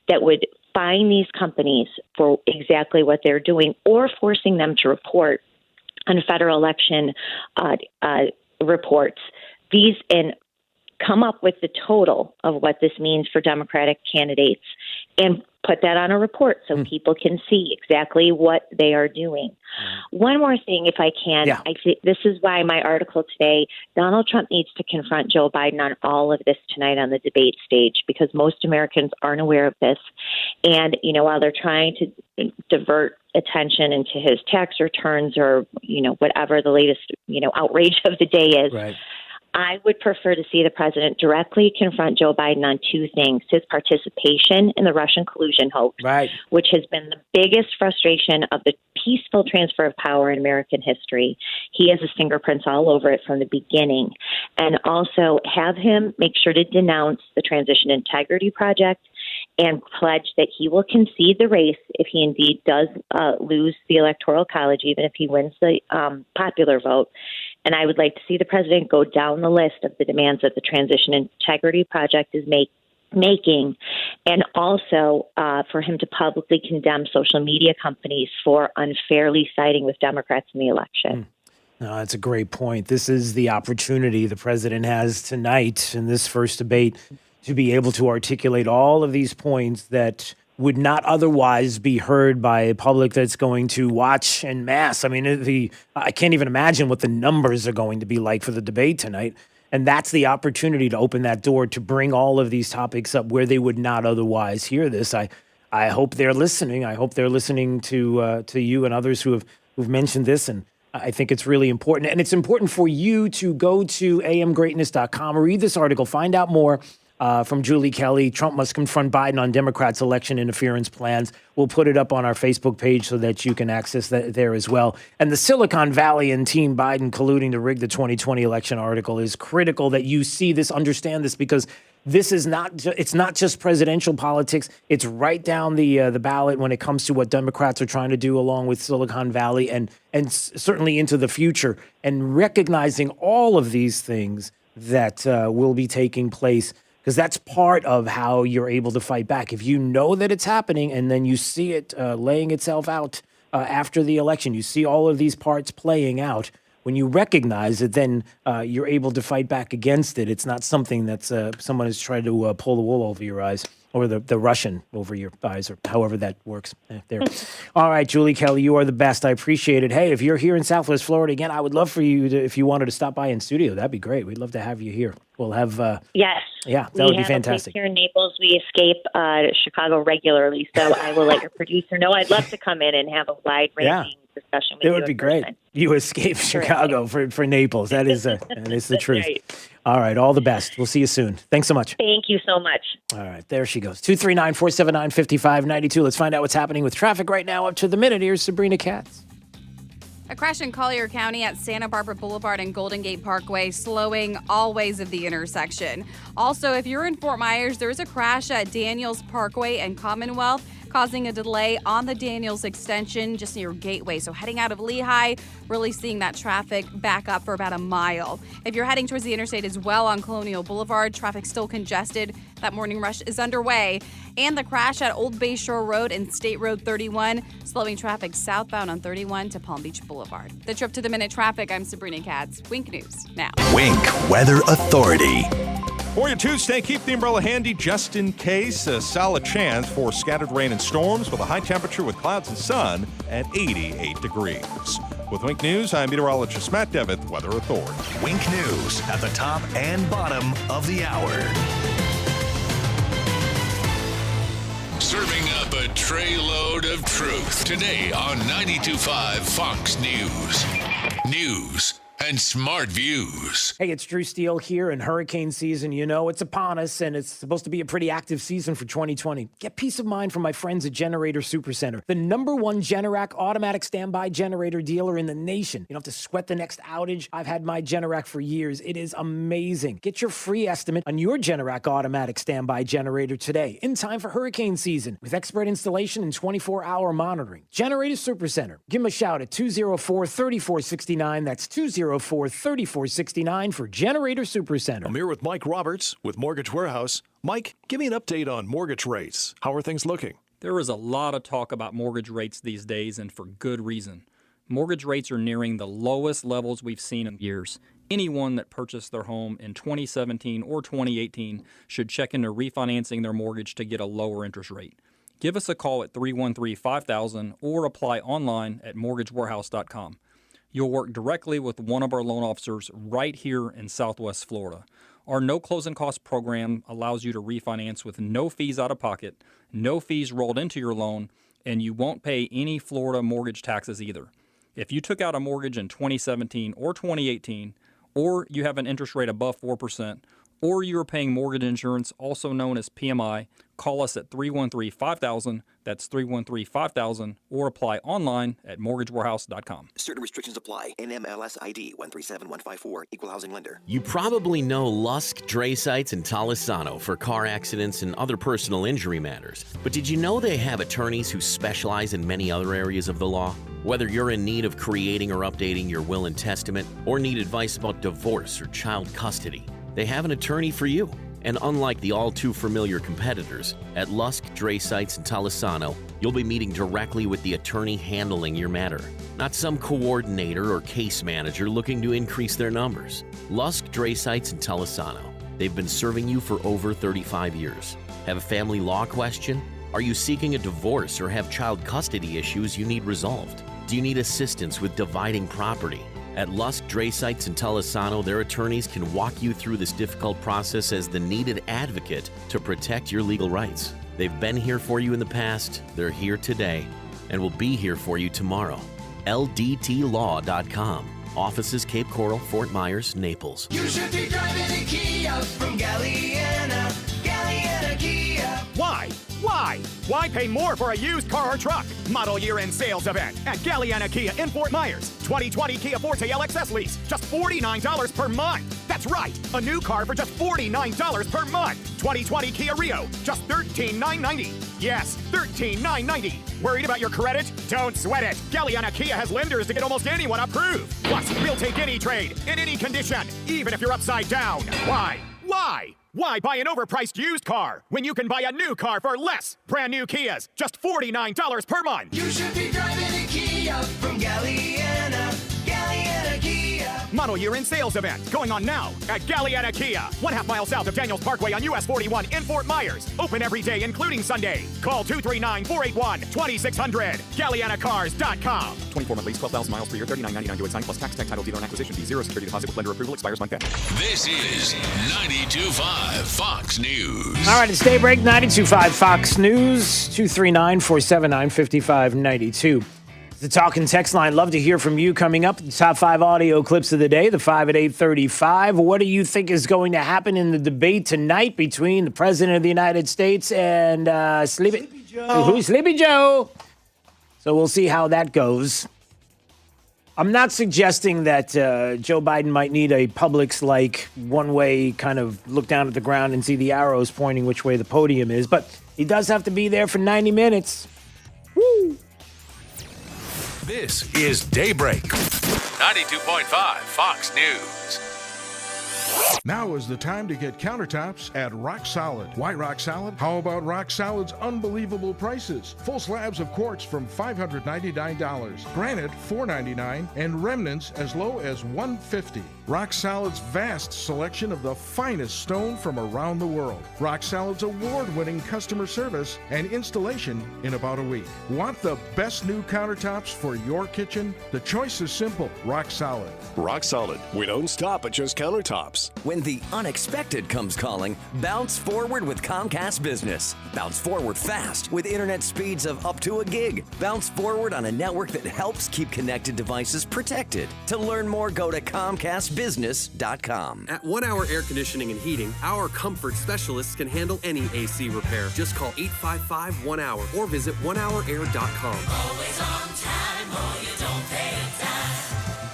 that would fine these companies for exactly what they're doing, or forcing them to report on federal election reports. And come up with the total of what this means for Democratic candidates and put that on a report so people can see exactly what they are doing. One more thing, if I can. Yeah. I think this is why my article today, Donald Trump needs to confront Joe Biden on all of this tonight on the debate stage, because most Americans aren't aware of this. And, while they're trying to divert attention into his tax returns or, whatever the latest, outrage of the day is, right, I would prefer to see the president directly confront Joe Biden on two things: his participation in the Russian collusion hoax, right, which has been the biggest frustration of the peaceful transfer of power in American history. He has his fingerprints all over it from the beginning. And also have him make sure to denounce the Transition Integrity Project and pledge that he will concede the race if he indeed does lose the Electoral College, even if he wins the popular vote. And I would like to see the president go down the list of the demands that the Transition Integrity Project is making, and also for him to publicly condemn social media companies for unfairly siding with Democrats in the election. No, that's a great point. This is the opportunity the president has tonight in this first debate to be able to articulate all of these points that would not otherwise be heard by a public that's going to watch en masse. I mean, I can't even imagine what the numbers are going to be like for the debate tonight. And that's the opportunity to open that door to bring all of these topics up where they would not otherwise hear this. I hope they're listening. I hope they're listening to you and others who've mentioned this. And I think it's really important. And it's important for you to go to amgreatness.com, read this article, find out more from Julie Kelly. Trump must confront Biden on Democrats' election interference plans. We'll put it up on our Facebook page so that you can access that there as well. And the Silicon Valley and Team Biden colluding to rig the 2020 election article is critical that you see this, understand this, because this is it's not just presidential politics. It's right down the ballot when it comes to what Democrats are trying to do along with Silicon Valley and certainly into the future. And recognizing all of these things that will be taking place, because that's part of how you're able to fight back. If you know that it's happening and then you see it laying itself out after the election, you see all of these parts playing out. When you recognize it, then you're able to fight back against it. It's not something that's someone has tried to pull the wool over your eyes or the Russian over your eyes or however that works. There. All right, Julie Kelly, you are the best. I appreciate it. Hey, if you're here in Southwest Florida again, I would love for you to, if you wanted to stop by in studio, that'd be great. We'd love to have you here. We'll have... yes. Yeah, that would be fantastic. We have a place here in Naples. We escape Chicago regularly, so I will let your producer know. I'd love to come in and have a wide-ranging discussion with you. It would be great. You escape Chicago for Naples. That is the truth. Right. All right, all the best. We'll see you soon. Thanks so much. Thank you so much. All right, there she goes. 239-479-5592. Let's find out what's happening with traffic right now up to the minute. Here's Sabrina Katz. A crash in Collier County at Santa Barbara Boulevard and Golden Gate Parkway, slowing all ways of the intersection. Also, if you're in Fort Myers, there is a crash at Daniels Parkway and Commonwealth, causing a delay on the Daniels extension just near Gateway. So heading out of Lehigh, really seeing that traffic back up for about a mile. If you're heading towards the interstate as well on Colonial Boulevard, traffic still congested. That morning rush is underway. And the crash at Old Bay Shore Road and State Road 31, slowing traffic southbound on 31 to Palm Beach Boulevard. The trip to the minute traffic, I'm Sabrina Katz. Wink News now. Wink Weather Authority. For your Tuesday, keep the umbrella handy just in case. A solid chance for scattered rain and storms with a high temperature with clouds and sun at 88 degrees. With Wink News, I'm meteorologist Matt Devitt, Weather Authority. Wink News at the top and bottom of the hour. Serving up a tray load of truth today on 92.5 Fox News. News and smart views. Hey, it's Drew Steele here, and hurricane season, you know, it's upon us, and it's supposed to be a pretty active season for 2020. Get peace of mind from my friends at Generator Supercenter, the #1 Generac automatic standby generator dealer in the nation. You don't have to sweat the next outage. I've had my Generac for years. It is amazing. Get your free estimate on your Generac automatic standby generator today, in time for hurricane season, with expert installation and 24-hour monitoring. Generator Supercenter. Give them a shout at 204-3469. That's 204-3469 for Generator Supercenter. I'm here with Mike Roberts with Mortgage Warehouse. Mike, give me an update on mortgage rates. How are things looking? There is a lot of talk about mortgage rates these days, and for good reason. Mortgage rates are nearing the lowest levels we've seen in years. Anyone that purchased their home in 2017 or 2018 should check into refinancing their mortgage to get a lower interest rate. Give us a call at 313-5000 or apply online at mortgagewarehouse.com. You'll work directly with one of our loan officers right here in Southwest Florida. Our no closing costs program allows you to refinance with no fees out of pocket, no fees rolled into your loan, and you won't pay any Florida mortgage taxes either. If you took out a mortgage in 2017 or 2018, or you have an interest rate above 4%, or you are paying mortgage insurance, also known as PMI, call us at 313-5000, that's 313-5000, or apply online at mortgagewarehouse.com. Certain restrictions apply. NMLS ID 137154, Equal Housing Lender. You probably know Lusk Dray Sites in Talisano for car accidents and other personal injury matters. But did you know they have attorneys who specialize in many other areas of the law? Whether you're in need of creating or updating your will and testament, or need advice about divorce or child custody, they have an attorney for you. And unlike the all-too-familiar competitors, at Lusk Dray Sites in Talisano, you'll be meeting directly with the attorney handling your matter, not some coordinator or case manager looking to increase their numbers. Lusk Dray Sites in Talisano. They've been serving you for over 35 years. Have a family law question? Are you seeking a divorce or have child custody issues you need resolved? Do you need assistance with dividing property? At Lusk Dray Sites in Talisano, their attorneys can walk you through this difficult process as the needed advocate to protect your legal rights. They've been here for you in the past, they're here today, and will be here for you tomorrow. LDTlaw.com. Offices Cape Coral, Fort Myers, Naples. You should be driving a Kia from Galliana. Why? Why pay more for a used car or truck? Model year-end sales event at Galliana Kia in Fort Myers. 2020 Kia Forte LXS lease, just $49 per month. That's right, a new car for just $49 per month. 2020 Kia Rio, just $13,990. Yes, $13,990. Worried about your credit? Don't sweat it. Galliana Kia has lenders to get almost anyone approved. Plus, we'll take any trade, in any condition, even if you're upside down. Why? Why? Why buy an overpriced used car when you can buy a new car for less? Brand new Kias, just $49 per month. You should be driving a Kia from Galliana. Galliana Kia. Model year-end sales event going on now at Galliana Kia, 1/2 mile south of Daniels Parkway on US 41 in Fort Myers. Open every day, including Sunday. Call 239-481-2600. GallianaCars.com. 24-month lease, 12,000 miles per year, $39.99 due at sign plus tax, tag title, dealer and acquisition fee, 0 security deposit with lender approval, expires month end. This is 92.5 Fox News. All right, it's Daybreak, 92.5 Fox News, 239-479-5592. The talk and text line. Love to hear from you. Coming up, the top 5 audio clips of the day, the 5 at 8:35. What do you think is going to happen in the debate tonight between the President of the United States and Sleepy Joe? Who's Sleepy Joe? So we'll see how that goes. I'm not suggesting that Joe Biden might need a Publix-like one-way kind of look down at the ground and see the arrows pointing which way the podium is, but he does have to be there for 90 minutes. Woo! This is Daybreak. 92.5 Fox News. Now is the time to get countertops at Rock Solid. Why Rock Solid? How about Rock Solid's unbelievable prices? Full slabs of quartz from $599, granite $499, and remnants as low as $150. Rock Solid's vast selection of the finest stone from around the world. Rock Solid's award-winning customer service and installation in about a week. Want the best new countertops for your kitchen? The choice is simple. Rock Solid. Rock Solid. We don't stop at just countertops. When the unexpected comes calling, bounce forward with Comcast Business. Bounce forward fast with internet speeds of up to a gig. Bounce forward on a network that helps keep connected devices protected. To learn more, go to ComcastBusiness.com. At 1 Hour Air Conditioning and Heating, our comfort specialists can handle any AC repair. Just call 855-1-HOUR or visit onehourair.com. Always on time or you don't pay a dime.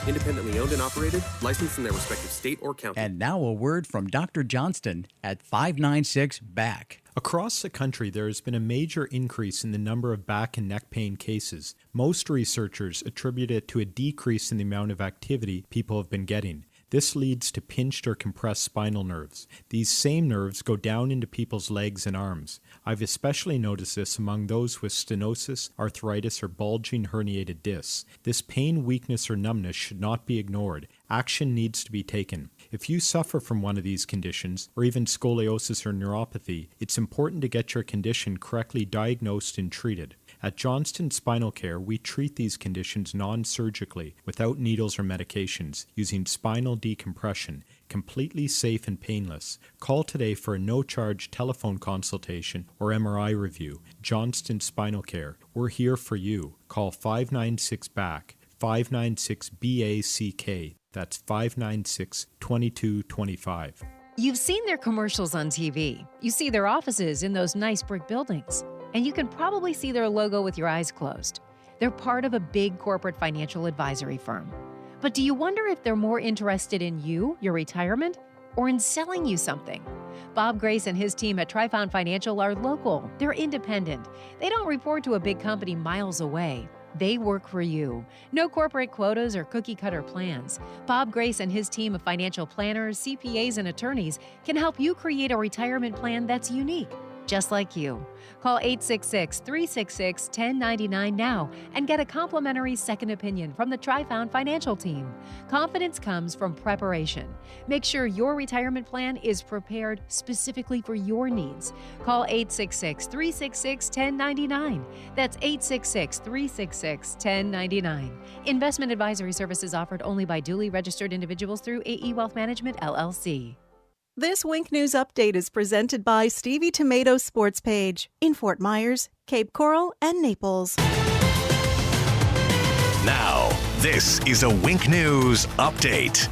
Independently owned and operated, licensed in their respective state or county. And now a word from Dr. Johnston at 596-BACK. Across the country, there has been a major increase in the number of back and neck pain cases. Most researchers attribute it to a decrease in the amount of activity people have been getting. This leads to pinched or compressed spinal nerves. These same nerves go down into people's legs and arms. I've especially noticed this among those with stenosis, arthritis, or bulging herniated discs. This pain, weakness, or numbness should not be ignored. Action needs to be taken. If you suffer from one of these conditions, or even scoliosis or neuropathy, it's important to get your condition correctly diagnosed and treated. At Johnston Spinal Care, we treat these conditions non-surgically, without needles or medications, using spinal decompression, completely safe and painless. Call today for a no-charge telephone consultation or MRI review. Johnston Spinal Care. We're here for you. Call 596-BACK, 596-BACK. That's 596-2225. You've seen their commercials on TV. You see their offices in those nice brick buildings. And you can probably see their logo with your eyes closed. They're part of a big corporate financial advisory firm. But do you wonder if they're more interested in you, your retirement, or in selling you something? Bob Grace and his team at Trifound Financial are local. They're independent. They don't report to a big company miles away. They work for you. No corporate quotas or cookie-cutter plans. Bob Grace and his team of financial planners, CPAs, and attorneys can help you create a retirement plan that's unique, just like you. Call 866-366-1099 now and get a complimentary second opinion from the Trifound Financial team. Confidence comes from preparation. Make sure your retirement plan is prepared specifically for your needs. Call 866-366-1099. That's 866-366-1099. Investment advisory services offered only by duly registered individuals through AE Wealth Management, LLC. This Wink News Update is presented by Stevie Tomato's Sports Page in Fort Myers, Cape Coral, and Naples. Now, this is a Wink News Update.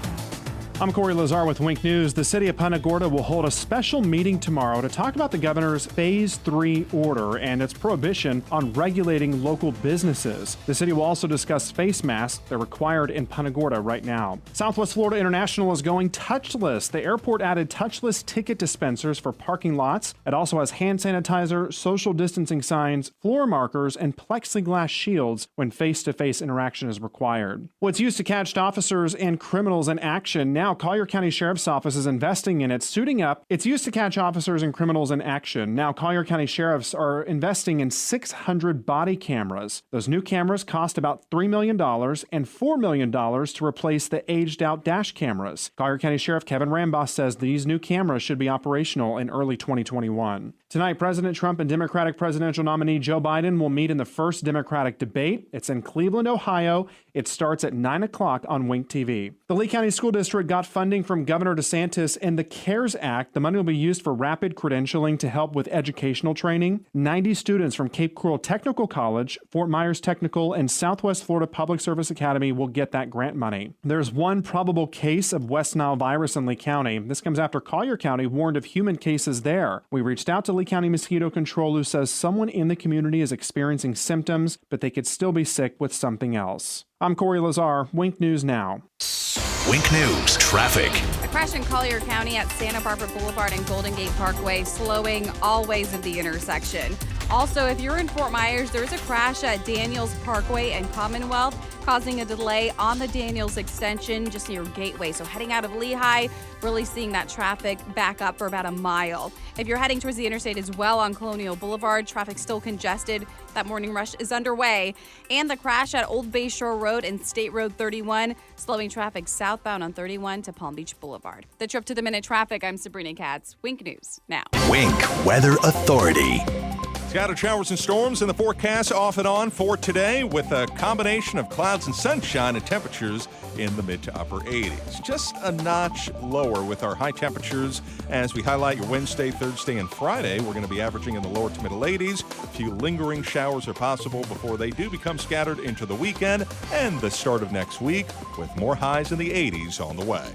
I'm Corey Lazar with Wink News. The city of Punta Gorda will hold a special meeting tomorrow to talk about the governor's Phase 3 order and its prohibition on regulating local businesses. The city will also discuss face masks. They're required in Punta Gorda right now. Southwest Florida International is going touchless. The airport added touchless ticket dispensers for parking lots. It also has hand sanitizer, social distancing signs, floor markers, and plexiglass shields when face-to-face interaction is required. What's used to catch officers and criminals in action now Collier County Sheriff's Office is investing in it, suiting up. It's used to catch officers and criminals in action. Now Collier County Sheriffs are investing in 600 body cameras. Those new cameras cost about $3 million and $4 million to replace the aged-out dash cameras. Collier County Sheriff Kevin Rambos says these new cameras should be operational in early 2021. Tonight, President Trump and Democratic presidential nominee Joe Biden will meet in the first Democratic debate. It's in Cleveland, Ohio. It starts at 9 o'clock on Wink TV. The Lee County School District got funding from Governor DeSantis and the CARES Act. The money will be used for rapid credentialing to help with educational training. 90 students from Cape Coral Technical College, Fort Myers Technical, and Southwest Florida Public Service Academy will get that grant money. There's one probable case of West Nile virus in Lee County. This comes after Collier County warned of human cases there. We reached out to Lee County Mosquito Control, who says someone in the community is experiencing symptoms, but they could still be sick with something else. I'm Corey Lazar, Wink News Now. Wink News traffic. A crash in Collier County at Santa Barbara Boulevard and Golden Gate Parkway, slowing all ways of the intersection. Also, if you're in Fort Myers, there is a crash at Daniels Parkway and Commonwealth, causing a delay on the Daniels extension just near Gateway. So heading out of Lehigh, really seeing that traffic back up for about a mile. If you're heading towards the interstate as well on Colonial Boulevard, traffic still congested. That morning rush is underway. And the crash at Old Bay Shore Road and State Road 31, slowing traffic southbound on 31 to Palm Beach Boulevard. The trip to the minute traffic, I'm Sabrina Katz. Wink News now. Wink Weather Authority. Scattered showers and storms in the forecast off and on for today with a combination of clouds and sunshine and temperatures in the mid to upper 80s. Just a notch lower with our high temperatures as we highlight your Wednesday, Thursday, and Friday. We're going to be averaging in the lower to middle 80s. A few lingering showers are possible before they do become scattered into the weekend and the start of next week with more highs in the 80s on the way.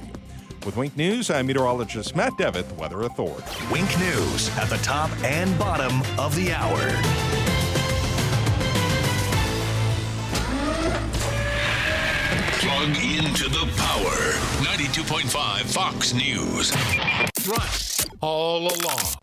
With Wink News, I'm meteorologist Matt Devitt, Weather Authority. Wink News at the top and bottom of the hour. Plug into the power. 92.5 Fox News. Thrust all along.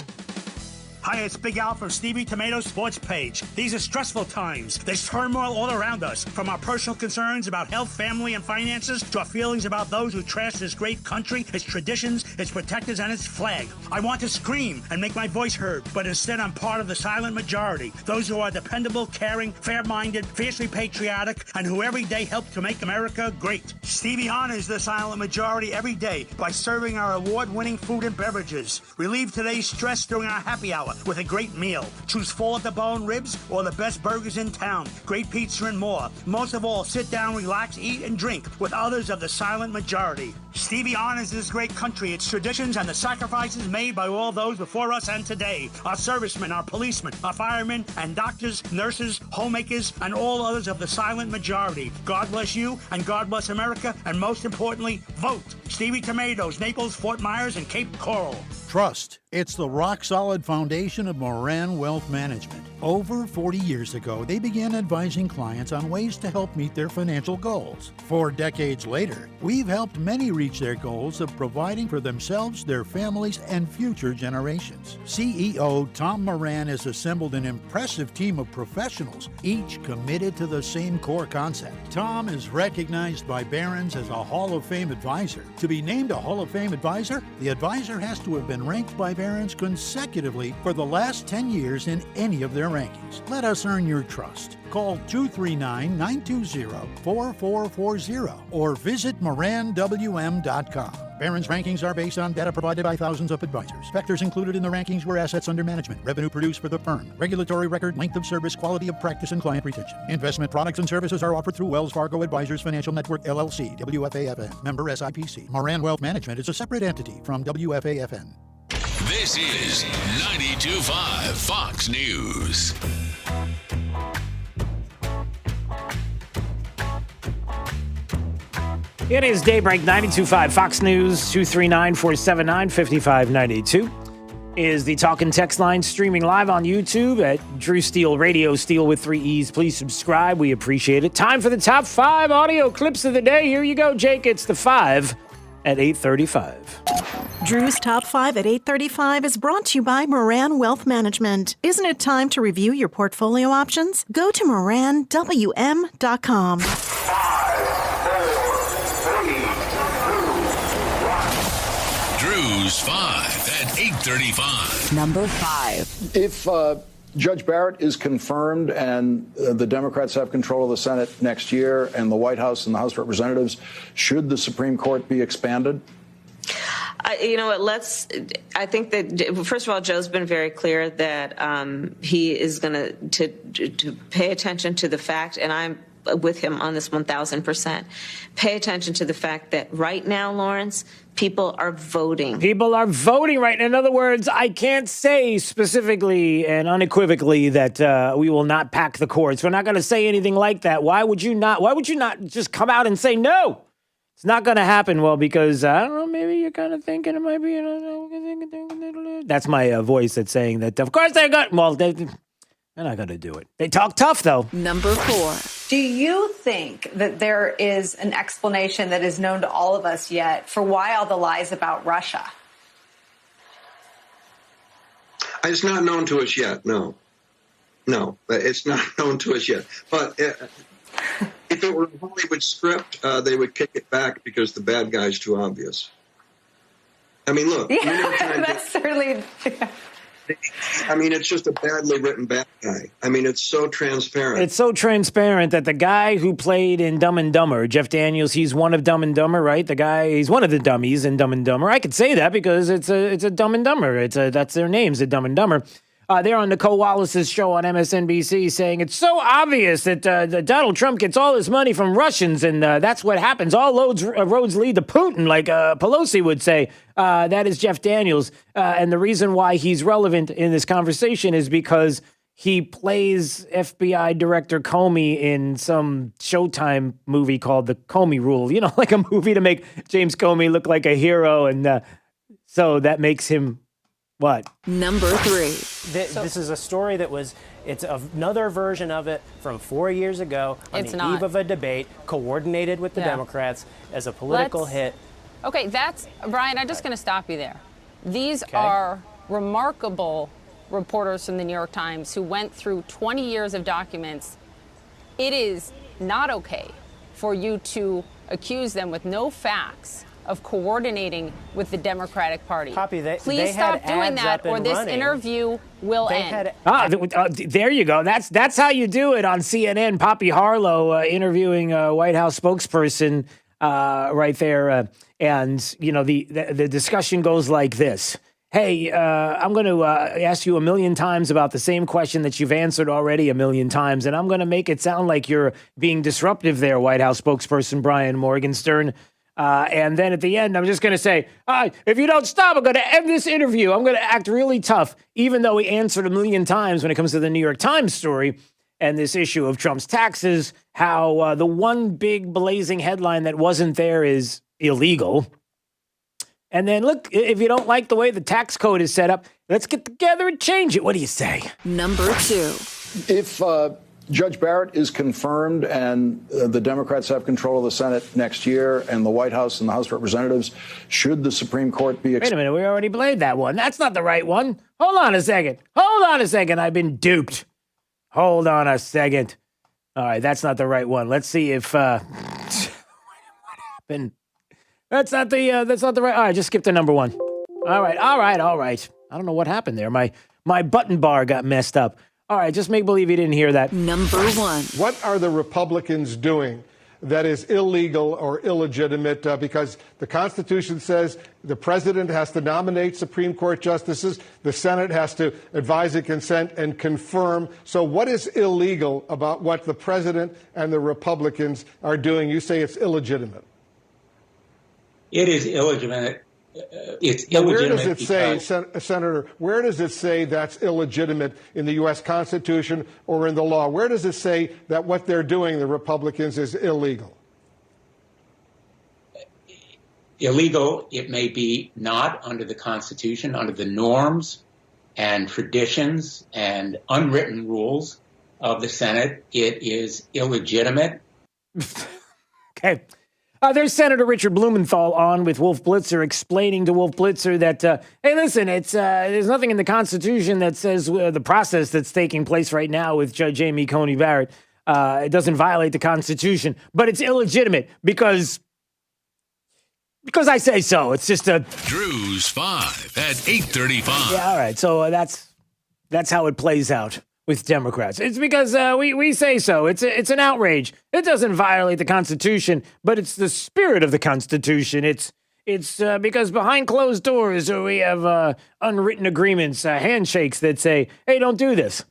Hi, it's Big Al from Stevie Tomato's sports page. These are stressful times. There's turmoil all around us, from our personal concerns about health, family, and finances to our feelings about those who trash this great country, its traditions, its protectors, and its flag. I want to scream and make my voice heard, but instead I'm part of the silent majority, those who are dependable, caring, fair-minded, fiercely patriotic, and who every day help to make America great. Stevie honors the silent majority every day by serving our award-winning food and beverages. Relieve today's stress during our happy hour with a great meal. Choose full at the bone ribs or the best burgers in town, great pizza and more. Most of all, sit down, relax, eat, and drink with others of the silent majority. Stevie honors this great country, its traditions, and the sacrifices made by all those before us and today. Our servicemen, our policemen, our firemen, and doctors, nurses, homemakers, and all others of the silent majority. God bless you, and God bless America, and most importantly, vote. Stevie Tomatoes, Naples, Fort Myers, and Cape Coral. Trust. It's the rock-solid foundation of Moran Wealth Management. Over 40 years ago, they began advising clients on ways to help meet their financial goals. 4 decades later, we've helped many reach their goals of providing for themselves, their families, and future generations. CEO Tom Moran has assembled an impressive team of professionals, each committed to the same core concept. Tom is recognized by Barron's as a Hall of Fame advisor. To be named a Hall of Fame advisor, the advisor has to have been ranked by Barron's consecutively for the last 10 years in any of their rankings. Let us earn your trust. Call 239-920-4440 or visit moranwm.com. Barron's rankings are based on data provided by thousands of advisors. Factors included in the rankings were assets under management, revenue produced for the firm, regulatory record, length of service, quality of practice, and client retention. Investment products and services are offered through Wells Fargo Advisors Financial Network, LLC, WFAFN, member SIPC. Moran Wealth Management is a separate entity from WFAFN. This is 92.5 Fox News. It is Daybreak 92.5 Fox News 239-479-5592 is the talk and text line, streaming live on YouTube at Drew Steele Radio, Steele with 3 E's. Please subscribe. We appreciate it. Time for the top 5 audio clips of the day. Here you go, Jake. It's the 5 at 8:35. Drew's Top 5 at 8:35 is brought to you by Moran Wealth Management. Isn't it time to review your portfolio options? Go to moranwm.com. Drew's 5 at 8:35. Number 5. If Judge Barrett is confirmed and the Democrats have control of the Senate next year and the White House and the House of Representatives, should the Supreme Court be expanded? You know what, I think that, first of all, Joe's been very clear that he is going to pay attention to the fact, and I'm with him on this 1,000%, pay attention to the fact that right now, Lawrence, people are voting. People are voting right now. In other words, I can't say specifically and unequivocally that we will not pack the courts. We're not going to say anything like that. Why would you not just come out and say no? It's not going to happen. Well, because, I don't know, maybe you're kind of thinking it might be. That's my voice that's saying that. Of course they're going. Well, they're not going to do it. They talk tough, though. Number 4. Do you think that there is an explanation that is known to all of us yet for why all the lies about Russia? It's not known to us yet, no. No, it's not known to us yet. But if it were a Hollywood script, they would kick it back because the bad guy's too obvious. I mean, look. Yeah, that's certainly... I mean, it's just a badly written bad guy. I mean, it's so transparent. It's so transparent that the guy who played in Dumb and Dumber, Jeff Daniels, he's one of Dumb and Dumber, right? He's one of the dummies in Dumb and Dumber. I could say that because it's a Dumb and Dumber. That's their names, a Dumb and Dumber. They're on Nicole Wallace's show on MSNBC saying it's so obvious that Donald Trump gets all his money from Russians, and that's what happens. All roads lead to Putin, like Pelosi would say. That is Jeff Daniels. And the reason why he's relevant in this conversation is because he plays FBI Director Comey in some Showtime movie called The Comey Rule. You know, like a movie to make James Comey look like a hero. And so that makes him... What? Number 3. This is a story it's another version of it from 4 years ago on the eve of a debate, coordinated with the Democrats as a political hit. Okay, Brian, I'm just going to stop you there. These are remarkable reporters from the New York Times who went through 20 years of documents. It is not okay for you to accuse them with no facts of coordinating with the Democratic Party. Please stop doing that, or this interview will end. There you go. That's how you do it on CNN. Poppy Harlow interviewing a White House spokesperson right there, and you know the discussion goes like this. Hey, I'm going to ask you 1,000,000 times about the same question that you've answered already 1,000,000 times, and I'm going to make it sound like you're being disruptive there, White House spokesperson Brian Morgenstern. And then at the end, I'm just going to say, if you don't stop, I'm going to end this interview. I'm going to act really tough, even though he answered 1,000,000 times when it comes to the New York Times story and this issue of Trump's taxes, how the one big blazing headline that wasn't there is illegal. And then, look, if you don't like the way the tax code is set up, let's get together and change it. What do you say? Number 2. If Judge Barrett is confirmed and the Democrats have control of the Senate next year and the White House and the House of Representatives, should the Supreme Court be... Wait a minute, we already played that one. That's not the right one. Hold on a second. I've been duped. Hold on a second. All right, that's not the right one. Let's see if... what happened? That's not the right... All right, just skip to number 1. All right. I don't know what happened there. My button bar got messed up. All right, just make believe you didn't hear that. Number 1. What are the Republicans doing that is illegal or illegitimate? Because the Constitution says the president has to nominate Supreme Court justices. The Senate has to advise and consent and confirm. So what is illegal about what the president and the Republicans are doing? You say it's illegitimate. It is illegitimate. It's Where illegitimate. does it say, Senator, where does it say that's illegitimate in the U.S. Constitution or in the law? Where does it say that what they're doing, the Republicans, is illegal? illegal it may be not under the Constitution, under the norms and traditions and unwritten rules of the Senate, it is illegitimate. Okay. There's Senator Richard Blumenthal on with Wolf Blitzer, explaining to Wolf Blitzer that, hey, listen, it's there's nothing in the Constitution that says the process that's taking place right now with Judge Amy Coney Barrett, it doesn't violate the Constitution, but it's illegitimate because I say so. It's just a Drew's 5 at 8:35. Yeah, all right. So that's how it plays out with Democrats. It's because we say so. It's an outrage. It doesn't violate the Constitution, but it's the spirit of the Constitution. It's because behind closed doors we have unwritten agreements, handshakes that say, hey, don't do this.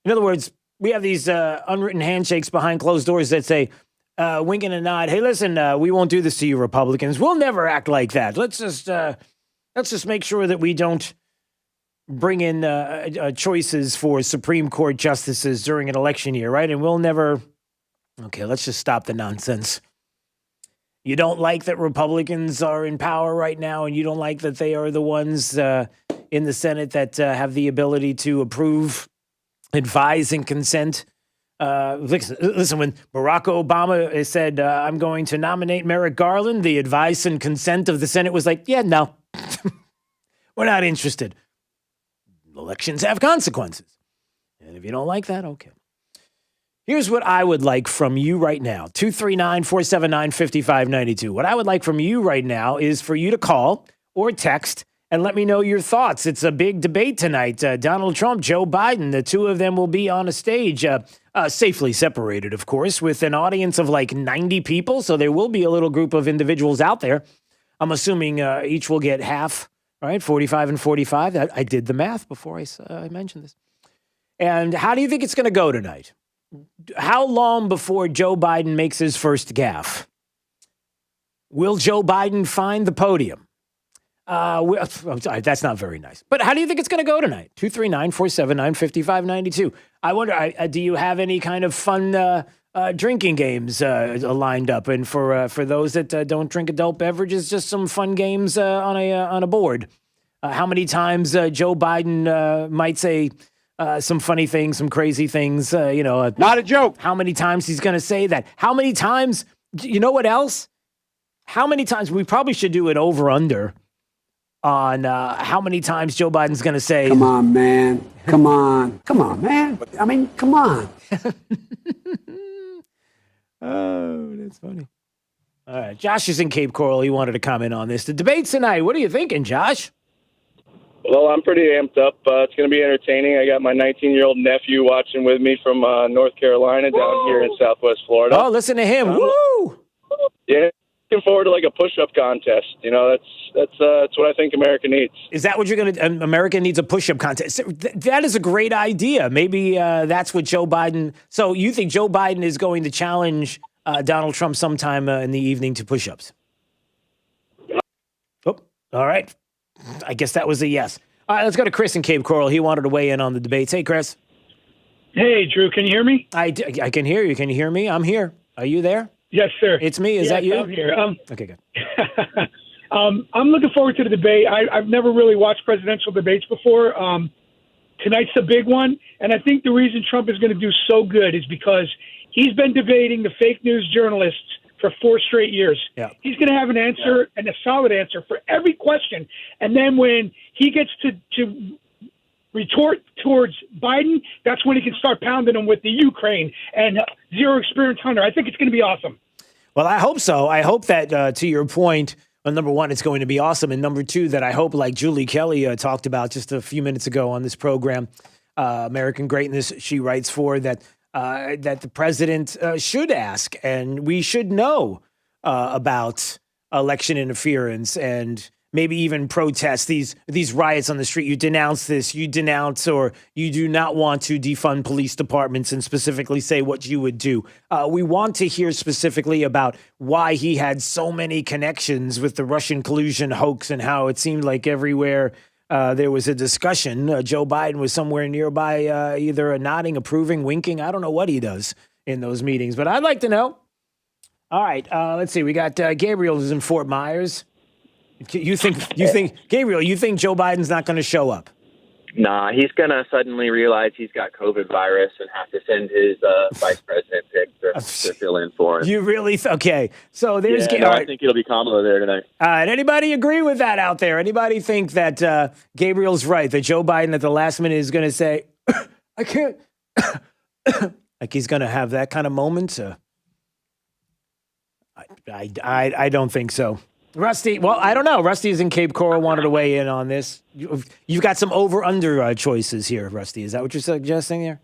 In other words, we have these unwritten handshakes behind closed doors that say, wink and a nod, hey, listen, we won't do this to you Republicans. We'll never act like that. Let's just make sure that we don't bring in choices for Supreme Court justices during an election year, right? And we'll never, okay, let's just stop the nonsense. You don't like that Republicans are in power right now, and you don't like that they are the ones in the Senate that have the ability to approve, advise, and consent. Listen, when Barack Obama said, I'm going to nominate Merrick Garland, the advice and consent of the Senate was like, yeah, no, we're not interested. Elections have consequences. And if you don't like that, okay. Here's what I would like from you right now. 239-479-5592. What I would like from you right now is for you to call or text and let me know your thoughts. It's a big debate tonight. Donald Trump, Joe Biden, the two of them will be on a stage, safely separated, of course, with an audience of like 90 people. So there will be a little group of individuals out there. I'm assuming each will get half. All right, 45 and 45. I did the math before I mentioned this. And how do you think it's going to go tonight? How long before Joe Biden makes his first gaffe? Will Joe Biden find the podium? I'm sorry, that's not very nice. But how do you think it's going to go tonight? 239-479-5592. I wonder, do you have any kind of fun drinking games lined up? And for those that don't drink adult beverages, just some fun games on a board. How many times Joe Biden might say some funny things, some crazy things? Not a joke. How many times he's going to say that? How many times? You know what else? How many times? We probably should do an over/under on how many times Joe Biden's going to say, "Come on, man. Come on, man. I mean, come on." Oh, that's funny. All right. Josh is in Cape Coral. He wanted to comment on this. The debates tonight. What are you thinking, Josh? Well, I'm pretty amped up. It's going to be entertaining. I got my 19-year-old nephew watching with me from North Carolina down here in Southwest Florida. Oh, listen to him. Woo! Yeah. Looking forward to like a push-up contest. You know, that's what I think America needs. Is that what you're going to? America needs a push-up contest. That is a great idea. Maybe that's what Joe Biden. So you think Joe Biden is going to challenge Donald Trump sometime in the evening to push-ups? Oh, all right. I guess that was a yes. All right, let's go to Chris in Cape Coral. He wanted to weigh in on the debates. Hey, Chris. Hey, Drew. Can you hear me? I can hear you. Can you hear me? I'm here. Are you there? Yes, sir. It's me. Is that you? I'm here. Okay, good. I'm looking forward to the debate. I've never really watched presidential debates before. Tonight's the big one, and I think the reason Trump is going to do so good is because he's been debating the fake news journalists for 4 straight years. Yeah. He's going to have an answer and a solid answer for every question, and then when he gets to retort towards Biden, that's when he can start pounding him with the Ukraine and zero experience Hunter. I think it's going to be awesome. Well, I hope so. I hope that, to your point, well, number one, it's going to be awesome. And number two, that I hope, like Julie Kelly talked about just a few minutes ago on this program, American Greatness, she writes for, that the president should ask, and we should know about election interference and maybe even protest these riots on the street. You denounce this, you denounce, or you do not want to defund police departments and specifically say what you would do. We want to hear specifically about why he had so many connections with the Russian collusion hoax and how it seemed like everywhere there was a discussion. Joe Biden was somewhere nearby, either nodding, approving, winking. I don't know what he does in those meetings, but I'd like to know. All right. Let's see. We got Gabriel who's in Fort Myers. You think Gabriel? You think Joe Biden's not going to show up? Nah, he's going to suddenly realize he's got COVID virus and have to send his vice president pick to fill in for him. You really? Okay. So there's. I think it'll be Kamala there tonight. All right. Anybody agree with that out there? Anybody think that Gabriel's right, that Joe Biden at the last minute is going to say, I can't, like he's going to have that kind of moment? I don't think so. Rusty, well, I don't know. Rusty's in Cape Coral, wanted to weigh in on this. You've got some over-under choices here, Rusty. Is that what you're suggesting here?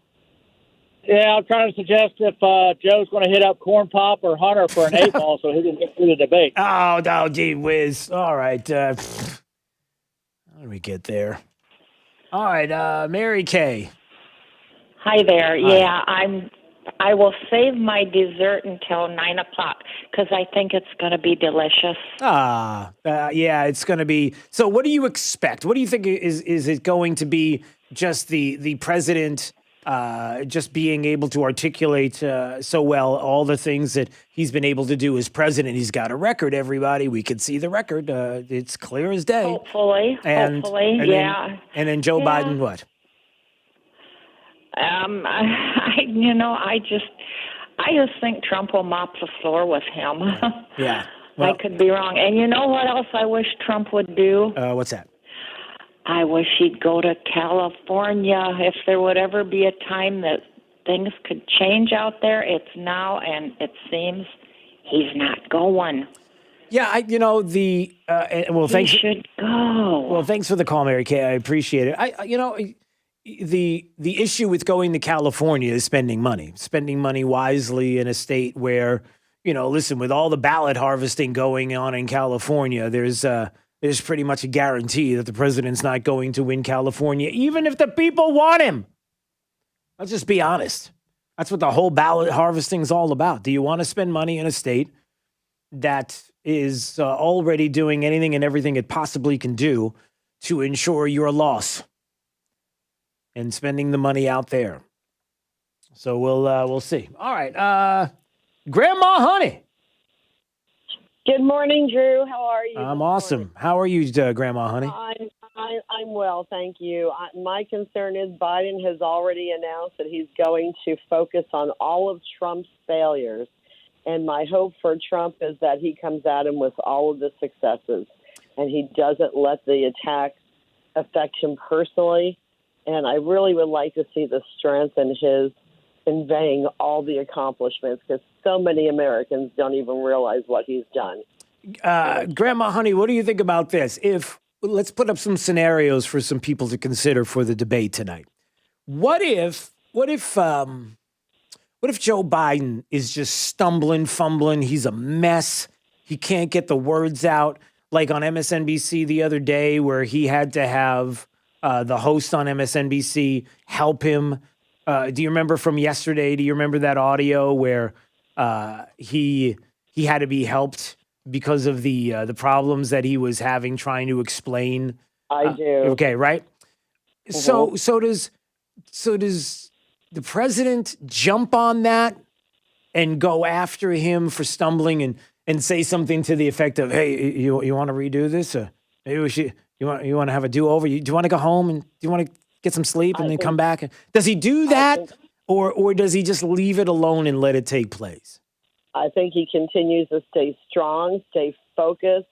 Yeah, I'm trying to suggest if Joe's going to hit up Corn Pop or Hunter for an 8-ball so he can get through the debate. Oh, no, gee whiz. All right. How do we get there? All right, Mary Kay. Hi there. Hi. Yeah, I will save my dessert until 9 o'clock because I think it's going to be delicious. Yeah, it's going to be. So what do you expect? What do you think is it going to be just the president just being able to articulate so well all the things that he's been able to do as president? He's got a record, everybody. We can see the record. It's clear as day. Hopefully, and yeah. Then Joe Biden, what? I just think Trump will mop the floor with him. Yeah. Well, I could be wrong. And you know what else I wish Trump would do? What's that? I wish he'd go to California. If there would ever be a time that things could change out there, it's now, and it seems he's not going. Yeah, thanks. He should go. Well, thanks for the call, Mary Kay. I appreciate it. The issue with going to California is spending money wisely in a state where, listen, with all the ballot harvesting going on in California, there's pretty much a guarantee that the president's not going to win California, even if the people want him. Let's just be honest. That's what the whole ballot harvesting is all about. Do you want to spend money in a state that is already doing anything and everything it possibly can do to ensure your loss? And spending the money out there. So we'll see. All right. Grandma Honey. Good morning, Drew. How are you? I'm awesome. How are you, Grandma Honey? I'm well, thank you. My concern is Biden has already announced that he's going to focus on all of Trump's failures. And my hope for Trump is that he comes at him with all of the successes and he doesn't let the attacks affect him personally. And I really would like to see the strength in his conveying all the accomplishments because so many Americans don't even realize what he's done. Grandma Honey, what do you think about this? Let's put up some scenarios for some people to consider for the debate tonight. What if Joe Biden is just stumbling, fumbling? He's a mess. He can't get the words out. Like on MSNBC the other day where he had to have the host on MSNBC help him. Do you remember from yesterday? Do you remember that audio where he had to be helped because of the problems that he was having trying to explain? I do. Okay, right. Mm-hmm. So does the president jump on that and go after him for stumbling and say something to the effect of, "Hey, you want to redo this? Maybe we should." You want to have a do-over? Do you want to go home and do you want to get some sleep and then come back? Does he do that or does he just leave it alone and let it take place? I think he continues to stay strong, stay focused,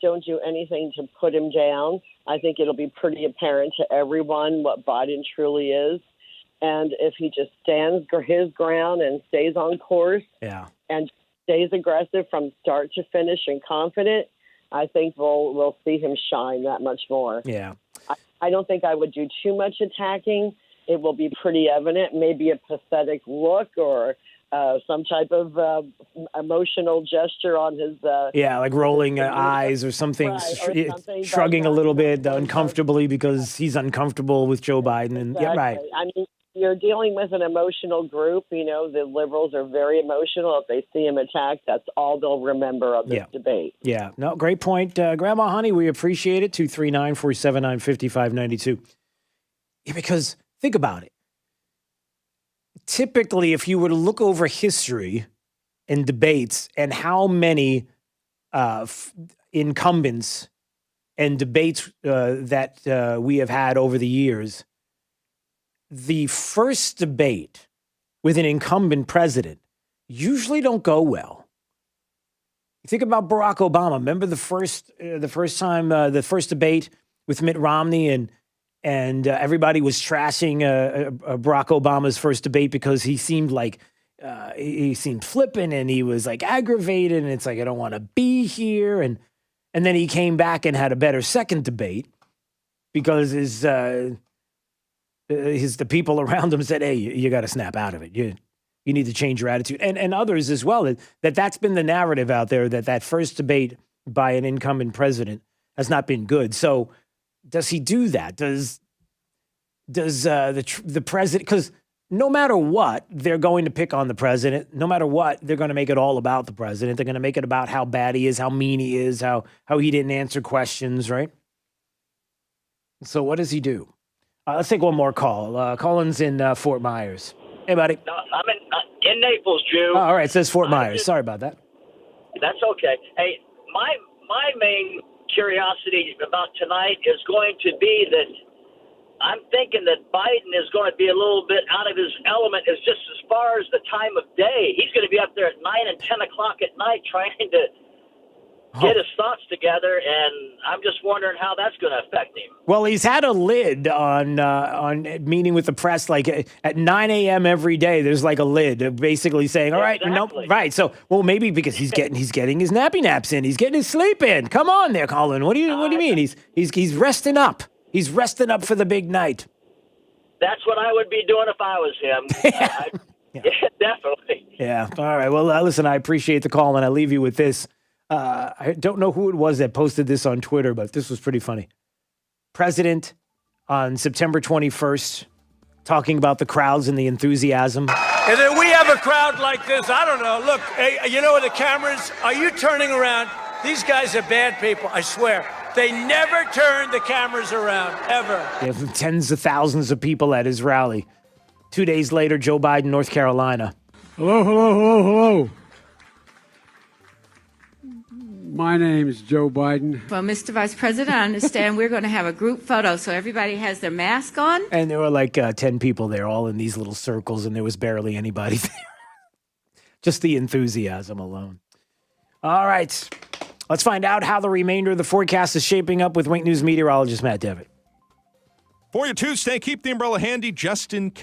don't do anything to put him down. I think it'll be pretty apparent to everyone what Biden truly is. And if he just stands his ground and stays on course and stays aggressive from start to finish and confident, I think we'll see him shine that much more. Yeah. I don't think I would do too much attacking. It will be pretty evident, maybe a pathetic look or some type of emotional gesture on his... like rolling eyes or something, right, shrugging a little bit uncomfortably because he's uncomfortable with Joe Biden. And exactly. Yeah, right. I mean, you're dealing with an emotional group. The liberals are very emotional. If they see him attacked, that's all they'll remember of this debate. Yeah. No, great point. Grandma Honey, we appreciate it. 239-479-5592. Yeah, because think about it. Typically, if you were to look over history in debates and how many incumbents and debates that we have had over the years, the first debate with an incumbent president usually don't go well. You think about Barack Obama. Remember the first debate with Mitt Romney, and everybody was trashing Barack Obama's first debate because he seemed like he seemed flippant and he was like aggravated, and it's like, I don't want to be here. And then he came back and had a better second debate because the people around him said, hey, you got to snap out of it. You need to change your attitude. And others as well, that's been the narrative out there, that first debate by an incumbent president has not been good. So does he do that? Does the president, because no matter what, they're going to pick on the president. No matter what, they're going to make it all about the president. They're going to make it about how bad he is, how mean he is, how he didn't answer questions, right? So what does he do? Let's take one more call. Colin's in Fort Myers. Hey, buddy. No, I'm in Naples, Drew. Oh, all right, it says Fort Myers. Sorry about that. That's okay. Hey, my main curiosity about tonight is going to be that I'm thinking that Biden is going to be a little bit out of his element as just as far as the time of day. He's going to be up there at 9 and 10 o'clock at night trying to get his thoughts together, and I'm just wondering how that's going to affect him. Well, he's had a lid on meeting with the press, like at 9 a.m. every day. There's like a lid, basically saying, "All right, exactly. no, right." So, well, maybe because he's getting his nappy naps in, he's getting his sleep in. Come on, there, Colin. What do you mean? He's resting up. He's resting up for the big night. That's what I would be doing if I was him. Yeah, definitely. Yeah. All right. Well, listen, I appreciate the call, and I leave you with this. I don't know who it was that posted this on Twitter, but this was pretty funny. President on September 21st talking about the crowds and the enthusiasm. And then we have a crowd like this. I don't know. Look, hey, you know what, the cameras, are you turning around? These guys are bad people, I swear. They never turn the cameras around, ever. There have tens of thousands of people at his rally. 2 days later, Joe Biden, North Carolina. Hello. My name is Joe Biden. Well, Mr. Vice President, I understand we're going to have a group photo, so everybody has their mask on. And there were like 10 people there, all in these little circles, and there was barely anybody there. Just the enthusiasm alone. All right. Let's find out how the remainder of the forecast is shaping up with Wink News meteorologist Matt Devitt. For your Tuesday, keep the umbrella handy just in case.